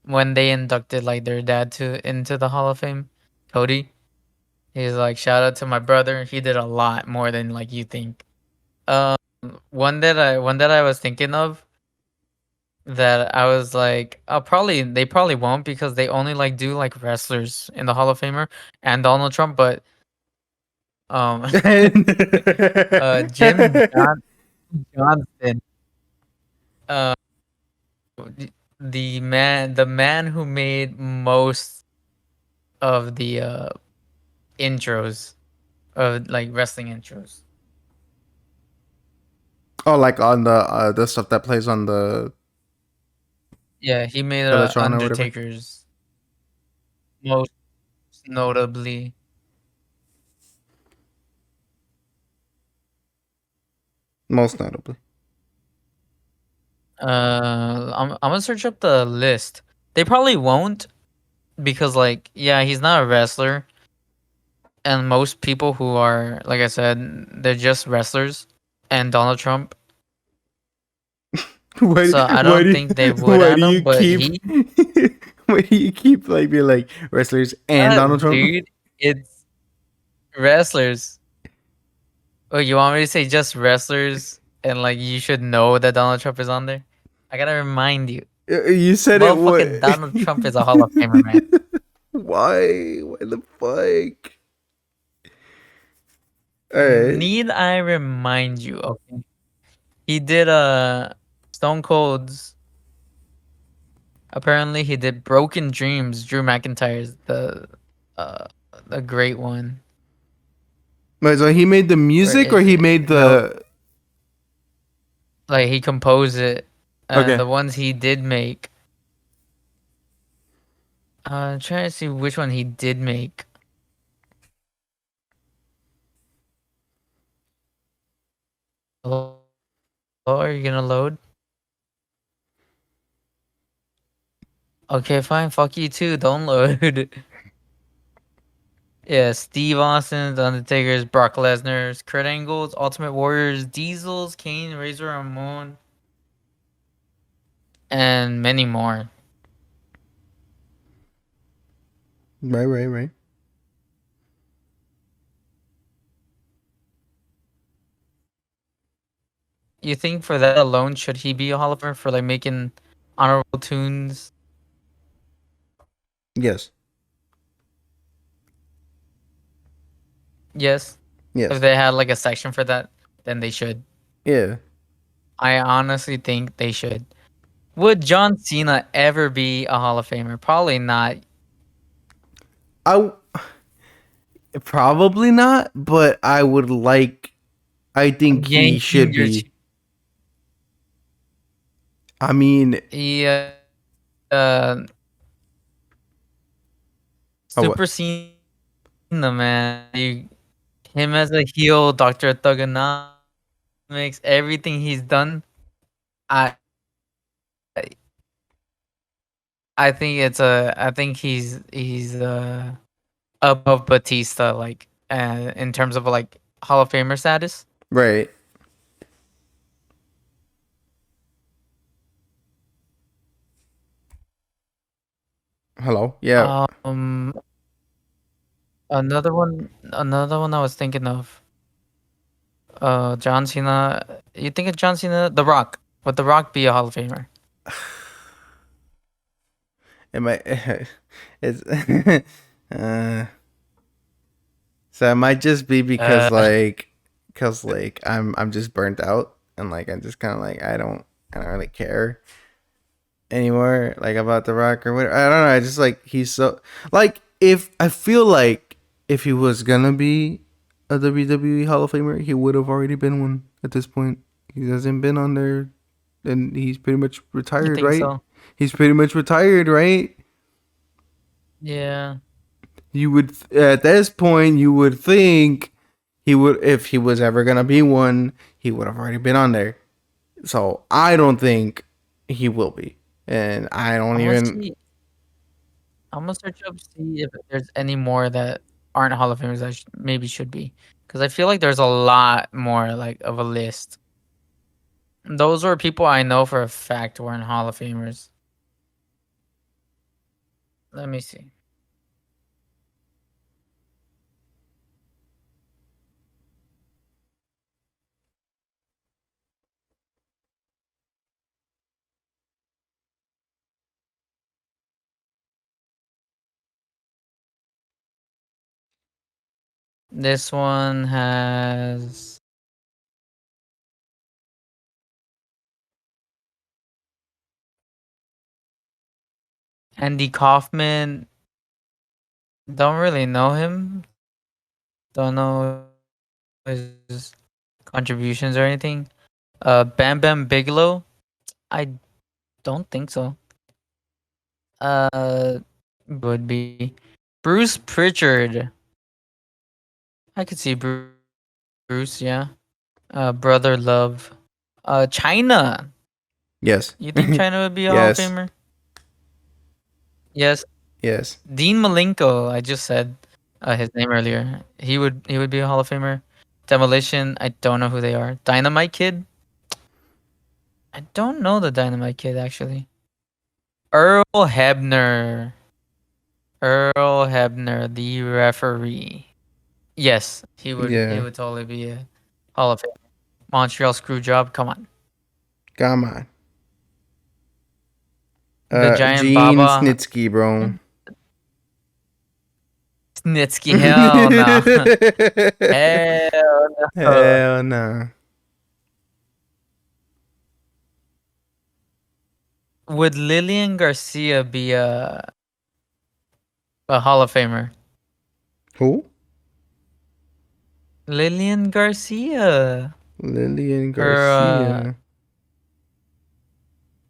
[SPEAKER 2] when they inducted like their dad to into the Hall of Fame, Cody. He's like, shout out to my brother. He did a lot more than like you think. Um, one that I was thinking of that I was like, they probably won't because they only like do like wrestlers in the Hall of Famer and Donald Trump, but um, Jim Johnston, uh, the man who made most of the intros of like wrestling intros.
[SPEAKER 1] Oh, like on the stuff that plays on the
[SPEAKER 2] Yeah, he made
[SPEAKER 1] Teletron or whatever.
[SPEAKER 2] Undertaker's most notably.
[SPEAKER 1] Most notably.
[SPEAKER 2] I'm gonna search up the list. They probably won't because like yeah, he's not a wrestler, and most people who are like I said, they're just wrestlers, and Donald Trump.
[SPEAKER 1] Why
[SPEAKER 2] So I
[SPEAKER 1] why
[SPEAKER 2] don't
[SPEAKER 1] do
[SPEAKER 2] think they would
[SPEAKER 1] why
[SPEAKER 2] add
[SPEAKER 1] do
[SPEAKER 2] him,
[SPEAKER 1] you
[SPEAKER 2] but
[SPEAKER 1] keep
[SPEAKER 2] he,
[SPEAKER 1] why do you keep like being like wrestlers and Donald Trump?
[SPEAKER 2] dude, it's wrestlers. Oh, you want me to say just wrestlers, and like you should know that Donald Trump is on there? I gotta remind you,
[SPEAKER 1] You said it what?
[SPEAKER 2] motherfucking Donald Trump is a Hall of Famer, man.
[SPEAKER 1] Why? Why the fuck? All right.
[SPEAKER 2] Need I remind you? Okay, he did Stone Cold's. Apparently, he did Broken Dreams. Drew McIntyre's uh the great one.
[SPEAKER 1] Wait, so he made the
[SPEAKER 2] Where
[SPEAKER 1] music or
[SPEAKER 2] is
[SPEAKER 1] he
[SPEAKER 2] it?
[SPEAKER 1] made
[SPEAKER 2] No,
[SPEAKER 1] the
[SPEAKER 2] like he composed it, and
[SPEAKER 1] okay.
[SPEAKER 2] the ones he did make. I'm trying to see which one he did make. Hello, are you gonna load? Okay, fine. Fuck you too. Don't load. Yeah, Steve Austin's, Undertaker's, Brock Lesnar's, Kurt Angle's, Ultimate Warriors, Diesel's, Kane, Razor Ramon, and many more.
[SPEAKER 1] Right, right, right.
[SPEAKER 2] You think for that alone, should he be a Hall of Famer for like making honorable tunes?
[SPEAKER 1] Yes.
[SPEAKER 2] Yes. If
[SPEAKER 1] Yes.
[SPEAKER 2] they had like a section for that, then they should.
[SPEAKER 1] Yeah.
[SPEAKER 2] I honestly think they should. Would John Cena ever be a Hall of Famer? Probably not.
[SPEAKER 1] I probably not, but I would like I think he
[SPEAKER 2] Yanking
[SPEAKER 1] should
[SPEAKER 2] your
[SPEAKER 1] be. I mean,
[SPEAKER 2] yeah, uh,
[SPEAKER 1] oh, what?
[SPEAKER 2] Super Cena, man. Him as a heel, Doctor Thugonomics, everything he's done. I I think I think he's above Batista, like in terms of like Hall of Famer status.
[SPEAKER 1] Right. Hello. Yeah.
[SPEAKER 2] Um, another one I was thinking of. John Cena. You think of John Cena? The Rock. Would The Rock be a Hall of Famer?
[SPEAKER 1] It might. It's. uh, so it might just be
[SPEAKER 2] Uh,
[SPEAKER 1] because like I'm just burnt out and like I'm just kind of like I don't really care anymore like about The Rock or whatever. I don't know. I just like he's so like if I feel like if he was gonna be a WWE Hall of Famer, he would have already been one at this point. He hasn't been on there, and he's pretty much
[SPEAKER 2] you
[SPEAKER 1] retired,
[SPEAKER 2] think
[SPEAKER 1] right?
[SPEAKER 2] so?
[SPEAKER 1] He's pretty much retired, right?
[SPEAKER 2] Yeah.
[SPEAKER 1] You would at this point you would think he would if he was ever gonna be one, he would have already been on there. So I don't think he will be, and I don't
[SPEAKER 2] I'm gonna
[SPEAKER 1] even.
[SPEAKER 2] see. I'm gonna search up see if there's any more that aren't Hall of Famers that maybe should be, because I feel like there's a lot more like of a list. Those were people I know for a fact weren't Hall of Famers. Let me see. This one has Andy Kaufman. Don't really know him. Don't know his contributions or anything. Bam Bam Bigelow. I don't think so. Would be Bruce Pritchard. I could see Bruce. Yeah. Brother Love. China.
[SPEAKER 1] Yes.
[SPEAKER 2] You think China would be a Hall of
[SPEAKER 1] Yes.
[SPEAKER 2] Famer? Yes.
[SPEAKER 1] Yes.
[SPEAKER 2] Dean Malenko. I just said his name earlier. He would be a Hall of Famer. Demolition. I don't know who they are. Dynamite Kid. I don't know the Dynamite Kid actually. Earl Hebner. Earl Hebner, the referee. Yes, he would. He
[SPEAKER 1] Yeah.
[SPEAKER 2] would totally be a Hall of Fame. Montreal Screwjob. Come on.
[SPEAKER 1] Come on.
[SPEAKER 2] The Giant
[SPEAKER 1] Gene
[SPEAKER 2] Baba.
[SPEAKER 1] Snitsky, bro.
[SPEAKER 2] Snitsky. Hell no. Hell no.
[SPEAKER 1] Hell no.
[SPEAKER 2] Would Lillian Garcia be a Hall of Famer?
[SPEAKER 1] Who?
[SPEAKER 2] Lillian Garcia.
[SPEAKER 1] Lillian
[SPEAKER 2] Her
[SPEAKER 1] Garcia.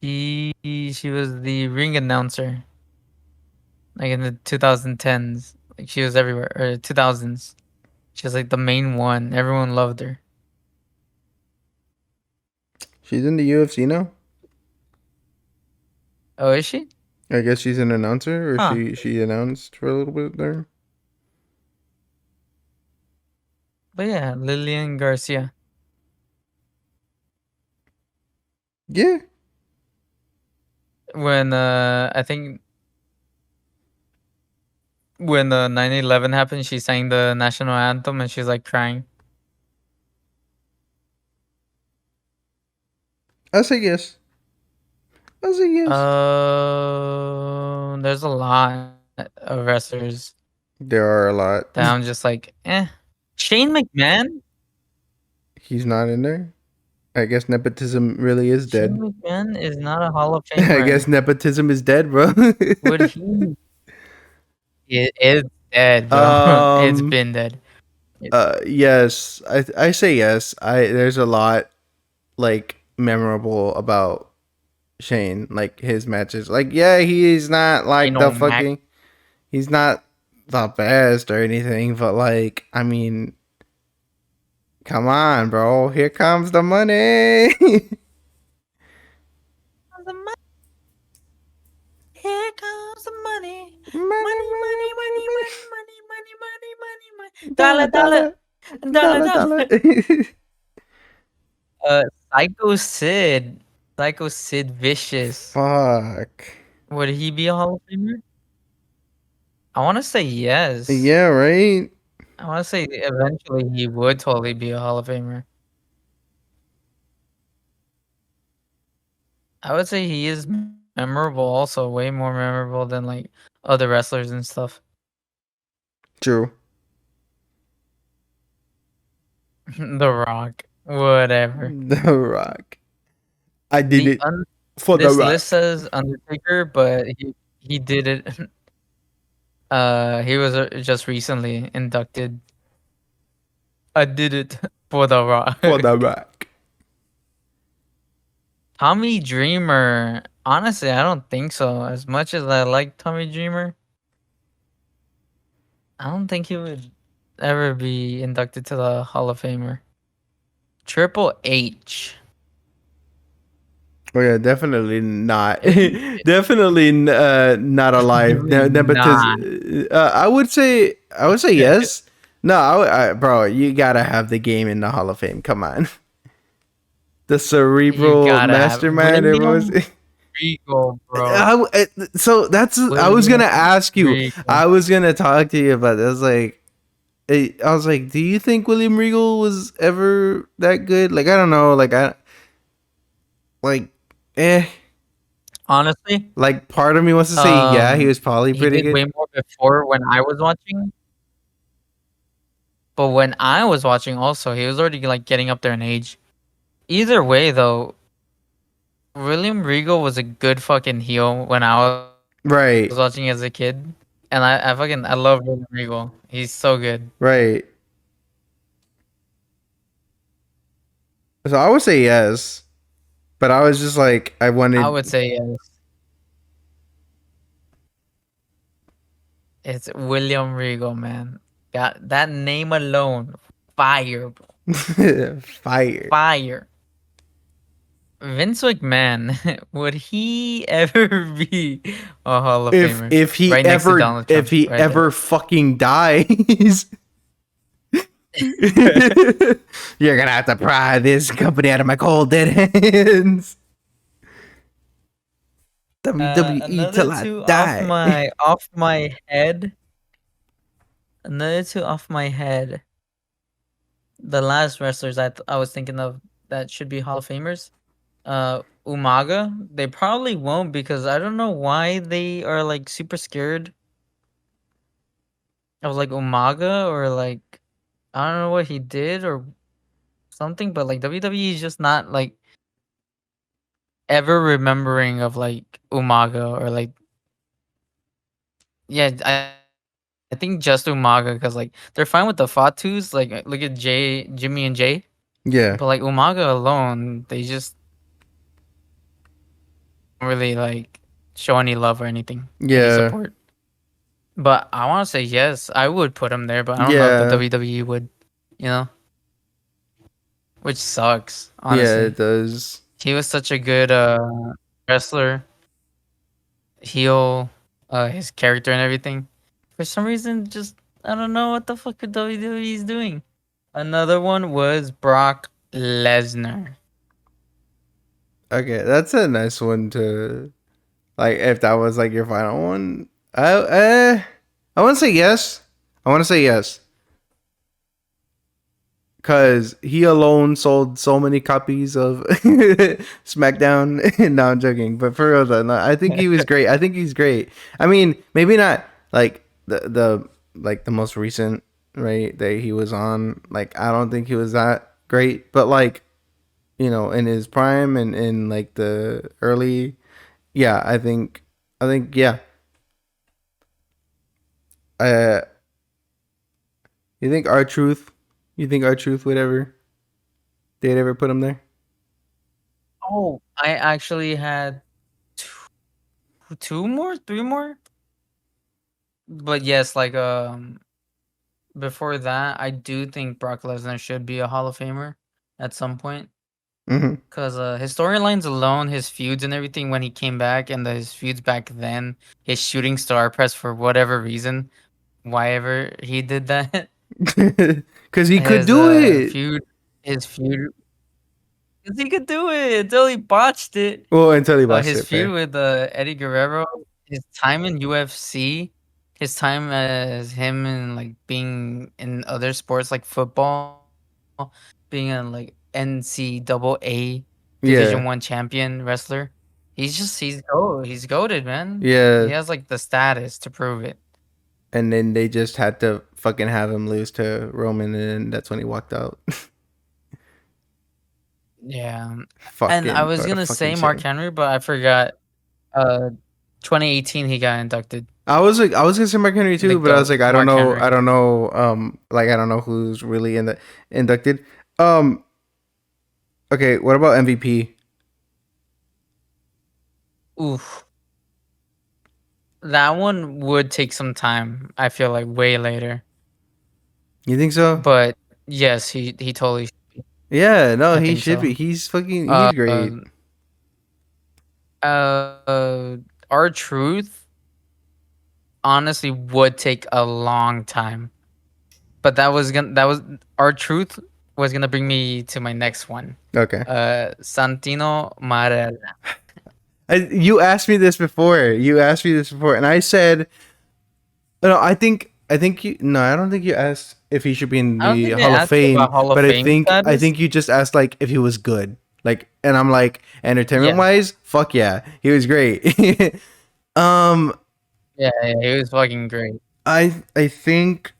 [SPEAKER 2] she was the ring announcer like in the 2010s. Like she was everywhere or 2000s. She was like the main one. Everyone loved her.
[SPEAKER 1] She's in the UFC now.
[SPEAKER 2] Oh, is she?
[SPEAKER 1] I guess she's an announcer, or
[SPEAKER 2] Huh.
[SPEAKER 1] she announced for a little bit there.
[SPEAKER 2] But yeah, Lillian Garcia.
[SPEAKER 1] Yeah.
[SPEAKER 2] When I think when 9/11 happened, she sang the national anthem and she's like crying.
[SPEAKER 1] I say yes. I say yes.
[SPEAKER 2] There's a lot of wrestlers
[SPEAKER 1] There are a lot.
[SPEAKER 2] that I'm just like, eh. Shane McMahon.
[SPEAKER 1] He's not in there. I guess nepotism really is
[SPEAKER 2] Shane
[SPEAKER 1] dead.
[SPEAKER 2] McMahon is not a Hall of
[SPEAKER 1] I guess
[SPEAKER 2] Famer.
[SPEAKER 1] nepotism is dead, bro.
[SPEAKER 2] Would he? It is dead, bro. It's
[SPEAKER 1] um.
[SPEAKER 2] been dead.
[SPEAKER 1] Yes. I say yes. There's a lot like memorable about Shane, like his matches. Like, yeah, he's not
[SPEAKER 2] Ain't
[SPEAKER 1] like
[SPEAKER 2] no
[SPEAKER 1] the
[SPEAKER 2] Mac.
[SPEAKER 1] fucking. He's not the best or anything, but like, I mean, come on, bro. Here comes the money.
[SPEAKER 2] Here comes the money.
[SPEAKER 1] Money,
[SPEAKER 2] Money,
[SPEAKER 1] money,
[SPEAKER 2] money,
[SPEAKER 1] money,
[SPEAKER 2] money,
[SPEAKER 1] money.
[SPEAKER 2] money, money, money, money, money, money.
[SPEAKER 1] Dollar,
[SPEAKER 2] Dollar, dollar,
[SPEAKER 1] dollar,
[SPEAKER 2] dollar,
[SPEAKER 1] dollar, dollar.
[SPEAKER 2] dollar. Uh, Psycho Sid. Psycho Sid Vicious.
[SPEAKER 1] Fuck.
[SPEAKER 2] Would he be a Hall of Famer? I want to say yes.
[SPEAKER 1] Yeah, right.
[SPEAKER 2] I want to say eventually he would totally be a Hall of Famer. I would say he is memorable, also way more memorable than like other wrestlers and stuff.
[SPEAKER 1] True.
[SPEAKER 2] The Rock, whatever.
[SPEAKER 1] The Rock. I did
[SPEAKER 2] The
[SPEAKER 1] it for The
[SPEAKER 2] This list
[SPEAKER 1] Rock.
[SPEAKER 2] says Undertaker, but he did it. He was just recently inducted. I did it for The Rock.
[SPEAKER 1] For The Rock.
[SPEAKER 2] Tommy Dreamer. Honestly, I don't think so. As much as I like Tommy Dreamer, I don't think he would ever be inducted to the Hall of Famer. Triple H.
[SPEAKER 1] Oh yeah, definitely not.
[SPEAKER 2] Is he
[SPEAKER 1] Definitely not alive.
[SPEAKER 2] definitely
[SPEAKER 1] Because
[SPEAKER 2] not?
[SPEAKER 1] I would say yes. No, bro, you gotta have the game in the Hall of Fame. Come on, the
[SPEAKER 2] You
[SPEAKER 1] cerebral
[SPEAKER 2] gotta have
[SPEAKER 1] mastermind. It was.
[SPEAKER 2] William Regal, bro.
[SPEAKER 1] So I was gonna
[SPEAKER 2] William
[SPEAKER 1] ask you.
[SPEAKER 2] Regal.
[SPEAKER 1] I was gonna talk to you about this. I was like, do you think William Regal was ever that good? Like, I don't know. Like, eh.
[SPEAKER 2] Honestly,
[SPEAKER 1] Like, part of me wants to say, yeah, he was probably
[SPEAKER 2] he
[SPEAKER 1] pretty
[SPEAKER 2] did
[SPEAKER 1] good.
[SPEAKER 2] way more before when I was watching. But when I was watching, also, he was already like getting up there in age. Either way, though, William Regal was a good fucking heel when I
[SPEAKER 1] Right,
[SPEAKER 2] was watching as a kid, and I love William Regal. He's so good.
[SPEAKER 1] right. So I would say yes, but I was just like, I
[SPEAKER 2] I
[SPEAKER 1] wanted.
[SPEAKER 2] would say yes. It's William Regal, man. Got that name alone, fire, bro.
[SPEAKER 1] Fire.
[SPEAKER 2] Fire. Vince McMahon, would he ever be a Hall of
[SPEAKER 1] If
[SPEAKER 2] Famer?
[SPEAKER 1] if he
[SPEAKER 2] Right next to
[SPEAKER 1] ever
[SPEAKER 2] Donald
[SPEAKER 1] if
[SPEAKER 2] Trump,
[SPEAKER 1] he
[SPEAKER 2] right there.
[SPEAKER 1] ever fucking dies, you're gonna have to pry this company out of my cold dead hands. WWE
[SPEAKER 2] Another
[SPEAKER 1] till I
[SPEAKER 2] two
[SPEAKER 1] die.
[SPEAKER 2] off my head. Another two off my head. The last wrestlers I was thinking of that should be Hall of Famers. Umaga. They probably won't because I don't know why they are like super scared of like Umaga or like I don't know what he did or something, but like WWE is just not like ever remembering of like Umaga or like yeah, I think just Umaga because like they're fine with the Fatus, like look at Jimmy and Jay,
[SPEAKER 1] Yeah,
[SPEAKER 2] but like Umaga alone, they just don't really like show any love or anything, any
[SPEAKER 1] yeah,
[SPEAKER 2] support. But I want to say yes, I would put him there, but I don't know if the
[SPEAKER 1] yeah,
[SPEAKER 2] WWE would, you know, which sucks
[SPEAKER 1] yeah.
[SPEAKER 2] honestly.
[SPEAKER 1] It does.
[SPEAKER 2] He was such a good wrestler, heel, his character and everything. For some reason, just I don't know what the fuck the WWE is doing. Another one was Brock Lesnar.
[SPEAKER 1] Okay, that's a nice one to like. If that was like your final one, I want to say yes. I want to say yes because he alone sold so many copies of SmackDown. No, I'm joking, but for real though, no, I think he was great. I think he's great. I mean, maybe not like the most recent right that he was on. Like, I don't think he was that great, but like in his prime and in like the early, yeah, I think yeah. Uh, you think our truth? You think our truth would ever? They'd ever put him there?
[SPEAKER 2] Oh, I actually had two more, three more. But yes, like before that, I do think Brock Lesnar should be a Hall of Famer at some point.
[SPEAKER 1] Mm-hmm.
[SPEAKER 2] Cause his storylines alone, his feuds and everything when he came back, and his feuds back then, his shooting star press for whatever reason, why ever he did that,
[SPEAKER 1] Because he could
[SPEAKER 2] his
[SPEAKER 1] do it.
[SPEAKER 2] his feud, 'cause he could do it until he botched it.
[SPEAKER 1] Well, until he watched
[SPEAKER 2] His
[SPEAKER 1] it.
[SPEAKER 2] feud
[SPEAKER 1] Fair.
[SPEAKER 2] with Eddie Guerrero, his time in UFC, his time as him and like being in other sports like football, being a like NCAA
[SPEAKER 1] Yeah,
[SPEAKER 2] Division 1 champion wrestler. He's goated, man. He
[SPEAKER 1] yeah.
[SPEAKER 2] has like the status to prove it.
[SPEAKER 1] And then they just had to fucking have him lose to Roman, and that's when he walked out.
[SPEAKER 2] Yeah. And I
[SPEAKER 1] Fucking
[SPEAKER 2] was
[SPEAKER 1] what a
[SPEAKER 2] gonna
[SPEAKER 1] fucking
[SPEAKER 2] say Mark
[SPEAKER 1] shame.
[SPEAKER 2] Henry, but I forgot. Uh, 2018 he got inducted.
[SPEAKER 1] I was gonna say Mark Henry
[SPEAKER 2] The
[SPEAKER 1] too, but I was
[SPEAKER 2] goat,
[SPEAKER 1] like,
[SPEAKER 2] Mark
[SPEAKER 1] I
[SPEAKER 2] Henry.
[SPEAKER 1] don't know, like I don't know who's really in the inducted. Um, okay, what about MVP?
[SPEAKER 2] Oof. That one would take some time. I feel like way later.
[SPEAKER 1] You think so?
[SPEAKER 2] But yes, he totally should be.
[SPEAKER 1] Yeah, no,
[SPEAKER 2] I
[SPEAKER 1] he
[SPEAKER 2] think
[SPEAKER 1] should be.
[SPEAKER 2] so.
[SPEAKER 1] He's fucking, he's
[SPEAKER 2] Uh,
[SPEAKER 1] great.
[SPEAKER 2] our truth honestly would take a long time. But that was our truth was gonna bring me to my next one.
[SPEAKER 1] Okay,
[SPEAKER 2] Santino Marella.
[SPEAKER 1] you asked me this before. You asked me this before, and I said, no, I think you. No, I don't think you asked if he should be in
[SPEAKER 2] I don't
[SPEAKER 1] the
[SPEAKER 2] think I
[SPEAKER 1] Hall of
[SPEAKER 2] asked you
[SPEAKER 1] Fame,
[SPEAKER 2] about Hall of
[SPEAKER 1] but
[SPEAKER 2] Fame
[SPEAKER 1] I
[SPEAKER 2] status.
[SPEAKER 1] think you just asked like if he was good. Like, and I'm like, entertainment
[SPEAKER 2] Yeah,
[SPEAKER 1] wise, fuck yeah, he was great. um,
[SPEAKER 2] yeah, he was fucking great.
[SPEAKER 1] I think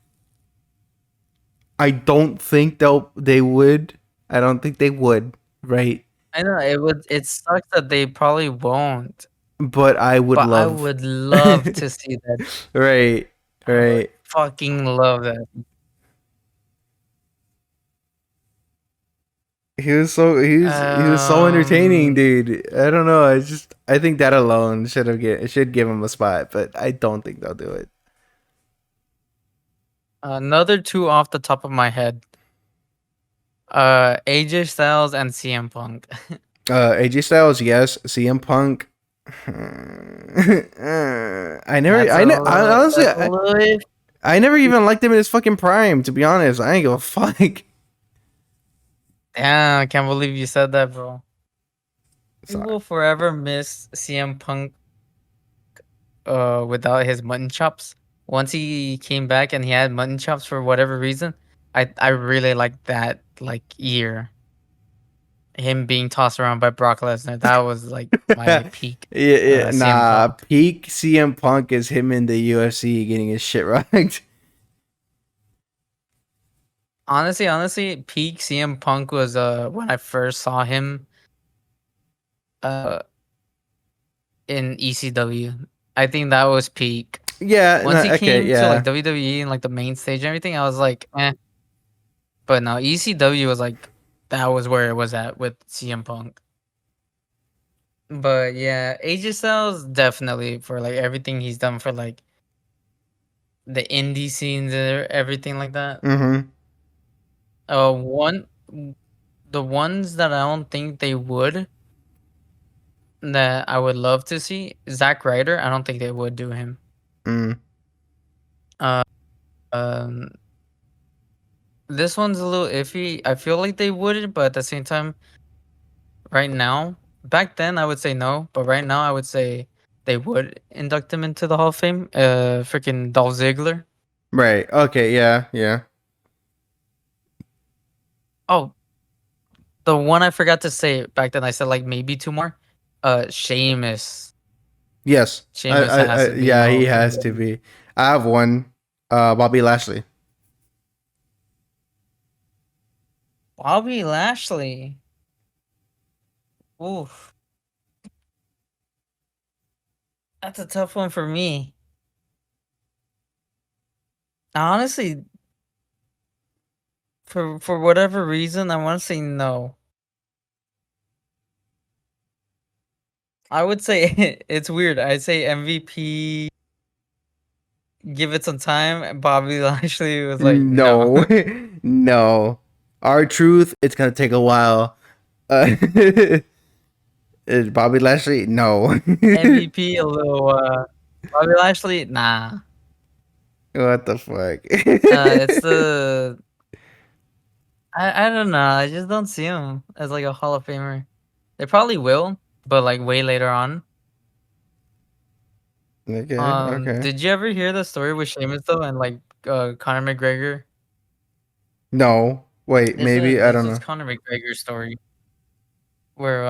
[SPEAKER 1] I don't think they would. I don't think they would, right?
[SPEAKER 2] I know it sucks that they probably won't,
[SPEAKER 1] But I would
[SPEAKER 2] but I
[SPEAKER 1] love.
[SPEAKER 2] would love to see that.
[SPEAKER 1] Right,
[SPEAKER 2] I would
[SPEAKER 1] right.
[SPEAKER 2] fucking love that.
[SPEAKER 1] He was so entertaining,
[SPEAKER 2] Um,
[SPEAKER 1] dude. I don't know. I think that alone should give him a spot, but I don't think they'll do it.
[SPEAKER 2] another two off the top of my head. AJ Styles and CM Punk.
[SPEAKER 1] AJ Styles, yes. CM Punk. I honestly,
[SPEAKER 2] That's a little.
[SPEAKER 1] I never even liked him in his fucking prime. To be honest, I ain't give a fuck.
[SPEAKER 2] Damn, I can't believe you said that, bro. We
[SPEAKER 1] Sorry.
[SPEAKER 2] will forever miss CM Punk without his mutton chops. Once he came back and he had mutton chops for whatever reason, I really liked that like year. Him being tossed around by Brock Lesnar. That was like my peak CM
[SPEAKER 1] Nah.
[SPEAKER 2] Punk.
[SPEAKER 1] Peak CM Punk is him in the UFC getting his shit rocked.
[SPEAKER 2] Honestly, peak CM Punk was when I first saw him uh in ECW. I think that was peak.
[SPEAKER 1] Yeah. No,
[SPEAKER 2] Once he
[SPEAKER 1] okay.
[SPEAKER 2] came to like
[SPEAKER 1] Yeah.
[SPEAKER 2] WWE and like the main stage and everything, I was like, eh. But no, ECW was like that was where it was at with CM Punk. But yeah, AJ Styles definitely for like everything he's done for like the indie scenes and everything like that.
[SPEAKER 1] Mm-hmm.
[SPEAKER 2] One the ones that I don't think they would that I would love to see Zack Ryder. I don't think they would do him.
[SPEAKER 1] Mm.
[SPEAKER 2] Uh, um, this one's a little iffy. I feel like they wouldn't, but at the same time, right now, back then I would say no, but right now I would say they would induct him into the Hall of Fame. Freaking Dolph Ziggler.
[SPEAKER 1] Right. Okay. Yeah. Yeah.
[SPEAKER 2] Oh, the one I forgot to say back then. I said like maybe two more. Sheamus.
[SPEAKER 1] Yes.
[SPEAKER 2] Sheamus has to be in
[SPEAKER 1] Yeah.
[SPEAKER 2] the Hall
[SPEAKER 1] He
[SPEAKER 2] of
[SPEAKER 1] has
[SPEAKER 2] Fame.
[SPEAKER 1] to be. I have one. Bobby Lashley.
[SPEAKER 2] Bobby Lashley. Oof, that's a tough one for me. Honestly, for whatever reason, I want to say no. I would say it's weird. I say MVP. Give it some time. Bobby Lashley was like, no.
[SPEAKER 1] No. No. Our truth. It's gonna take a while. Uh, Bobby Lashley. No.
[SPEAKER 2] MVP a little. Bobby Lashley, nah.
[SPEAKER 1] What the fuck?
[SPEAKER 2] It's the. I don't know. I just don't see him as like a Hall of Famer. They probably will, but like way later on.
[SPEAKER 1] Okay, okay.
[SPEAKER 2] Did you ever hear the story with Sheamus though, and like Conor McGregor?
[SPEAKER 1] No. Wait, maybe I
[SPEAKER 2] This
[SPEAKER 1] don't
[SPEAKER 2] is
[SPEAKER 1] know.
[SPEAKER 2] Conor McGregor's story where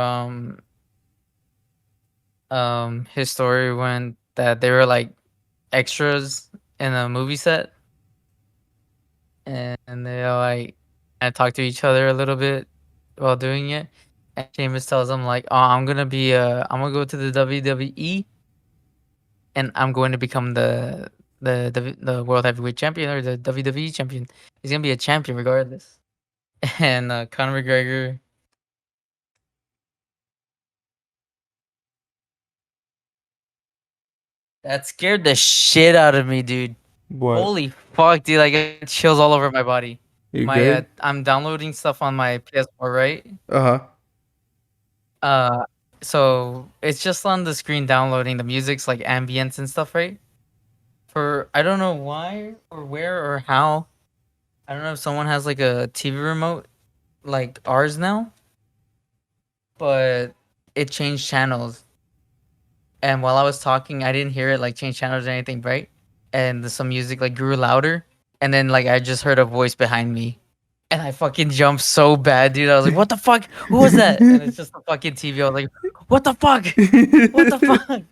[SPEAKER 2] his story went that they were like extras in a movie set, and they all like and talk to each other a little bit while doing it. And Sheamus tells him like, "Oh, I'm gonna go to the WWE, and I'm going to become the world heavyweight champion or the WWE champion. He's gonna be a champion regardless." And Conor McGregor, that scared the shit out of me, dude.
[SPEAKER 1] What?
[SPEAKER 2] Holy fuck, dude! I get chills all over my body.
[SPEAKER 1] You good?
[SPEAKER 2] I'm downloading stuff on my PS4, right?
[SPEAKER 1] Uh-huh.
[SPEAKER 2] Uh, so it's just on the screen downloading the music's like ambience and stuff, right? For I don't know why or where or how. I don't know if someone has like a TV remote like ours now, but it changed channels. And while I was talking, I didn't hear it like change channels or anything, right? And some music like grew louder, and then like I just heard a voice behind me, and I fucking jumped so bad, dude. I was like, "What the fuck? Who was that?" And it's just a fucking TV. I was like, "What the fuck? What the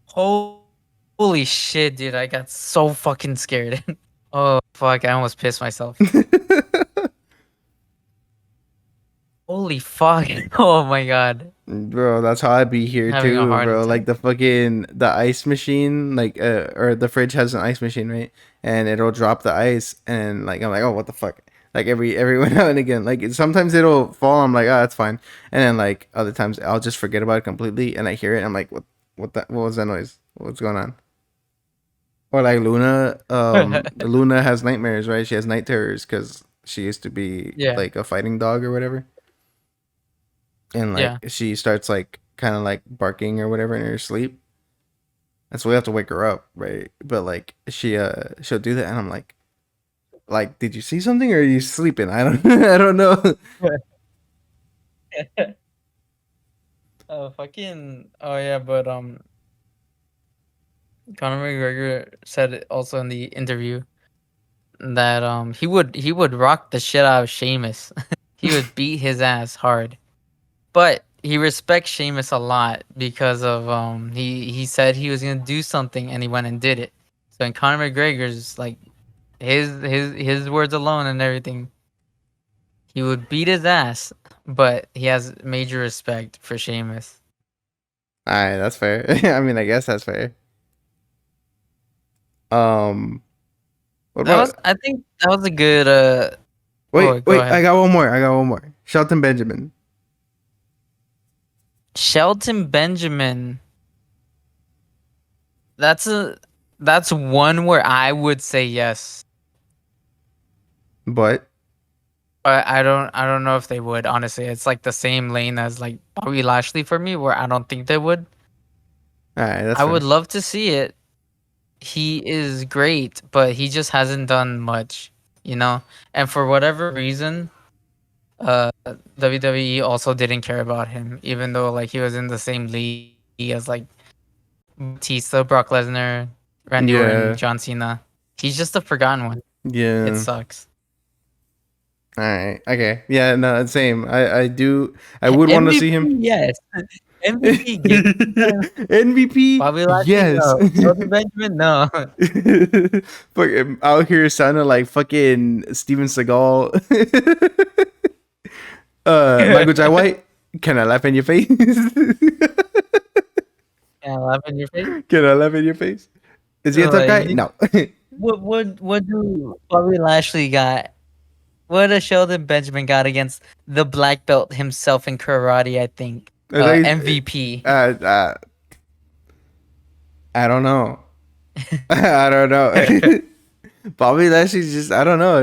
[SPEAKER 2] fuck?" Holy shit, dude! I got so fucking scared. Oh fuck! I almost pissed myself. Holy fuck! Oh my god!
[SPEAKER 1] Bro, that's how I be here
[SPEAKER 2] Having a
[SPEAKER 1] too,
[SPEAKER 2] heart
[SPEAKER 1] bro. Like
[SPEAKER 2] attack.
[SPEAKER 1] the ice machine, like or the fridge has an ice machine, right? And it'll drop the ice, and like I'm like, oh, what the fuck? Like every now and again, like sometimes it'll fall. I'm like, oh, that's fine. And then like other times I'll just forget about it completely, and I hear it. I'm like, what was that noise? What's going on? Or like Luna, Luna has nightmares, right? She has night terrors because she used to be
[SPEAKER 2] Yeah,
[SPEAKER 1] like a fighting dog or whatever, and like
[SPEAKER 2] yeah.
[SPEAKER 1] she starts like kind of like barking or whatever in her sleep, and so we have to wake her up, right? But like she'll do that, and I'm like, did you see something or are you sleeping? I don't I don't know.
[SPEAKER 2] Oh fucking oh yeah, but Conor McGregor said it also in the interview that he would rock the shit out of Sheamus. He would beat his ass hard. But he respects Sheamus a lot because of he said he was gonna do something and he went and did it. So in Conor McGregor's like his words alone and everything, he would beat his ass, but he has major respect for Sheamus.
[SPEAKER 1] All right, that's fair. I mean, I guess that's fair. Um, what about?
[SPEAKER 2] I think that was a good oh
[SPEAKER 1] Wait,
[SPEAKER 2] go
[SPEAKER 1] wait, I
[SPEAKER 2] ahead.
[SPEAKER 1] got one more. I got one more. Shelton Benjamin,
[SPEAKER 2] Shelton Benjamin. That's a that's one where I would say yes.
[SPEAKER 1] but
[SPEAKER 2] But I don't know if they would, honestly. It's like the same lane as like Bobby Lashley for me, where I don't think they would.
[SPEAKER 1] all right, that's
[SPEAKER 2] I would
[SPEAKER 1] fair.
[SPEAKER 2] love to see it. He is great, but he just hasn't done much, you know? And for whatever reason, WWE also didn't care about him, even though like he was in the same league as like Batista, Brock Lesnar, Randy Orton,
[SPEAKER 1] Yeah,
[SPEAKER 2] John Cena. He's just a forgotten one. It
[SPEAKER 1] yeah.
[SPEAKER 2] sucks.
[SPEAKER 1] All right. Okay. Yeah. No. Same. I do. I would want to see
[SPEAKER 2] MVP,
[SPEAKER 1] him.
[SPEAKER 2] yes. MVP, give
[SPEAKER 1] MVP.
[SPEAKER 2] Bobby Lashley,
[SPEAKER 1] Yes.
[SPEAKER 2] no. Shelton Benjamin, no.
[SPEAKER 1] Fucking out here sounding like fucking Steven Seagal. Michael Jai White. Can I laugh in your face?
[SPEAKER 2] Can I laugh in your face?
[SPEAKER 1] Can I laugh in your face? Is he a tough
[SPEAKER 2] Like,
[SPEAKER 1] guy? No.
[SPEAKER 2] what do Bobby Lashley got? What does Sheldon Benjamin got against the black belt himself in karate? I think
[SPEAKER 1] I think
[SPEAKER 2] MVP.
[SPEAKER 1] I don't know. I don't know. Bobby Lashley's just I don't know.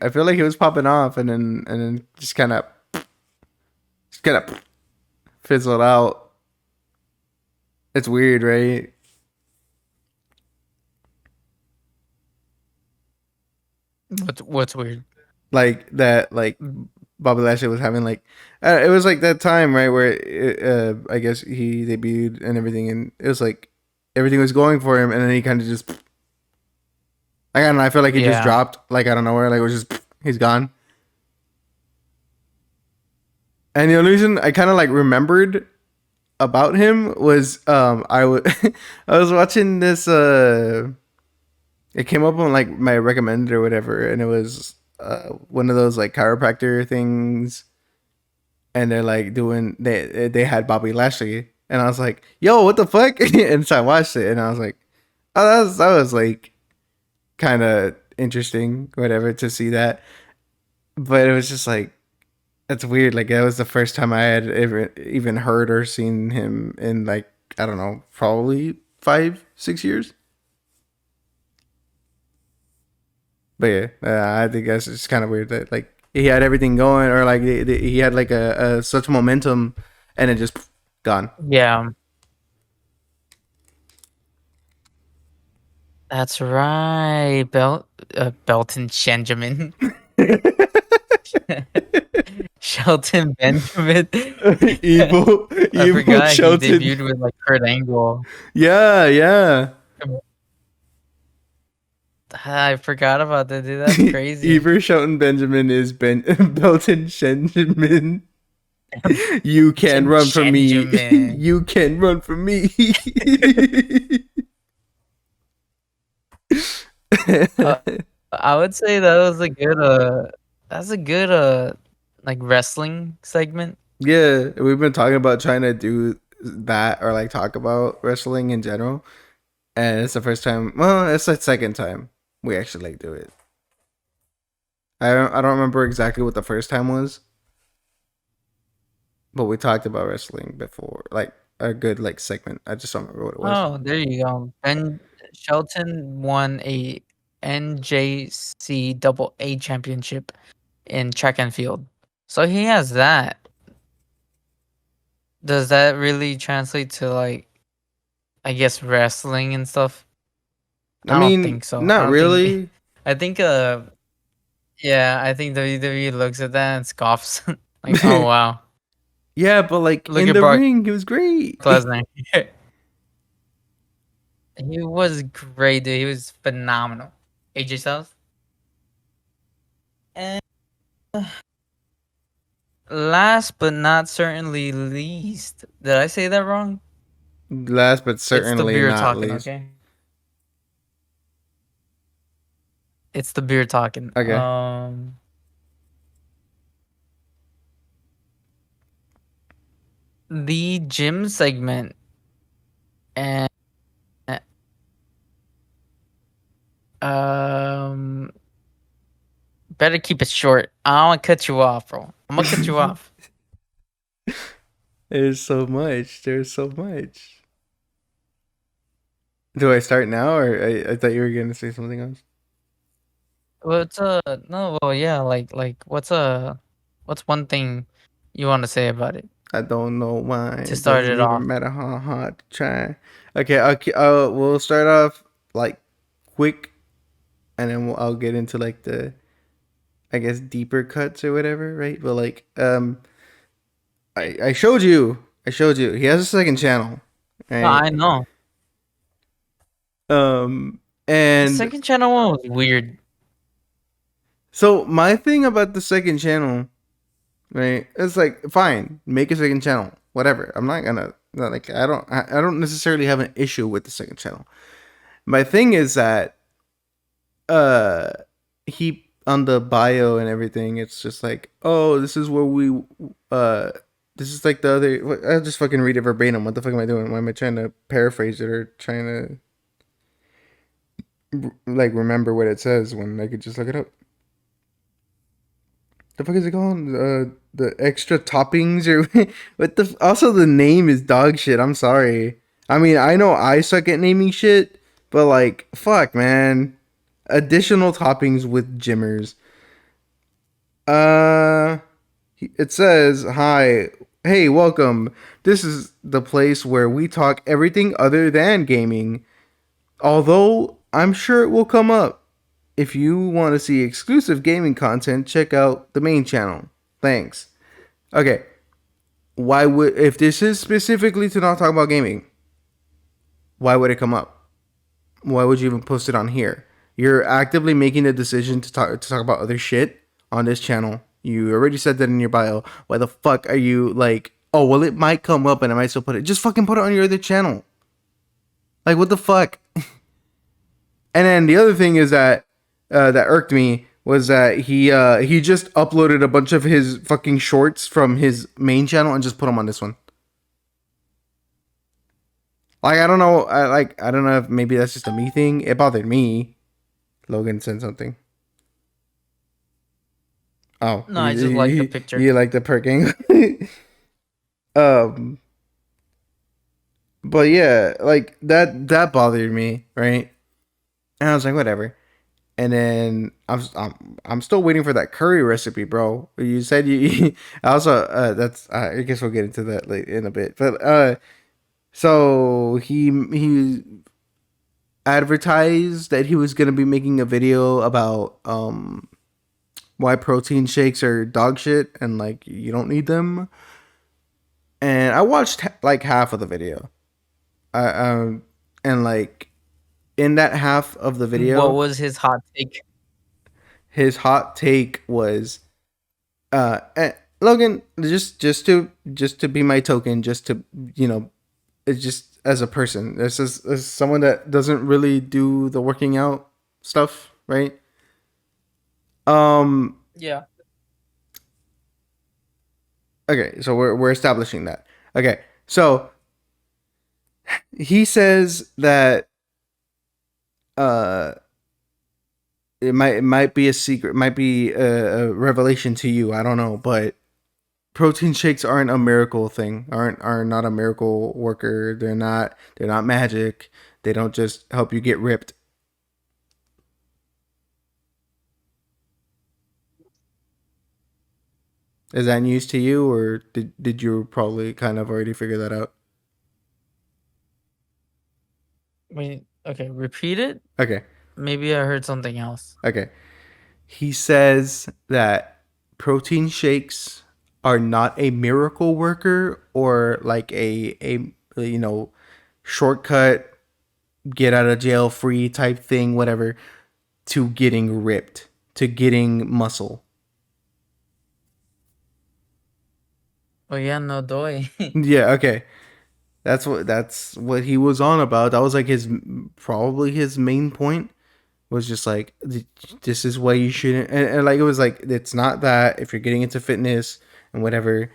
[SPEAKER 1] I feel like he was popping off and then just kind of fizzled out. It's weird, right?
[SPEAKER 2] What's weird?
[SPEAKER 1] Like that like Bobby Lashley was having like it was like that time right where I guess he debuted and everything, and it was like everything was going for him, and then he kind of just I don't know. I feel like he just
[SPEAKER 2] Yeah.
[SPEAKER 1] dropped like out of nowhere. Like it was just he's gone. And the only reason I kind of like remembered about him was I was watching this it came up on like my recommended or whatever, and it was one of those like chiropractor things, and they're like doing they had Bobby Lashley, and I was like, yo, what the fuck? And so I watched it, and I was like, oh, that was like kind of interesting, whatever, to see that. But it was just like that's weird. Like that was the first time I had ever even heard or seen him in like I don't know, probably 5, 6 years. But yeah, I think that's just kind of weird that like he had everything going, or like he had like a such momentum, and it just gone.
[SPEAKER 2] Yeah. That's right. Belton Benjamin. Shelton Benjamin.
[SPEAKER 1] evil,
[SPEAKER 2] I
[SPEAKER 1] evil
[SPEAKER 2] forgot he
[SPEAKER 1] Shelton.
[SPEAKER 2] debuted with like Kurt Angle.
[SPEAKER 1] Yeah, yeah.
[SPEAKER 2] I forgot about that, dude. That's crazy.
[SPEAKER 1] Evil Shelton Benjamin is Belton Benjamin. You can run from me.
[SPEAKER 2] Benjamin.
[SPEAKER 1] You can run from me.
[SPEAKER 2] Uh, I would say that was a good that's a good like wrestling segment.
[SPEAKER 1] Yeah, we've been talking about trying to do that or like talk about wrestling in general, and it's the first time. Well, it's the second time we actually like do it. I don't remember exactly what the first time was, but we talked about wrestling before, like a good like segment. I just don't remember what it was.
[SPEAKER 2] Oh, there you go. Ben Shelton won a NJC double A championship in track and field. So he has that. Does that really translate to like I guess wrestling and stuff?
[SPEAKER 1] I
[SPEAKER 2] I don't
[SPEAKER 1] mean,
[SPEAKER 2] think so. I
[SPEAKER 1] not
[SPEAKER 2] don't think
[SPEAKER 1] really.
[SPEAKER 2] I think yeah, I think WWE looks at that and scoffs. Like, oh wow.
[SPEAKER 1] Yeah, but like
[SPEAKER 2] Look
[SPEAKER 1] in
[SPEAKER 2] at
[SPEAKER 1] the
[SPEAKER 2] Brock
[SPEAKER 1] ring, it was great.
[SPEAKER 2] Lesnar. He was great, dude. He was phenomenal. AJ Styles. And last but not certainly least, did I say that wrong?
[SPEAKER 1] Last but
[SPEAKER 2] It's the
[SPEAKER 1] certainly
[SPEAKER 2] beer
[SPEAKER 1] not
[SPEAKER 2] talking,
[SPEAKER 1] least.
[SPEAKER 2] okay? It's the beer talking.
[SPEAKER 1] Okay.
[SPEAKER 2] The gym segment and um better keep it short. I don't want to cut you off, bro. I'm gonna cut you off.
[SPEAKER 1] There's so much. There's so much. Do I start now, or I thought you were gonna say something else?
[SPEAKER 2] What's no, well yeah, like what's one thing you want to say about it
[SPEAKER 1] I don't know why.
[SPEAKER 2] to
[SPEAKER 1] It
[SPEAKER 2] start
[SPEAKER 1] doesn't
[SPEAKER 2] it
[SPEAKER 1] even
[SPEAKER 2] off?
[SPEAKER 1] matter how hard to try. Okay, okay. We'll start off like quick, and then I'll get into like the, I guess, deeper cuts or whatever, right? But like, I showed you. I showed you. He has a second channel,
[SPEAKER 2] No, I
[SPEAKER 1] right?
[SPEAKER 2] know.
[SPEAKER 1] Um,
[SPEAKER 2] The
[SPEAKER 1] and
[SPEAKER 2] second channel one was weird.
[SPEAKER 1] so my thing about the second channel, right? It's like fine, make a second channel, whatever. I'm not gonna not like I don't necessarily have an issue with the second channel. My thing is that uh he on the bio and everything, it's just like, oh, this is where we uh this is like the other. I'll just fucking read it verbatim. What the fuck am I doing? Why am I trying to paraphrase it or trying to like remember what it says when I could just look it up? The fuck is it called? The extra toppings or what the? Also, the name is dog shit. I'm sorry. I mean, I know I suck at naming shit, but like, fuck, man. Additional toppings with Jimmers. Uh, it says, "Hi, hey, welcome. This is the place where we talk everything other than gaming. Although I'm sure it will come up. If you want to see exclusive gaming content, check out the main channel." Thanks. Okay. Why would, if this is specifically to not talk about gaming, why would it come up? Why would you even post it on here? You're actively making the decision to talk about other shit on this channel. You already said that in your bio. Why the fuck are you like, oh well, it might come up and I might still put it. Just fucking put it on your other channel. Like what the fuck? And then the other thing is that that irked me was that he just uploaded a bunch of his fucking shorts from his main channel and just put them on this one. Like I don't know, I don't know if maybe that's just a me thing. It bothered me. Logan said something. Oh,
[SPEAKER 2] No, I just like the picture.
[SPEAKER 1] you like the perking. um, but yeah, like that bothered me, right? And I was like, whatever. And then I'm still waiting for that curry recipe, bro. You said you I also that's I guess we'll get into that late in a bit. But so he advertised that he was gonna be making a video about why protein shakes are dog shit and like you don't need them. And I watched like half of the video. And like in that half of the
[SPEAKER 2] What
[SPEAKER 1] video,
[SPEAKER 2] was his hot take?
[SPEAKER 1] his hot take was Logan, just to be my token, just to, you know, it's just as a person, this is as someone that doesn't really do the working out stuff, right? um
[SPEAKER 2] Yeah.
[SPEAKER 1] okay, so we're establishing that. Okay, so he says that uh it might be a secret, might be a revelation to you, I don't know, but protein shakes aren't a miracle thing, are not a miracle worker. They're not magic. They don't just help you get ripped. Is that news to you, or did you probably kind of already figure that out?
[SPEAKER 2] Wait, okay, repeat it.
[SPEAKER 1] Okay.
[SPEAKER 2] Maybe I heard something else.
[SPEAKER 1] Okay. He says that protein shakes are not a miracle worker or like a you know, shortcut, get out of jail free type thing, whatever, to getting ripped, to getting muscle.
[SPEAKER 2] Oh yeah, no doy.
[SPEAKER 1] Yeah, okay. That's what he was on about. That was like his, probably his main point, was just like, this is why you shouldn't, and like it was like, it's not that if you're getting into fitness and whatever,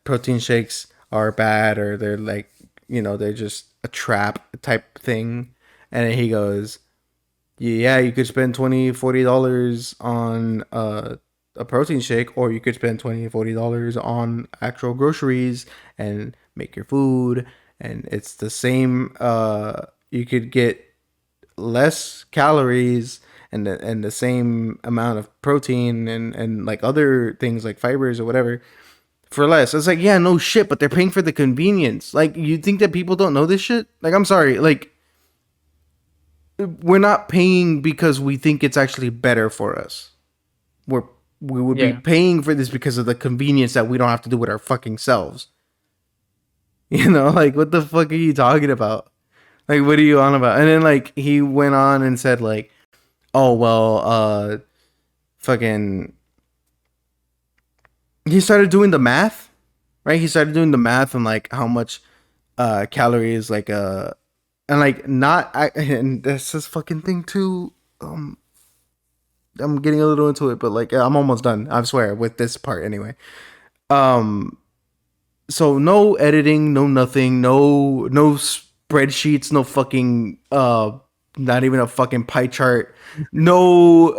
[SPEAKER 1] protein shakes are bad, or they're like, you know, they're just a trap type thing. And then he goes, yeah, you could spend $20-$40 on a protein shake, or you could spend $20-$40 on actual groceries and make your food, and it's the same. You could get less calories and the same amount of protein and like other things like fibers or whatever for less. It's like, yeah, no shit, but they're paying for the convenience. Like, you think that people don't know this shit? Like, I'm sorry, like, we're not paying because we think it's actually better for us. We're we would be
[SPEAKER 2] Yeah.
[SPEAKER 1] paying for this because of the convenience that we don't have to do with our fucking selves. You know, like, what the fuck are you talking about? Like, what are you on about? And then like he went on and said like, oh well, fucking, he started doing the math, right? He started doing the math and like how much calories, like and like not and that's this fucking thing too. I'm getting a little into it, but like I'm almost done, I swear, with this part anyway. Um so no editing, no nothing, no spreadsheets, no fucking not even a fucking pie chart, no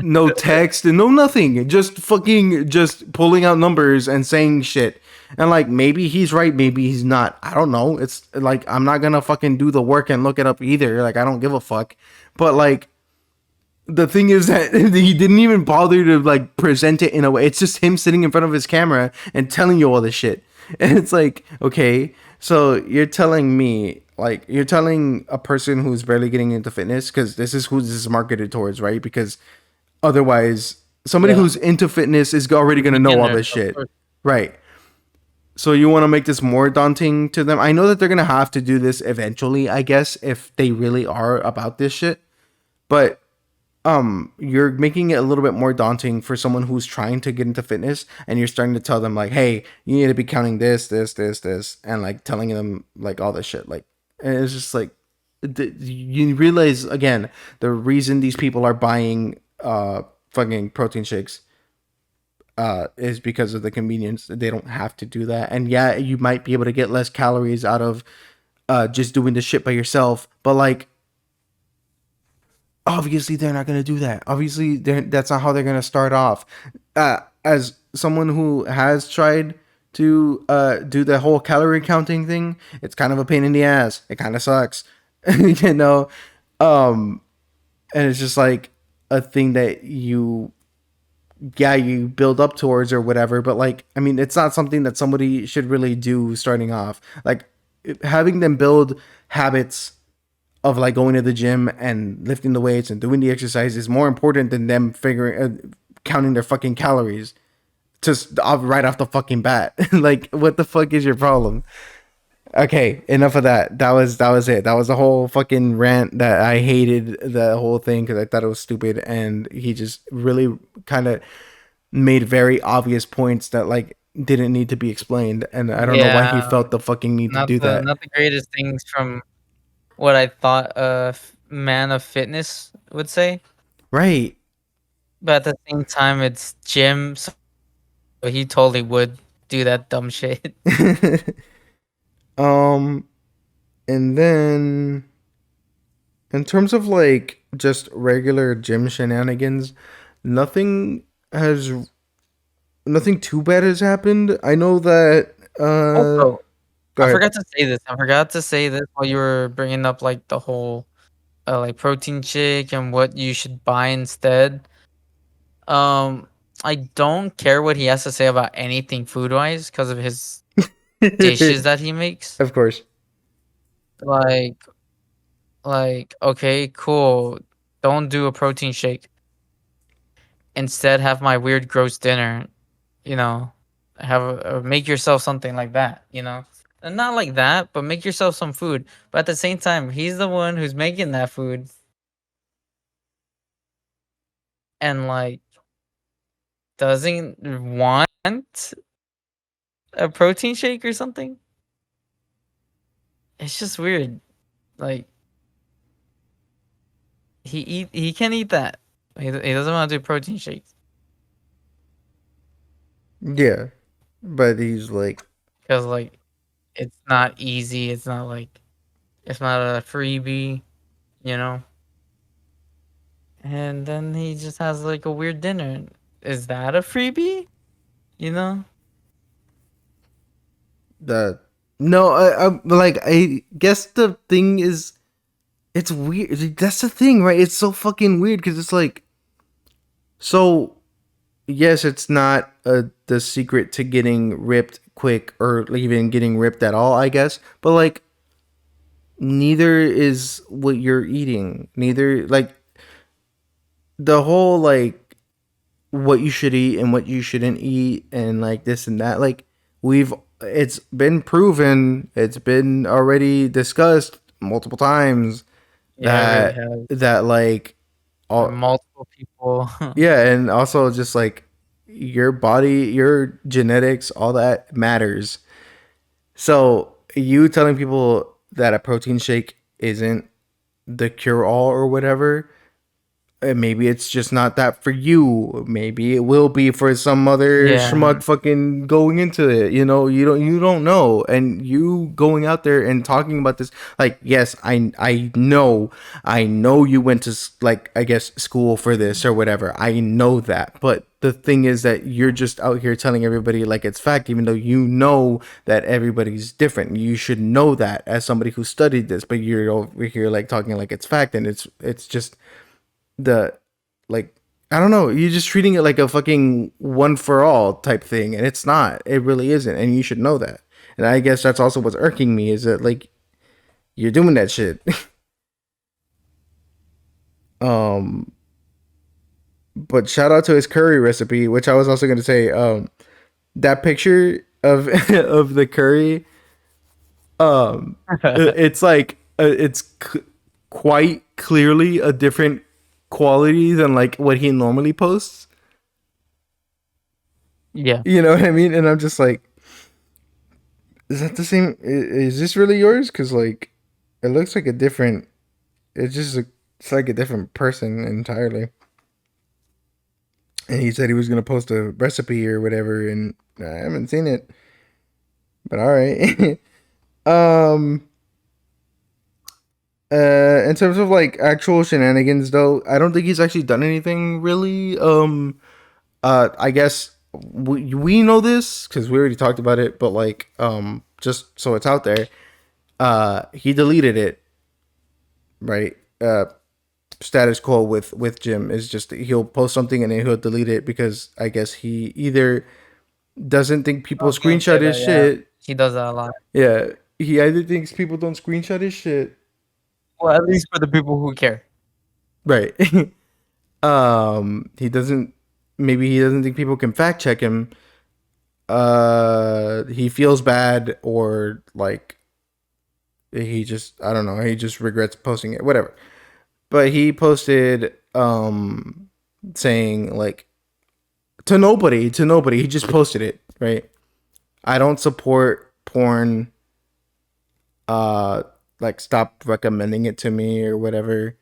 [SPEAKER 1] no text and no nothing, just fucking just pulling out numbers and saying shit. And like, maybe he's right, maybe he's not, I don't know. It's like, I'm not gonna fucking do the work and look it up either, like I don't give a fuck. But like, the thing is that he didn't even bother to like present it in a way. It's just him sitting in front of his camera and telling you all this shit. And it's like, okay, so you're telling me, like, you're telling a person who's barely getting into fitness, because this is who this is marketed towards, right? Because otherwise, somebody
[SPEAKER 2] Yeah.
[SPEAKER 1] who's into fitness is already gonna know all
[SPEAKER 2] Beginner,
[SPEAKER 1] this
[SPEAKER 2] of
[SPEAKER 1] shit,
[SPEAKER 2] course.
[SPEAKER 1] right? So you want to make this more daunting to them. I know that they're gonna have to do this eventually, I guess, if they really are about this shit. But you're making it a little bit more daunting for someone who's trying to get into fitness, and you're starting to tell them like, hey, you need to be counting this, and like telling them like all this shit. Like, and it's just like you realize again the reason these people are buying fucking protein shakes is because of the convenience. They don't have to do that. And yeah, you might be able to get less calories out of just doing the shit by yourself. But like, obviously, they're not gonna do that. Obviously, that's not how they're gonna start off. As someone who has tried to do the whole calorie counting thing, it's kind of a pain in the ass. It kind of sucks, you know. Um, and it's just like a thing that you build up towards or whatever, but like I mean it's not something that somebody should really do starting off. Like having them build habits of like going to the gym and lifting the weights and doing the exercise is more important than them figuring counting their fucking calories just right off the fucking bat. Like what the fuck is your problem? Okay, enough of that. That was it. That was the whole fucking rant that I hated the whole thing because I thought it was stupid, and he just really kind of made very obvious points that like didn't need to be explained, and I don't know why he
[SPEAKER 2] Yeah,
[SPEAKER 1] felt the fucking need to do that.
[SPEAKER 2] not the greatest things from what I thought a man of fitness would say,
[SPEAKER 1] Right.
[SPEAKER 2] but at the same time, it's gym, so he totally would do that dumb shit.
[SPEAKER 1] um and then in terms of like just regular gym shenanigans, nothing has nothing too bad has happened. I know that
[SPEAKER 2] Also,
[SPEAKER 1] go ahead.
[SPEAKER 2] I forgot to say this while you were bringing up, like, the whole, like, protein shake and what you should buy instead. Um, I don't care what he has to say about anything food-wise because of his dishes that he makes.
[SPEAKER 1] Of course.
[SPEAKER 2] Like okay, cool. Don't do a protein shake. Instead, have my weird, gross dinner. You know, have make yourself something like that. You know, and not like that, but make yourself some food. But at the same time, he's the one who's making that food, and like doesn't want a protein shake or something. It's just weird. Like he can't eat that. He doesn't want to do protein shakes
[SPEAKER 1] Yeah. But he's like
[SPEAKER 2] because like it's not easy. It's not like it's not a freebie, you know. And then he just has like a weird dinner. Is that a freebie? You know?
[SPEAKER 1] the no, like I guess the thing is it's weird. That's the thing, right? It's so fucking weird because it's like so yes, it's not the secret to getting ripped quick or even getting ripped at all, I guess. But like, neither is what you're eating. Neither like the whole like what you should eat and what you shouldn't eat and like this and that. Like we've it's been proven, it's been already discussed multiple times
[SPEAKER 2] Yeah, it really
[SPEAKER 1] that
[SPEAKER 2] has.
[SPEAKER 1] like
[SPEAKER 2] By
[SPEAKER 1] all
[SPEAKER 2] multiple people.
[SPEAKER 1] yeah, and also just like your body, your genetics, all that matters. So you telling people that a protein shake isn't the cure all or whatever, maybe it's just not that for you. Maybe it will be for some other
[SPEAKER 2] Yeah.
[SPEAKER 1] schmuck fucking going into it. You don't know. And you going out there and talking about this, like, yes, I know you went to like I guess school for this or whatever. I know that, but the thing is that you're just out here telling everybody like it's fact, even though you know that everybody's different. You should know that as somebody who studied this, but you're over here like talking like it's fact, and it's just the like I don't know, you're just treating it like a fucking one for all type thing, and it's not. It really isn't, and you should know that. And I guess that's also what's irking me is that like you're doing that shit. um But shout out to his curry recipe, which I was also gonna say. That picture of of the curry, it's like quite clearly a different quality than like what he normally posts.
[SPEAKER 2] Yeah.
[SPEAKER 1] You know what I mean? And I'm just like, is that the same? Is this really yours? Because like, it looks like a different. It's just it's like a different person entirely. And he said he was gonna post a recipe or whatever, and I haven't seen it. But all right. um. In terms of like actual shenanigans, though, I don't think he's actually done anything really. I guess we know this because we already talked about it, but like, just so it's out there, he deleted it, right? Status quo with Jim is just he'll post something and then he'll delete it because I guess he either doesn't think
[SPEAKER 2] I
[SPEAKER 1] people
[SPEAKER 2] was gonna say
[SPEAKER 1] screenshot his
[SPEAKER 2] that. Yeah,
[SPEAKER 1] shit.
[SPEAKER 2] he does that a lot.
[SPEAKER 1] Yeah, he either thinks people don't screenshot his shit,
[SPEAKER 2] Well, at least for the people who care.
[SPEAKER 1] right? He doesn't. Maybe he doesn't think people can fact check him. He feels bad, or like he just I don't know. He just regrets posting it. Whatever. But he posted saying like to nobody. He just posted it, right? I don't support porn. Uh, like stop recommending it to me or whatever.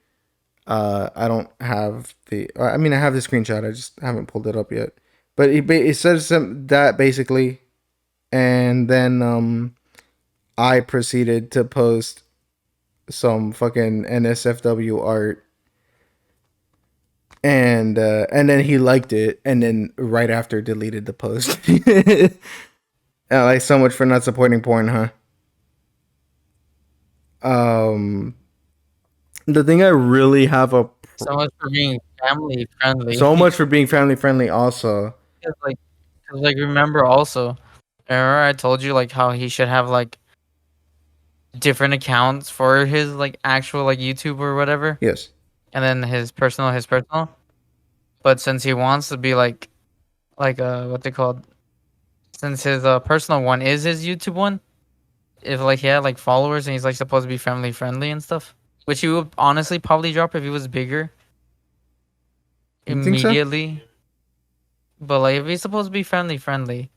[SPEAKER 1] I don't have the. I mean, I have the screenshot. I just haven't pulled it up yet. But it says that basically, and then I proceeded to post some fucking NSFW art, and then he liked it, and then right after deleted the post. Like so much for not supporting porn, huh? Um, the thing I really have a
[SPEAKER 2] So much for being family friendly.
[SPEAKER 1] so much for being family friendly. Also,
[SPEAKER 2] It's like, 'cause, like, remember also, remember I told you like how he should have like different accounts for his like actual like YouTube or whatever,
[SPEAKER 1] yes,
[SPEAKER 2] and then his personal. But since he wants to be like what they called, since his personal one is his YouTube one, if like he had like followers and he's like supposed to be family friendly and stuff, which he would honestly probably drop if he was bigger
[SPEAKER 1] you think so?
[SPEAKER 2] immediately. But like if he's supposed to be family friendly,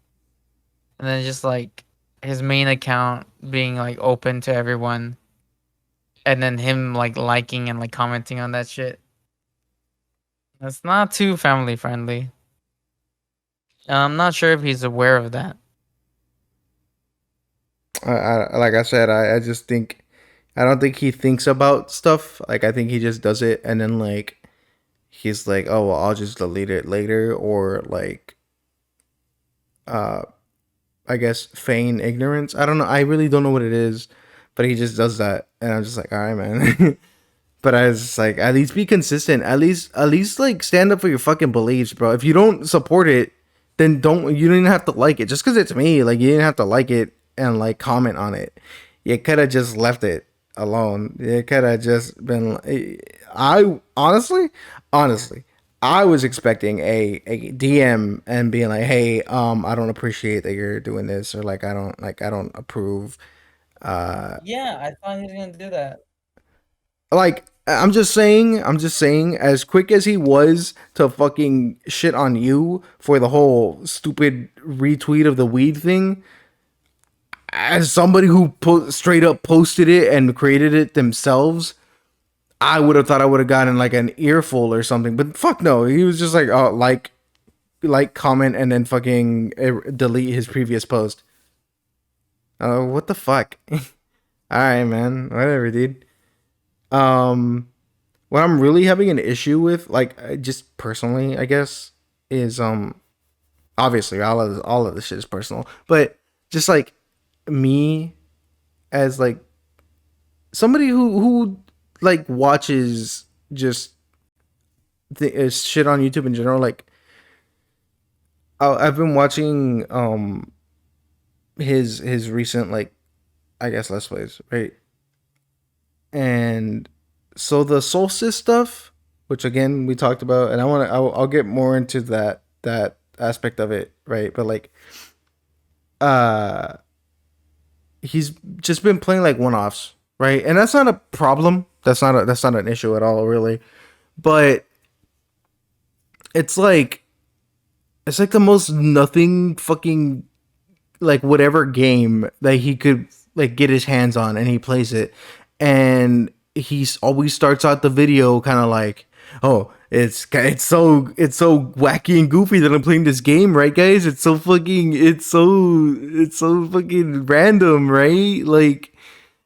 [SPEAKER 2] and then just like his main account being like open to everyone, and then him like liking and like commenting on that shit, that's not too family friendly. I'm not sure if he's aware of that.
[SPEAKER 1] I like I said, I just think I don't think he thinks about stuff. Like I think he just does it and then like he's like, oh well, I'll just delete it later or like uh I guess feign ignorance. I don't know. I really don't know what it is, but he just does that, and I'm just like, all right, man. But I was just like, at least be consistent. At least like stand up for your fucking beliefs, bro. If you don't support it, then don't. You didn't have to like it just because it's me. Like you didn't have to like it and like comment on it. You could have just left it alone. You could have just been. I honestly, I was expecting a DM and being like, hey, I don't appreciate that you're doing this, or like I don't approve. Uh,
[SPEAKER 2] Yeah, I thought he was gonna do that.
[SPEAKER 1] like I'm just saying as quick as he was to fucking shit on you for the whole stupid retweet of the weed thing, as somebody who straight up posted it and created it themselves, I would have thought I would have gotten like an earful or something, but fuck no. He was just like like comment and then fucking delete his previous post. What the fuck? All right, man. Whatever, dude. Um what I'm really having an issue with, like just personally, I guess, is obviously all of this shit is personal, but just like me as like somebody who like watches just shit on YouTube in general. Like I've been watching his recent like I guess let's plays, right? And so the solstice stuff. which again we talked about, and I'll get more into that aspect of it, right? But like, uh, he's just been playing like one offs, right? And that's not a problem. That's not an issue at all, really. But it's like it's like the most nothing fucking like whatever game that he could like get his hands on, and he plays it, and he's always starts out the video kind of like, oh, it's so wacky and goofy that I'm playing this game, right, guys? It's so fucking random, right? Like,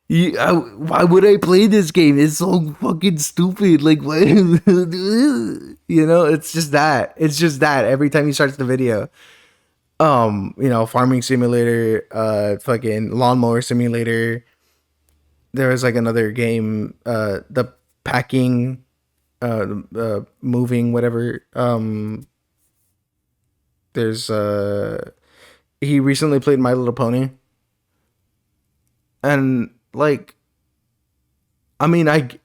[SPEAKER 1] why would I play this game? It's so fucking stupid. Like, why? It's just that. It's just that every time he starts the video. Farming simulator, fucking lawnmower simulator. There was like another game, the packing, moving, whatever. There's he recently played My Little Pony, and like, I mean, I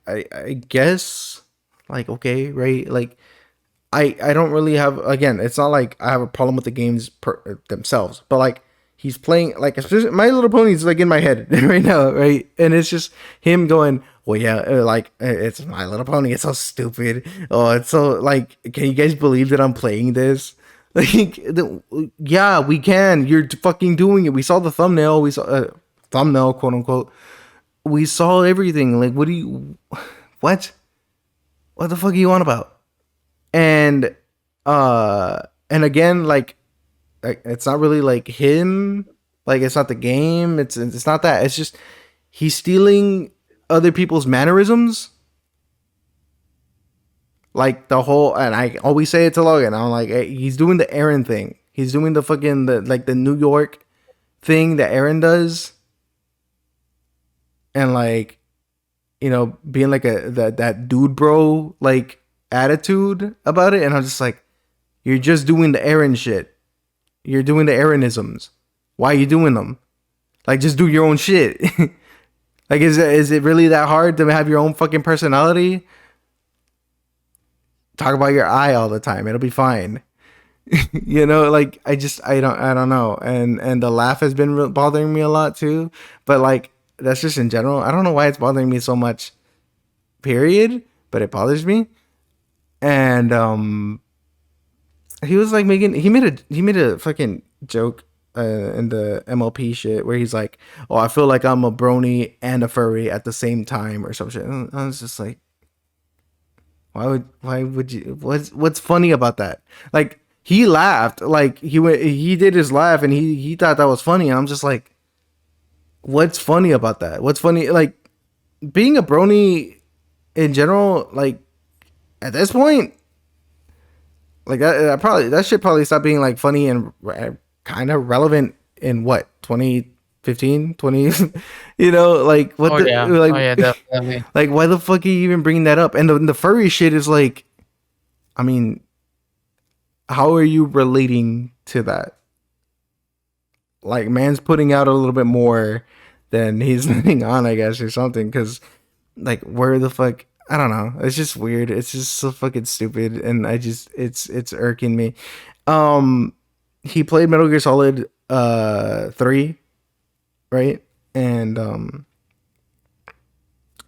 [SPEAKER 1] guess, like, okay, right, like, I don't really have, again, it's not like I have a problem with the games themselves, but like he's playing like, especially My Little Pony's like in my head right now, right? And it's just him going, well, yeah, like, it's My Little Pony, it's so stupid. Oh, it's so like, can you guys believe that I'm playing this? Like, yeah, we can. You're fucking doing it. We saw the thumbnail. We saw thumbnail, quote unquote. We saw everything. Like, what do you? What? What the fuck are you on about? And and again, like it's not really like him, like it's not the game, it's not that, it's just he's stealing other people's mannerisms, like the whole, and I always say it to Logan, I'm like, hey, he's doing the Aaron thing, he's doing the fucking the New York thing that Aaron does, and like, being like that dude bro like attitude about it, and I'm just like, you're just doing the Aaron shit. You're doing the Aaronisms. Why are you doing them? Like, just do your own shit. Like, is it really that hard to have your own fucking personality? Talk about your eye all the time. It'll be fine. Like, I don't know. And the laugh has been bothering me a lot too. But like, that's just in general. I don't know why it's bothering me so much. Period. But it bothers me. And he was like he made a fucking joke in the MLP shit where he's like, oh, I feel like I'm a brony and a furry at the same time or some shit. And I was just like, why would you, what's funny about that? Like, he laughed, like he did his laugh, and he thought that was funny, and I'm just like, what's funny about that? What's funny, like, being a brony in general, like, at this point, like, that shit probably stopped being like funny and kind of relevant in what, 2015, 20, like, what
[SPEAKER 2] Oh
[SPEAKER 1] the,
[SPEAKER 2] yeah.
[SPEAKER 1] like,
[SPEAKER 2] Oh yeah, definitely.
[SPEAKER 1] like, why the fuck are you even bringing that up? And the furry shit is like, I mean, how are you relating to that? Like, man's putting out a little bit more than he's letting on, I guess, or something. Because, like, where the fuck? I don't know. It's just weird. It's just so fucking stupid, and it's irking me. Um, he played Metal Gear Solid 3, right? And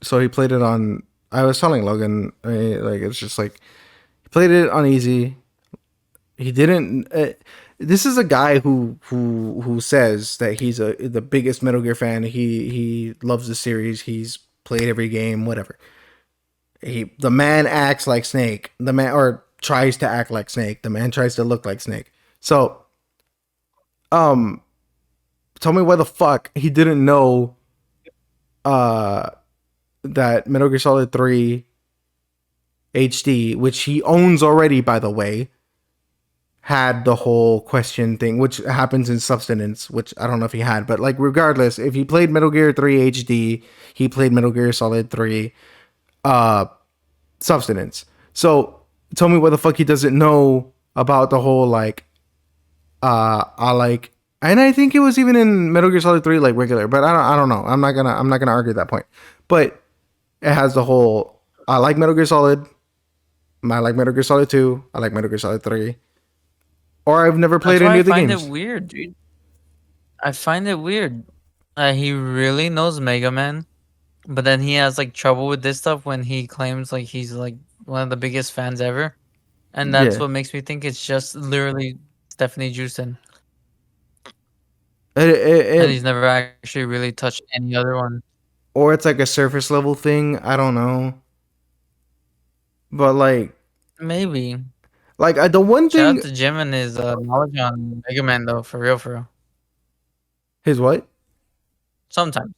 [SPEAKER 1] so he played it on. I was telling Logan, right, like, it's just like he played it on easy. He didn't. This is a guy who says that he's the biggest Metal Gear fan. He loves the series. He's played every game, whatever. The man acts like Snake. The man, or tries to act like Snake. The man tries to look like Snake. So, um, tell me why the fuck he didn't know uh that Metal Gear Solid 3 HD, which he owns already, by the way, had the whole question thing, which happens in Substance, which I don't know if he had, but like, regardless, if he played Metal Gear 3 HD, he played Metal Gear Solid 3 Substance. So tell me what the fuck he doesn't know about the whole, like, I like, and I think it was even in Metal Gear Solid 3 like regular, but I don't know. I'm not gonna argue that point. But it has the whole, I like Metal Gear Solid, I like Metal Gear Solid 2. I like Metal Gear Solid 3. Or I've never
[SPEAKER 2] That's
[SPEAKER 1] played
[SPEAKER 2] why
[SPEAKER 1] any
[SPEAKER 2] I
[SPEAKER 1] of the
[SPEAKER 2] find it
[SPEAKER 1] games.
[SPEAKER 2] weird, dude. I find it weird. He really knows Mega Man, but then he has like trouble with this stuff when he claims like he's like one of the biggest fans ever, and that's
[SPEAKER 1] Yeah.
[SPEAKER 2] what makes me think it's just literally Stephanie Juicin, and
[SPEAKER 1] It,
[SPEAKER 2] he's never actually really touched any other one.
[SPEAKER 1] or it's like a surface level thing. I don't know. But
[SPEAKER 2] Maybe.
[SPEAKER 1] the one
[SPEAKER 2] Shout out
[SPEAKER 1] thing,
[SPEAKER 2] to Jim and his knowledge on Mega Man though, for real, for real.
[SPEAKER 1] his what?
[SPEAKER 2] Sometimes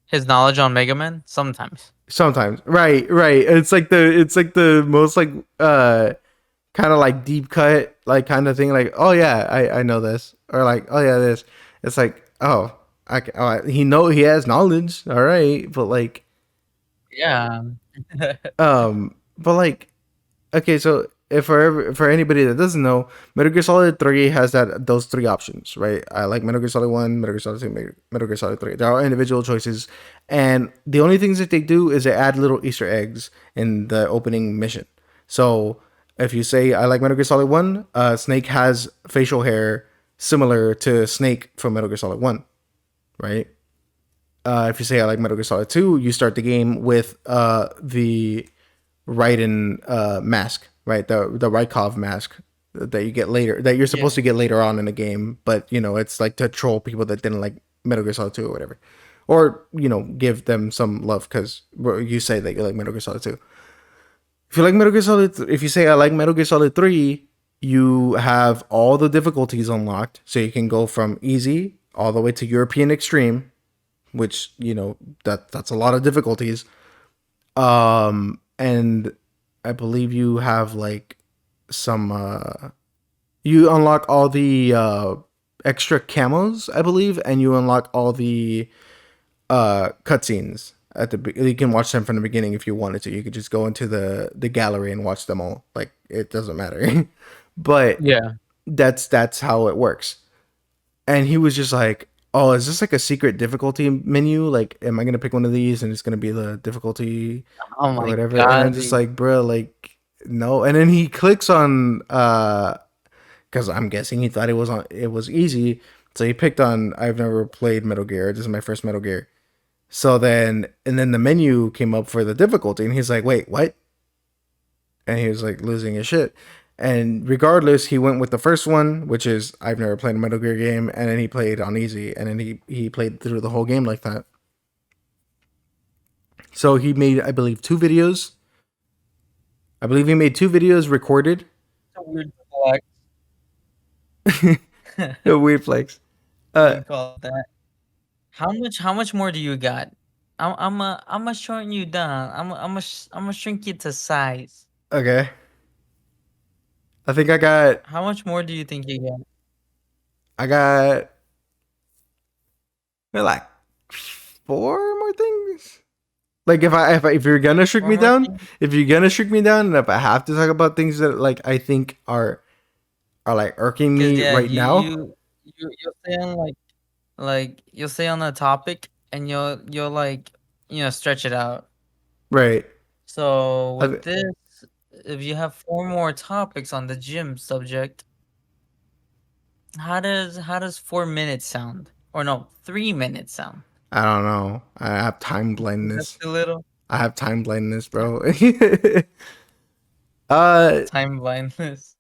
[SPEAKER 2] his knowledge on Mega Man, sometimes.
[SPEAKER 1] Sometimes, right. It's like the most kind of like deep cut like kind of thing. Like, oh yeah, I know this, or like, oh yeah, this. It's like, oh, he has knowledge, all right, but
[SPEAKER 2] Yeah.
[SPEAKER 1] but okay, so if for anybody that doesn't know, Metal Gear Solid 3 has those three options, right? I like Metal Gear Solid 1, Metal Gear Solid 2, Metal Gear Solid 3. They're all individual choices, and the only things that they do is they add little Easter eggs in the opening mission. So if you say I like Metal Gear Solid 1, Snake has facial hair similar to Snake from Metal Gear Solid 1, right? If you say I like Metal Gear Solid 2, you start the game with the Raiden mask, right? The Rykov mask that you get later, that you're
[SPEAKER 2] Yeah.
[SPEAKER 1] supposed to get later on in the game, but it's like to troll people that didn't like Metal Gear Solid 2 or whatever, or give them some love because you say that you like Metal Gear Solid 2. If you like Metal Gear Solid, if you say I like Metal Gear Solid 3, you have all the difficulties unlocked, so you can go from easy all the way to European Extreme, which that's a lot of difficulties. And I believe you have like some you unlock all the extra camos, I believe, and you unlock all the cutscenes you can watch them from the beginning if you wanted to. You could just go into the gallery and watch them all. Like, it doesn't matter. But
[SPEAKER 2] Yeah.
[SPEAKER 1] that's how it works. And he was just like, "Oh, is this like a secret difficulty menu? Like, am I gonna pick one of these and it's gonna be the difficulty
[SPEAKER 2] Oh
[SPEAKER 1] or
[SPEAKER 2] my
[SPEAKER 1] whatever?" And I'm
[SPEAKER 2] god,
[SPEAKER 1] just
[SPEAKER 2] dude.
[SPEAKER 1] like, "Bro, like, no." And then he clicks on because I'm guessing he thought it was easy, so he picked on I've never played Metal Gear. This is my first Metal Gear. So then the menu came up for the difficulty, and he's like, "Wait, what?" And he was like losing his shit. And regardless, he went with the first one, which is I've never played a Metal Gear game, and then he played on easy, and then he played through the whole game like that. So he made, I believe, two videos. I believe he made two videos recorded.
[SPEAKER 2] It's a weird flex.
[SPEAKER 1] A weird flex.
[SPEAKER 2] You
[SPEAKER 1] Uh,
[SPEAKER 2] can call it that. How much more do you got? I'm shorten you down. I'm shrink you to size.
[SPEAKER 1] okay. I think
[SPEAKER 2] How much more do you think you got?
[SPEAKER 1] I got like four more things. Like if you're gonna shrink
[SPEAKER 2] One
[SPEAKER 1] me
[SPEAKER 2] more
[SPEAKER 1] down,
[SPEAKER 2] thing?
[SPEAKER 1] if you're gonna shrink me down, and if I have to talk about things that like I think are like irking
[SPEAKER 2] 'Cause
[SPEAKER 1] me
[SPEAKER 2] yeah,
[SPEAKER 1] right now,
[SPEAKER 2] you'll stay on you'll stay on the topic and you'll like stretch it out.
[SPEAKER 1] right?
[SPEAKER 2] So with
[SPEAKER 1] I,
[SPEAKER 2] this, if you have four more topics on the gym subject, how does 4 minutes sound? Or no, 3 minutes sound?
[SPEAKER 1] I don't know. I have time
[SPEAKER 2] Is that
[SPEAKER 1] blindness.
[SPEAKER 2] too little?
[SPEAKER 1] I have time blindness,
[SPEAKER 2] Time,
[SPEAKER 1] bro. uh,
[SPEAKER 2] time blindness.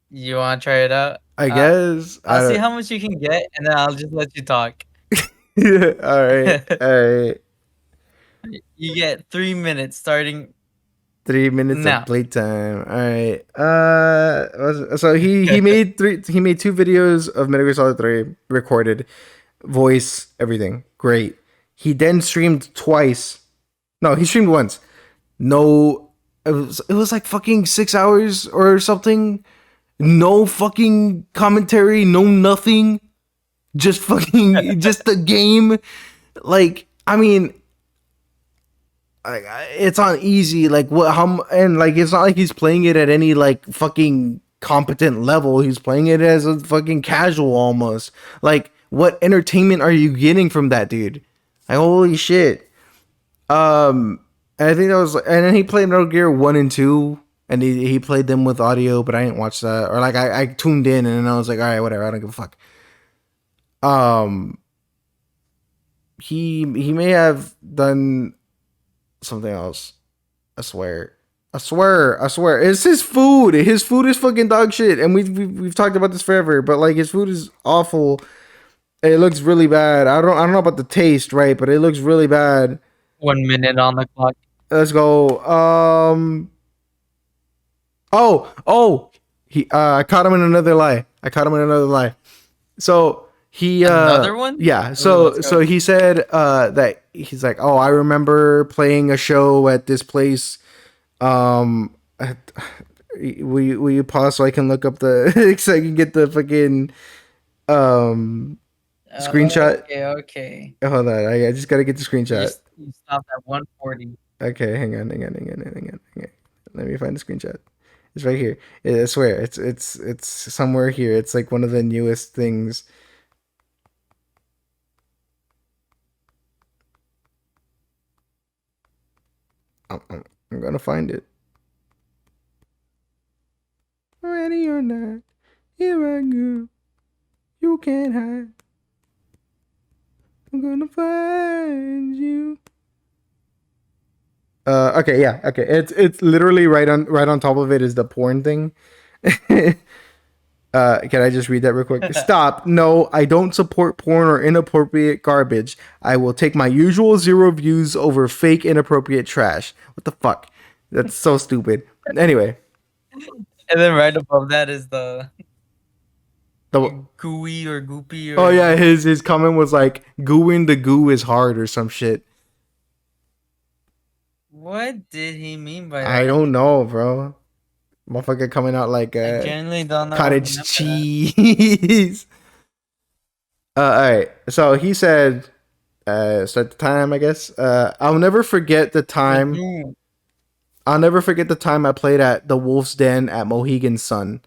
[SPEAKER 2] You want to try it out?
[SPEAKER 1] I
[SPEAKER 2] Uh,
[SPEAKER 1] guess
[SPEAKER 2] I'll see
[SPEAKER 1] I.
[SPEAKER 2] how much you can get, and then I'll just let you talk.
[SPEAKER 1] All right, all right.
[SPEAKER 2] You get 3 minutes starting
[SPEAKER 1] 3 minutes of
[SPEAKER 2] now.
[SPEAKER 1] playtime. All right. So he made two videos of Metal Gear Solid 3 recorded, voice, everything. Great. He then streamed twice. No, he streamed once. No, it was like fucking 6 hours or something. No fucking commentary, no nothing. Just fucking just the game. Like, I mean, like, it's on easy. Like, what? How? And like, it's not like he's playing it at any like fucking competent level. He's playing it as a fucking casual almost. Like, what entertainment are you getting from that dude? Like, holy shit. Um, And I think that was, and then he played Metal Gear 1 and 2, and he played them with audio, but I didn't watch that, or like I tuned in and then I was like, all right, whatever, I don't give a fuck. Um, he may have done something else. I swear. I swear. It's his food. His food is fucking dog shit. And we've talked about this forever, but like his food is awful. It looks really bad. I don't know about the taste, right? But it looks really bad.
[SPEAKER 2] 1 minute on the clock.
[SPEAKER 1] Let's go. Oh. He I caught him in another lie. So he
[SPEAKER 2] Another one?
[SPEAKER 1] yeah,
[SPEAKER 2] Ooh, let's
[SPEAKER 1] so
[SPEAKER 2] go.
[SPEAKER 1] he said that he's like, "Oh, I remember playing a show at this place. Um will you pause so I can look up the so I can get the fucking um screenshot?
[SPEAKER 2] Okay, okay.
[SPEAKER 1] Hold on. I just got to get the screenshot.
[SPEAKER 2] You stopped at 140.
[SPEAKER 1] Okay, hang on. Let me find the screenshot. It's right here. I swear, it's somewhere here. It's like one of the newest things. I'm gonna find it. Ready or not, here I go. You can't hide. I'm gonna find you. Okay, yeah, okay. It's literally right on top of it is the porn thing. Can I just read that real quick? Stop. No, I don't support porn or inappropriate garbage. I will take my usual 0 views over fake inappropriate trash. What the fuck? That's so stupid. Anyway,
[SPEAKER 2] And then right above that is the
[SPEAKER 1] the
[SPEAKER 2] gooey or goopy
[SPEAKER 1] oh
[SPEAKER 2] or
[SPEAKER 1] yeah, his comment was like gooing the goo is hard or some shit.
[SPEAKER 2] what did he mean by
[SPEAKER 1] I
[SPEAKER 2] that?
[SPEAKER 1] don't know, bro. Motherfucker coming out like
[SPEAKER 2] I genuinely don't know what he
[SPEAKER 1] cottage
[SPEAKER 2] meant by that.
[SPEAKER 1] cheese. All right. So he said, start the time, I guess. I'll never forget the time.
[SPEAKER 2] Mhm.
[SPEAKER 1] I'll never forget the time I played at the Wolf's Den at Mohegan Sun.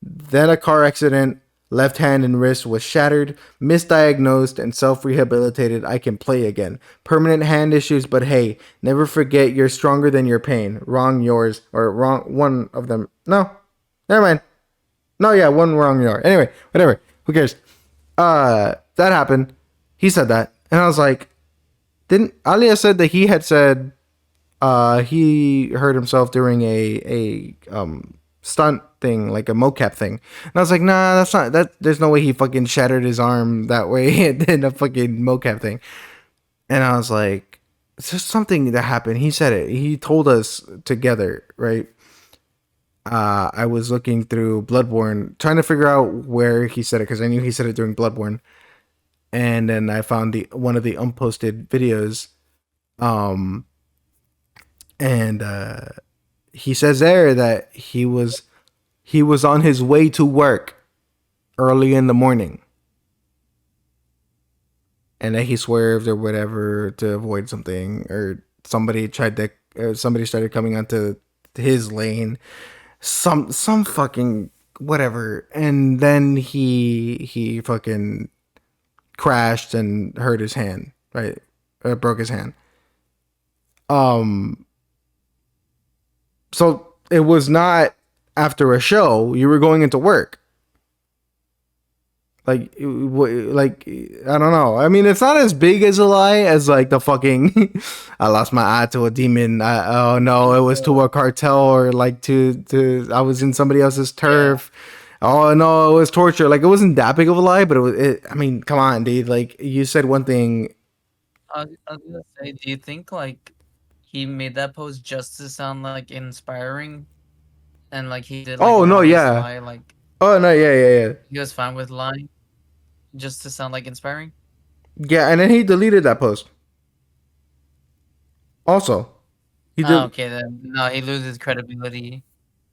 [SPEAKER 1] Then a car accident, left hand and wrist was shattered, misdiagnosed, and self rehabilitated. I can play again. Permanent hand issues, but hey, never forget you're stronger than your pain. Wrong yours, or wrong one of them. No, never mind. No, yeah, one wrong yours. Anyway, whatever. Who cares? That happened. He said that, and I was like, didn't Alia said that he had said he hurt himself during a stunt thing, like a mocap thing. And I was like, nah, that's not that. There's no way he fucking shattered his arm that way in a fucking mocap thing. And I was like, it's just something that happened. He said it. He told us together, right? I was looking through Bloodborne, trying to figure out where he said it because I knew he said it during Bloodborne, and then I found the one of the unposted videos. Um, and he says there that he was on his way to work early in the morning, and that he swerved or whatever to avoid something, or somebody started coming onto his lane, some fucking whatever, and then he fucking crashed and hurt his hand, right? Broke his hand. Um, so it was not after a show. You were going into work. Like I don't know. I mean, it's not as big as a lie as like the fucking I lost my eye to a demon. Oh no, it was to a cartel, or like to I was in somebody else's
[SPEAKER 2] Yeah.
[SPEAKER 1] turf. Oh no, it was torture. Like it wasn't that big of a lie, but it was. I mean, come on, dude. Like you said one thing.
[SPEAKER 2] I was gonna say, do you think like he made that post just to sound like inspiring, and like he did like
[SPEAKER 1] Oh
[SPEAKER 2] an
[SPEAKER 1] no,
[SPEAKER 2] obvious
[SPEAKER 1] yeah.
[SPEAKER 2] lie, like
[SPEAKER 1] Oh no, yeah.
[SPEAKER 2] he was fine with lying just to sound like inspiring?
[SPEAKER 1] Yeah, and then he deleted that post. Also, he
[SPEAKER 2] Oh,
[SPEAKER 1] did.
[SPEAKER 2] okay, then no, he loses credibility.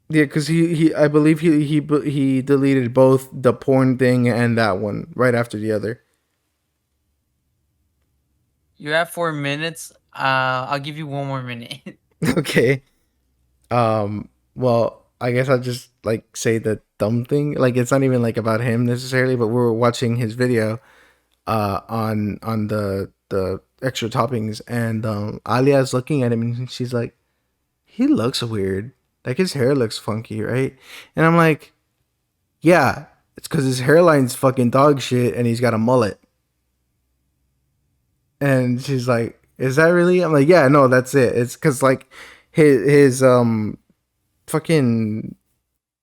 [SPEAKER 1] Yeah, because he I believe he deleted both the porn thing and that one right after the other.
[SPEAKER 2] You're at 4 minutes. I'll give you one more minute.
[SPEAKER 1] Okay. Well, I guess I'll just like say the dumb thing. Like it's not even like about him necessarily, but we were watching his video on the extra toppings, and Alia's looking at him, and she's like, he looks weird. Like his hair looks funky, right? And I'm like, yeah, it's because his hairline's fucking dog shit, and he's got a mullet. And she's like, is that really? I'm like, yeah, no, that's it. It's because like his fucking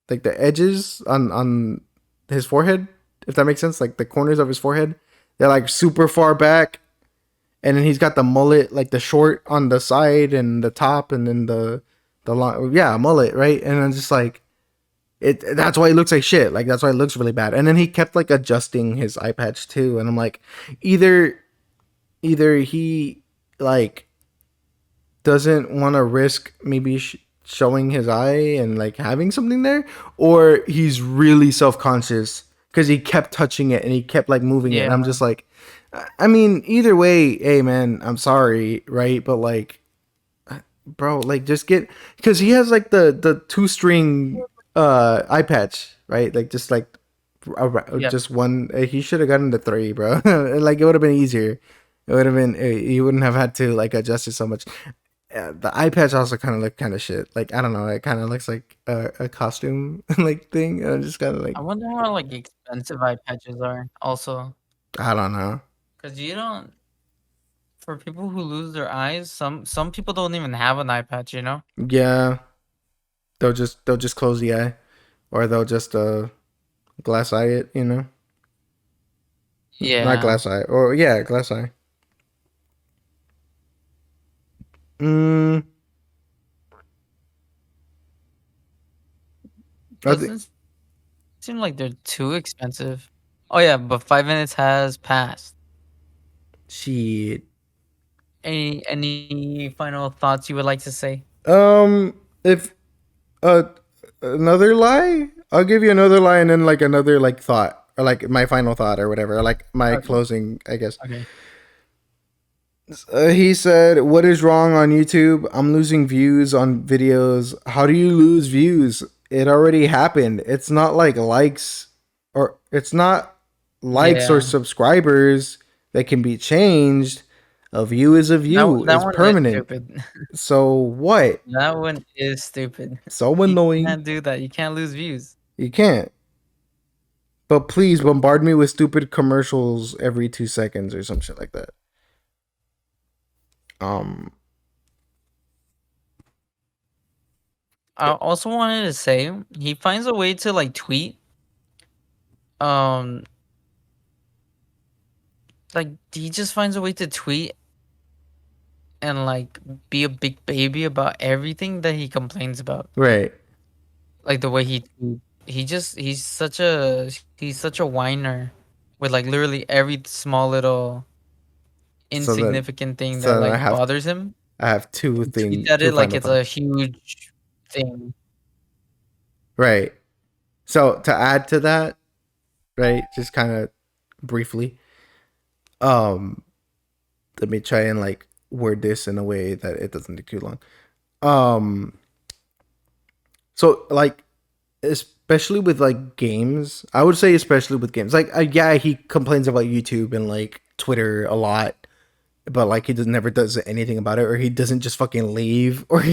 [SPEAKER 1] like the edges on his forehead, if that makes sense, like the corners of his forehead, they're like super far back, and then he's got the mullet, like the short on the side and the top, and then the long, yeah, mullet, right? And I'm just like, it. That's why he looks like shit. Like that's why it looks really bad. And then he kept like adjusting his eye patch too, and I'm like, either he like doesn't want to risk maybe showing his eye and like having something there, or he's really self-conscious because he kept touching it and he kept like moving it, and I'm
[SPEAKER 2] Yeah.
[SPEAKER 1] just like, I mean, either way, hey man, I'm sorry, right? But like, bro, like just get, because he has like the two string eye patch, right? Like just like
[SPEAKER 2] Yep.
[SPEAKER 1] just one. He should have gotten the three, bro. Like it would have been easier. It would have been. You wouldn't have had to like adjust it so much. The eye patch also kind of look kind of shit. Like I don't know. It kind of looks like a costume like thing. I'm just kind of like,
[SPEAKER 2] I wonder how like expensive eye patches are also,
[SPEAKER 1] I don't know.
[SPEAKER 2] because you don't. For people who lose their eyes, some people don't even have an eye patch. You know.
[SPEAKER 1] Yeah, they'll just close the eye, or they'll just glass eye it. Not
[SPEAKER 2] Yeah.
[SPEAKER 1] glass eye. Or yeah, glass eye. Mm, I think
[SPEAKER 2] Doesn't seem like they're too expensive. Oh yeah, but 5 minutes has passed.
[SPEAKER 1] shit.
[SPEAKER 2] Any final thoughts you would like to say?
[SPEAKER 1] If uh another lie, I'll give you another lie, and then like another like thought, or like my final thought or whatever, or like my
[SPEAKER 2] Okay.
[SPEAKER 1] closing, I guess.
[SPEAKER 2] Okay.
[SPEAKER 1] He said, "What is wrong on YouTube? I'm losing views on videos. How do you lose views? It already happened. It's not like likes, or it's not likes or
[SPEAKER 2] Yeah.
[SPEAKER 1] subscribers that can be changed. A view is a view.
[SPEAKER 2] That
[SPEAKER 1] It's
[SPEAKER 2] one is
[SPEAKER 1] permanent.
[SPEAKER 2] stupid.
[SPEAKER 1] So what?
[SPEAKER 2] That one is stupid.
[SPEAKER 1] So
[SPEAKER 2] You
[SPEAKER 1] annoying.
[SPEAKER 2] can't do that. You can't lose views.
[SPEAKER 1] You can't. But please bombard me with stupid commercials every 2 seconds or some shit like that." Um,
[SPEAKER 2] I also wanted to say he finds a way to like tweet. Um, like he just finds a way to tweet and like be a big baby about everything that he complains about.
[SPEAKER 1] right.
[SPEAKER 2] Like the way he's such a whiner with like literally every small little
[SPEAKER 1] So then,
[SPEAKER 2] insignificant thing that
[SPEAKER 1] so then
[SPEAKER 2] like bothers him.
[SPEAKER 1] I have two
[SPEAKER 2] He tweets
[SPEAKER 1] thing,
[SPEAKER 2] at
[SPEAKER 1] two
[SPEAKER 2] it like
[SPEAKER 1] final
[SPEAKER 2] it's a
[SPEAKER 1] thoughts.
[SPEAKER 2] huge thing.
[SPEAKER 1] Right. So to add to that, right, just kind of briefly, um, let me try and like word this in a way that it doesn't take too long. Um, so like especially with like games, I would say especially with games, like yeah, he complains about YouTube and like Twitter a lot, but like he does never does anything about it, or he doesn't just fucking leave, or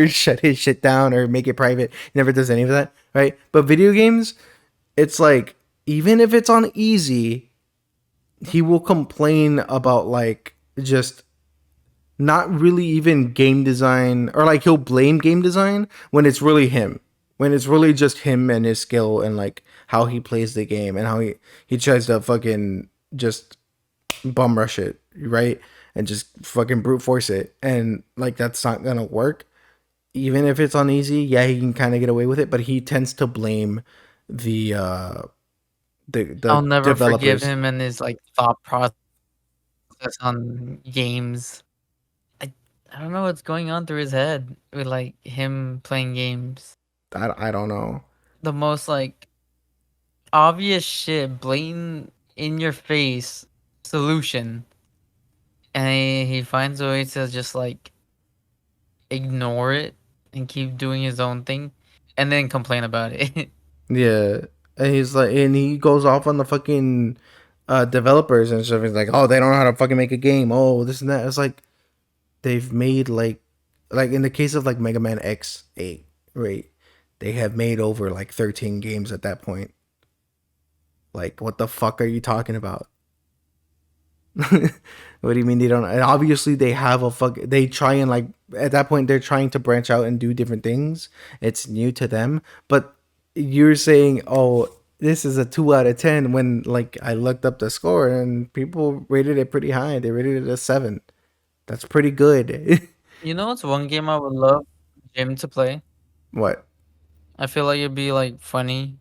[SPEAKER 1] shut his shit down or make it private. He never does any of that, right? But video games, it's like, even if it's on easy, he will complain about like just not really even game design, or like he'll blame game design when it's really him, when it's really just him and his skill and like how he plays the game, and how he tries to fucking just bum rush it, right? And just fucking brute force it. And like that's not gonna work. Even if it's on easy, yeah, he can kind of get away with it, but he tends to blame the
[SPEAKER 2] I'll
[SPEAKER 1] the
[SPEAKER 2] never forgive
[SPEAKER 1] developers.
[SPEAKER 2] him and his like thought process on games. I I don't know what's going on through his head with like him playing games.
[SPEAKER 1] I don't know.
[SPEAKER 2] The most like obvious shit, blatant in your face solution, and he finds a way to just like ignore it and keep doing his own thing, and then complain about it.
[SPEAKER 1] Yeah. And he's like, and he goes off on the fucking developers and stuff is like, oh, they don't know how to fucking make a game. Oh, this and that. It's like they've made like in the case of like Mega Man X8, right? They have made over like 13 games at that point. Like, what the fuck are you talking about? What do you mean they don't? And obviously, they have a fuck. They try and like at that point they're trying to branch out and do different things. It's new to them, but you're saying, oh, this is a 2 out of 10 when like I looked up the score and people rated it pretty high. They rated it a 7. That's pretty good.
[SPEAKER 2] You know, it's one game I would love Jim to play.
[SPEAKER 1] What?
[SPEAKER 2] I feel like it'd be like funny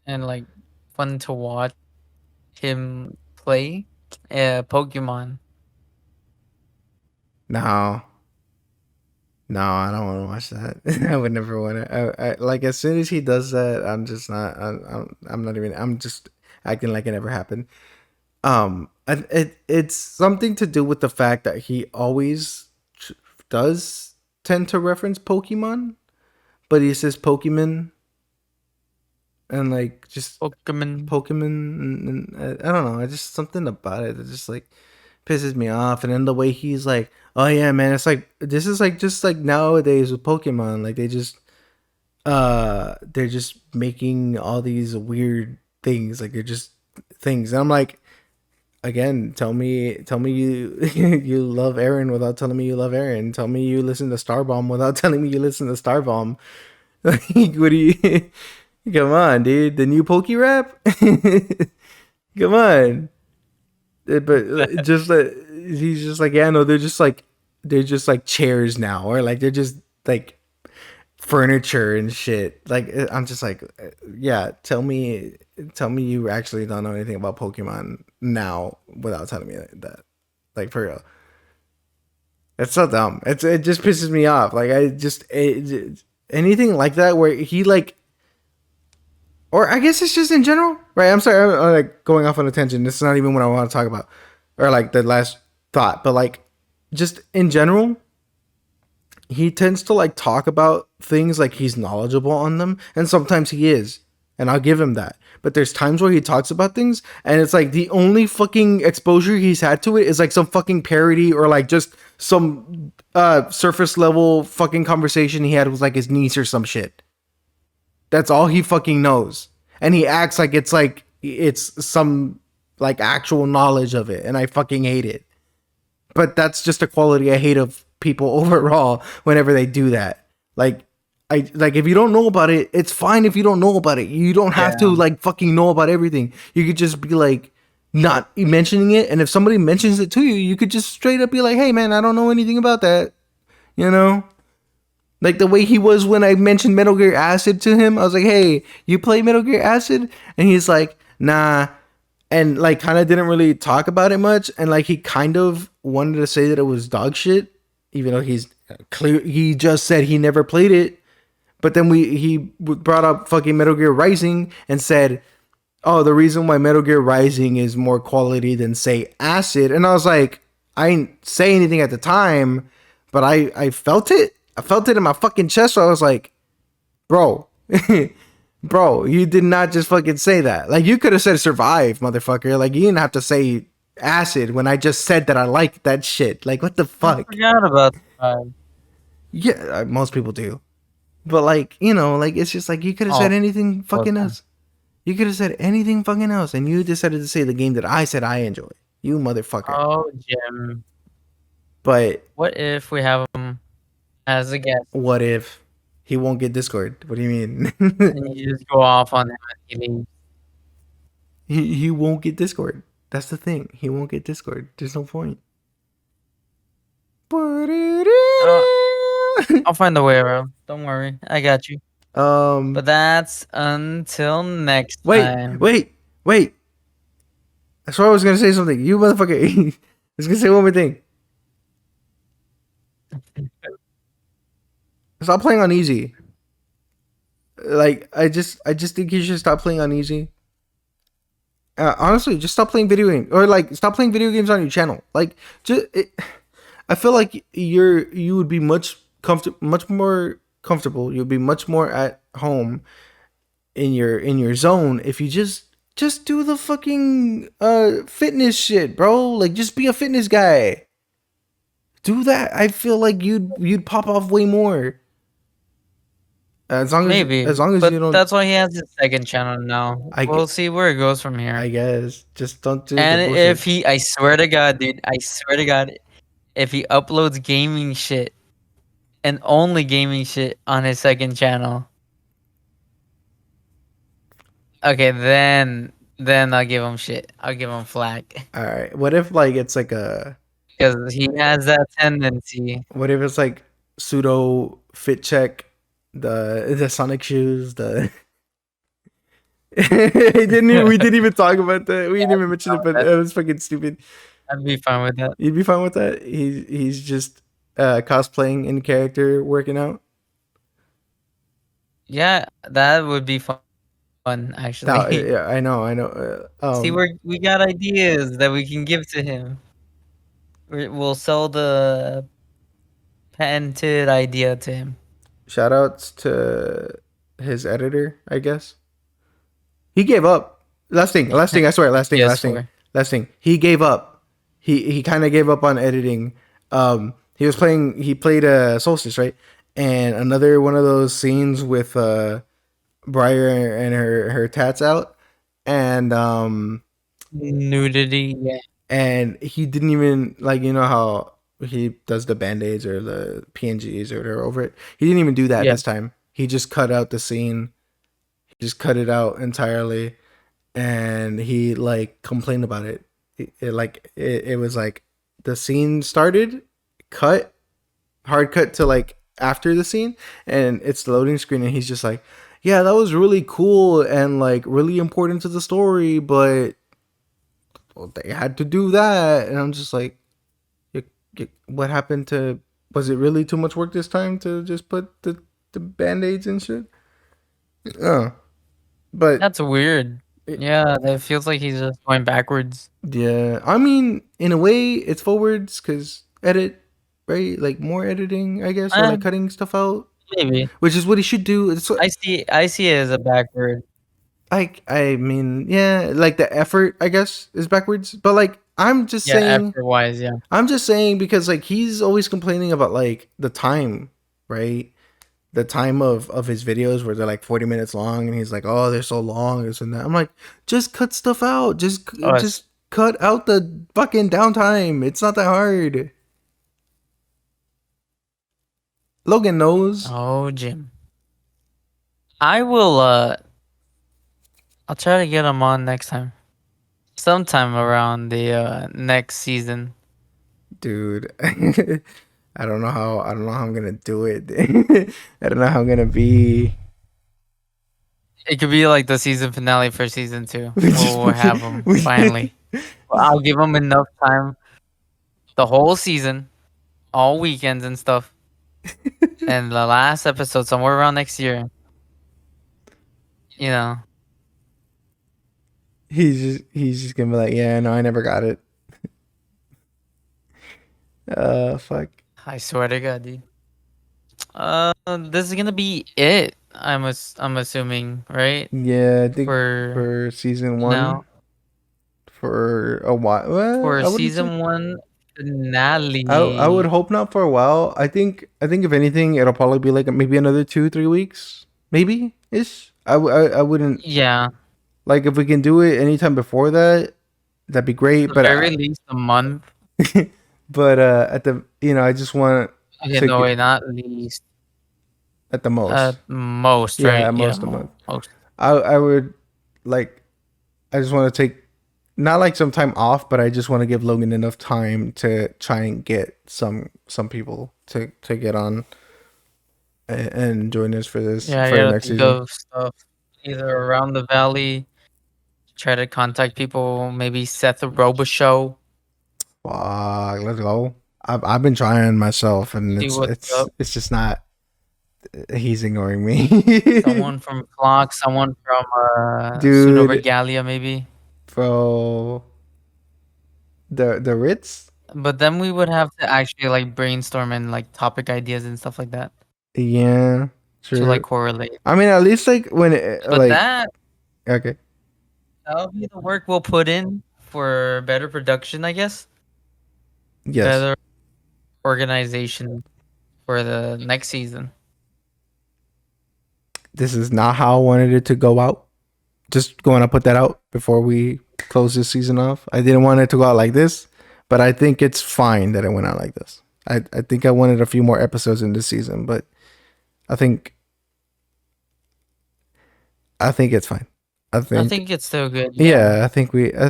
[SPEAKER 2] and like fun to watch him play. Pokemon.
[SPEAKER 1] No, no, I don't want to watch that. I would never want to. I like as soon as he does that, I'm just not. I'm not even. I'm just acting like it never happened. And it's something to do with the fact that he always does tend to reference Pokemon, but he says Pokemon and like just
[SPEAKER 2] Pokemon.
[SPEAKER 1] Pokemon. And I don't know. I just something about it that just like pisses me off. And then the way he's like, oh yeah, man, it's like this is like just like nowadays with Pokemon, like they're just making all these weird things, like they're just things. And I'm like, again, tell me you you love Aaron without telling me you love Aaron. Tell me you listen to Starbomb without telling me you listen to Starbomb. Like, what do you? Come on, dude. The new Poke Rap. Come on. But just like he's just like, yeah, no, they're just like chairs now, or like they're just like furniture and shit. Like I'm just like, yeah, tell me you actually don't know anything about Pokemon now without telling me that. Like for real. It's so dumb. It just pisses me off. Like anything like that where he like, or I guess it's just in general, right? I'm sorry, I'm like going off on a tangent. This is not even what I want to talk about, or like the last thought, but like just in general, he tends to like talk about things like he's knowledgeable on them, and sometimes he is, and I'll give him that. But there's times where he talks about things, and it's like the only fucking exposure he's had to it is like some fucking parody or like just some surface level fucking conversation he had with like his niece or some shit. That's all he fucking knows. And he acts like it's some like actual knowledge of it. And I fucking hate it. But that's just a quality I hate of people overall whenever they do that. Like if you don't know about it, it's fine if you don't know about it. You don't have to
[SPEAKER 2] Yeah.
[SPEAKER 1] like fucking know about everything. You could just be like not mentioning it, and if somebody mentions it to you, you could just straight up be like, "Hey man, I don't know anything about that." You know? Like the way he was when I mentioned Metal Gear Acid to him. I was like, "Hey, you play Metal Gear Acid?" And he's like, "Nah." And like kind of didn't really talk about it much, and like he kind of wanted to say that it was dog shit, even though he's clear he just said he never played it. But then he brought up fucking Metal Gear Rising and said, "Oh, the reason why Metal Gear Rising is more quality than say Acid." And I was like, I didn't say anything at the time, but I felt it. I felt it in my fucking chest. So I was like, bro, bro, you did not just fucking say that. Like you could have said Survive, motherfucker. Like you didn't have to say Acid when I just said that I like that shit. Like what the
[SPEAKER 2] I
[SPEAKER 1] fuck?
[SPEAKER 2] forgot about that.
[SPEAKER 1] Yeah, most people do. But like, you know, like it's just like you could have said
[SPEAKER 2] Oh,
[SPEAKER 1] anything
[SPEAKER 2] well
[SPEAKER 1] fucking
[SPEAKER 2] then.
[SPEAKER 1] else. You could have said anything fucking else, and you decided to say the game that I said I enjoy. You motherfucker.
[SPEAKER 2] Oh, Jim.
[SPEAKER 1] But
[SPEAKER 2] What if we have him as a guest
[SPEAKER 1] what if he won't get Discord? What do you mean?
[SPEAKER 2] and you just go off on him and he leaves?
[SPEAKER 1] he won't get Discord. That's the thing. He won't get Discord. There's no point.
[SPEAKER 2] Uh, I'll find a way around. Don't worry. I got you.
[SPEAKER 1] um
[SPEAKER 2] But that's until next
[SPEAKER 1] wait,
[SPEAKER 2] time.
[SPEAKER 1] wait, wait. I swear I was gonna say something. You motherfucker. I was gonna say one more thing. Stop playing on easy. Like I just think you should stop playing on easy. Honestly, just stop playing video games, or like stop playing video games on your channel. Like, I feel like you would be much more comfortable. You'd be much more at home in your zone if you just just do the fucking fitness shit, bro. Like just be a fitness guy. Do that. I feel like you'd pop off way more.
[SPEAKER 2] Maybe,
[SPEAKER 1] As long as
[SPEAKER 2] but
[SPEAKER 1] you don't,
[SPEAKER 2] that's why he has his second channel now.
[SPEAKER 1] I
[SPEAKER 2] We'll see where it goes from
[SPEAKER 1] I
[SPEAKER 2] here.
[SPEAKER 1] guess just don't do the
[SPEAKER 2] And
[SPEAKER 1] bullshit.
[SPEAKER 2] if he, I swear to God, dude, I swear to God, if he uploads gaming shit and only gaming shit on his second channel, okay, then I'll give him shit. I'll give him flack
[SPEAKER 1] All right. What if like it's like a
[SPEAKER 2] because he has that tendency.
[SPEAKER 1] what if it's like pseudo fit check the Sonic shoes the we didn't even talk about that. We
[SPEAKER 2] Yeah,
[SPEAKER 1] didn't even mention it, but it was fucking stupid.
[SPEAKER 2] I'd be fine with that.
[SPEAKER 1] You'd be fine with that. He's just cosplaying in character, working out.
[SPEAKER 2] Yeah, that would be fun
[SPEAKER 1] Now,
[SPEAKER 2] actually.
[SPEAKER 1] yeah, I know, I know.
[SPEAKER 2] See, we got ideas that we can give to him. We'll sell the patented idea to him.
[SPEAKER 1] Shout outs to his editor, I guess. He gave up. Last thing, I swear,
[SPEAKER 2] PS4.
[SPEAKER 1] last thing. He gave up. He kind of gave up on editing. He played Solstice, right? And another one of those scenes with Briar and her tats out, and
[SPEAKER 2] Nudity, yeah.
[SPEAKER 1] and he didn't even like how he does the band-aids or the PNGs or whatever over it. He didn't even do that
[SPEAKER 2] Yeah.
[SPEAKER 1] this time. He just cut out the scene. He just cut it out entirely, and he like complained about it. It was like the scene started, cut, hard cut to like after the scene, and it's the loading screen, and he's just like, yeah, that was really cool and like really important to the story, but well, they had to do that, and I'm just like, what happened to? Was it really too much work this time to just put the band-aids and shit? Oh, but
[SPEAKER 2] That's weird.
[SPEAKER 1] it,
[SPEAKER 2] Yeah, it feels like he's just going backwards.
[SPEAKER 1] yeah, I mean, in a way, it's forwards because edit, right? Like more editing, I guess, or
[SPEAKER 2] Uh,
[SPEAKER 1] like cutting stuff out,
[SPEAKER 2] maybe.
[SPEAKER 1] which is what he should do. It's what,
[SPEAKER 2] I see it as a backward.
[SPEAKER 1] I mean, yeah, like the effort, I guess, is backwards. But like,
[SPEAKER 2] Yeah, effort wise, yeah.
[SPEAKER 1] I'm just saying because like he's always complaining about like the time, right? The time of his videos where they're like 40 minutes long, and he's like, oh, they're so long, this and that. I'm like, just cut stuff out.
[SPEAKER 2] Us.
[SPEAKER 1] Just cut out the fucking downtime. It's not that hard. Logan knows.
[SPEAKER 2] Oh, Jim. I will I'll try to get him on next time. Sometime around the next season.
[SPEAKER 1] Dude. I don't know how I'm gonna do it. I don't know how I'm gonna be.
[SPEAKER 2] It could be like the season finale for season 2.
[SPEAKER 1] We just
[SPEAKER 2] We'll have him
[SPEAKER 1] we,
[SPEAKER 2] finally. I'll give him enough time, the whole season, all weekends and stuff, and the last episode somewhere around next year. You know,
[SPEAKER 1] he's just gonna be like, yeah, no, I never got it. Fuck.
[SPEAKER 2] I swear to God, dude. This is gonna be it. I'm assuming, right?
[SPEAKER 1] Yeah, I think
[SPEAKER 2] For
[SPEAKER 1] for season one,
[SPEAKER 2] now,
[SPEAKER 1] for a while. Well,
[SPEAKER 2] for
[SPEAKER 1] I wouldn't say.
[SPEAKER 2] season 1
[SPEAKER 1] I would
[SPEAKER 2] finale.
[SPEAKER 1] hope not for a while. I think if anything, it'll probably be like maybe another 2 3 weeks, maybe ish. I wouldn't
[SPEAKER 2] Yeah,
[SPEAKER 1] like if we can do it anytime before that. That'd be great.
[SPEAKER 2] the very least a month.
[SPEAKER 1] But at the I just want
[SPEAKER 2] Okay,
[SPEAKER 1] to
[SPEAKER 2] no,
[SPEAKER 1] get
[SPEAKER 2] wait, not least.
[SPEAKER 1] at the most.
[SPEAKER 2] At most,
[SPEAKER 1] Yeah,
[SPEAKER 2] right?
[SPEAKER 1] at
[SPEAKER 2] Yeah,
[SPEAKER 1] most a month.
[SPEAKER 2] most.
[SPEAKER 1] I would like. I just want to take not like some time off, but I just want to give Logan enough time to try and get some people to get on and join us
[SPEAKER 2] Yeah, I
[SPEAKER 1] for the
[SPEAKER 2] gotta
[SPEAKER 1] next
[SPEAKER 2] think
[SPEAKER 1] season.
[SPEAKER 2] of stuff either around the valley. Try to contact people. Maybe Seth Robo Show.
[SPEAKER 1] Fuck, let's go. I've been trying myself, and
[SPEAKER 2] See what's up.
[SPEAKER 1] it's just not. He's ignoring me,
[SPEAKER 2] Someone from Flock. Someone from Pseudo
[SPEAKER 1] dude.
[SPEAKER 2] Regalia, maybe.
[SPEAKER 1] Bro, the Ritz.
[SPEAKER 2] But then we would have to actually like brainstorm and like topic ideas and stuff like that
[SPEAKER 1] Yeah,
[SPEAKER 2] to like
[SPEAKER 1] true.
[SPEAKER 2] correlate.
[SPEAKER 1] I mean, at least like when
[SPEAKER 2] But that
[SPEAKER 1] okay.
[SPEAKER 2] That'll be the work we'll put in for better production, I guess.
[SPEAKER 1] Yes.
[SPEAKER 2] Better organization for the next season.
[SPEAKER 1] This is not how I wanted it to go out. Just going to put that out before we close this season off. I didn't want it to go out like this, but I think it's fine that it went out like this. I think I wanted a few more episodes in this season, but I think it's fine. I
[SPEAKER 2] I
[SPEAKER 1] think
[SPEAKER 2] think it's still good. Yeah.
[SPEAKER 1] yeah, I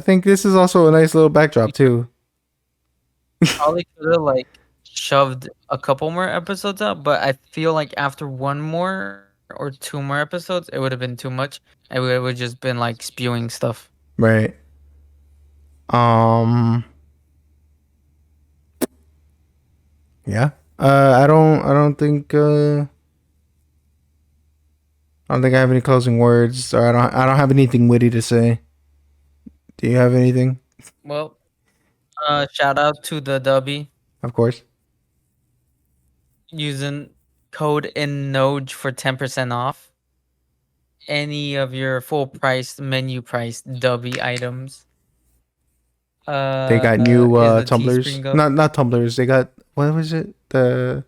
[SPEAKER 1] think this is also a nice little backdrop too.
[SPEAKER 2] Probably could have like shoved a couple more episodes out, but I feel like after one more or two more episodes, it would have been too much. It would just been like spewing stuff.
[SPEAKER 1] Right. Um yeah. I don't think I don't think I have any closing words, or I don't have anything witty to say. Do you have anything?
[SPEAKER 2] Well, shout out to the Dubby
[SPEAKER 1] Of course.
[SPEAKER 2] using code INoJ for 10% off any of your full price menu price Dubby items.
[SPEAKER 1] They got new
[SPEAKER 2] Is the
[SPEAKER 1] tumblers.
[SPEAKER 2] Teespring go?
[SPEAKER 1] Not tumblers. They got what was it? They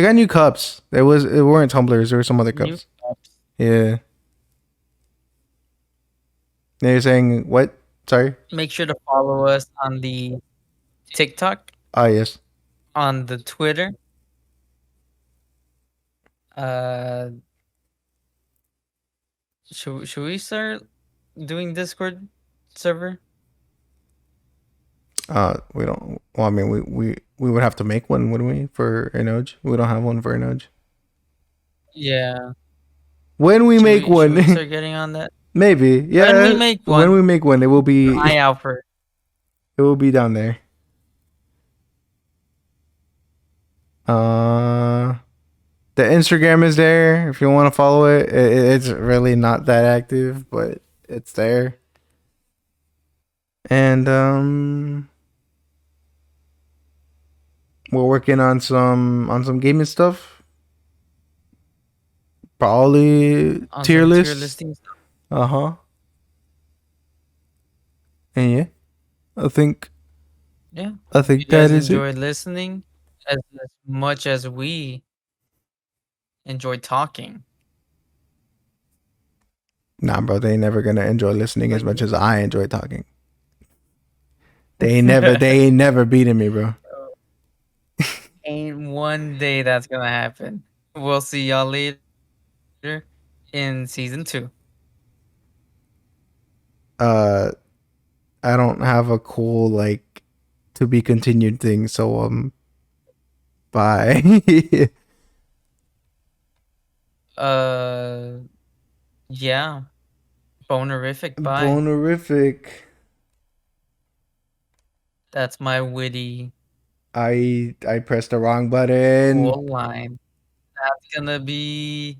[SPEAKER 1] got new cups. It weren't tumblers, there were some other
[SPEAKER 2] New
[SPEAKER 1] cups.
[SPEAKER 2] cups.
[SPEAKER 1] Yeah. They're saying what? Sorry?
[SPEAKER 2] Make sure to follow us on the TikTok,
[SPEAKER 1] Ah yes.
[SPEAKER 2] on the Twitter. Uh, should we start doing Discord server?
[SPEAKER 1] We don't well I mean we would have to make one, wouldn't we, for INoJ? We don't have one for INoJ.
[SPEAKER 2] Yeah.
[SPEAKER 1] When we make
[SPEAKER 2] Should we
[SPEAKER 1] one,
[SPEAKER 2] start getting on that?
[SPEAKER 1] maybe.
[SPEAKER 2] When we
[SPEAKER 1] Yeah.
[SPEAKER 2] make
[SPEAKER 1] When we
[SPEAKER 2] one,
[SPEAKER 1] make one,
[SPEAKER 2] eye out for it.
[SPEAKER 1] it will be down there. Uh the Instagram is there if you want to follow it. It's really not that active, but it's there. And we're working on some gaming stuff. Probably
[SPEAKER 2] On
[SPEAKER 1] tier
[SPEAKER 2] some tier
[SPEAKER 1] lists.
[SPEAKER 2] listings.
[SPEAKER 1] Uh-huh. And yeah, I think
[SPEAKER 2] Yeah.
[SPEAKER 1] I
[SPEAKER 2] If
[SPEAKER 1] think
[SPEAKER 2] you guys
[SPEAKER 1] that is it.
[SPEAKER 2] enjoyed listening as much as we enjoy talking.
[SPEAKER 1] Nah, bro, they ain't never gonna enjoy listening as
[SPEAKER 2] But
[SPEAKER 1] much as I enjoy talking. They ain't never beating me, bro.
[SPEAKER 2] ain't one day that's gonna happen. We'll see y'all later in season 2.
[SPEAKER 1] Uh, I don't have a cool like to be continued thing, so bye.
[SPEAKER 2] Uh, yeah. Bonerific. Bye.
[SPEAKER 1] Bonerific.
[SPEAKER 2] That's my witty
[SPEAKER 1] I pressed the wrong button.
[SPEAKER 2] cool line. That's gonna be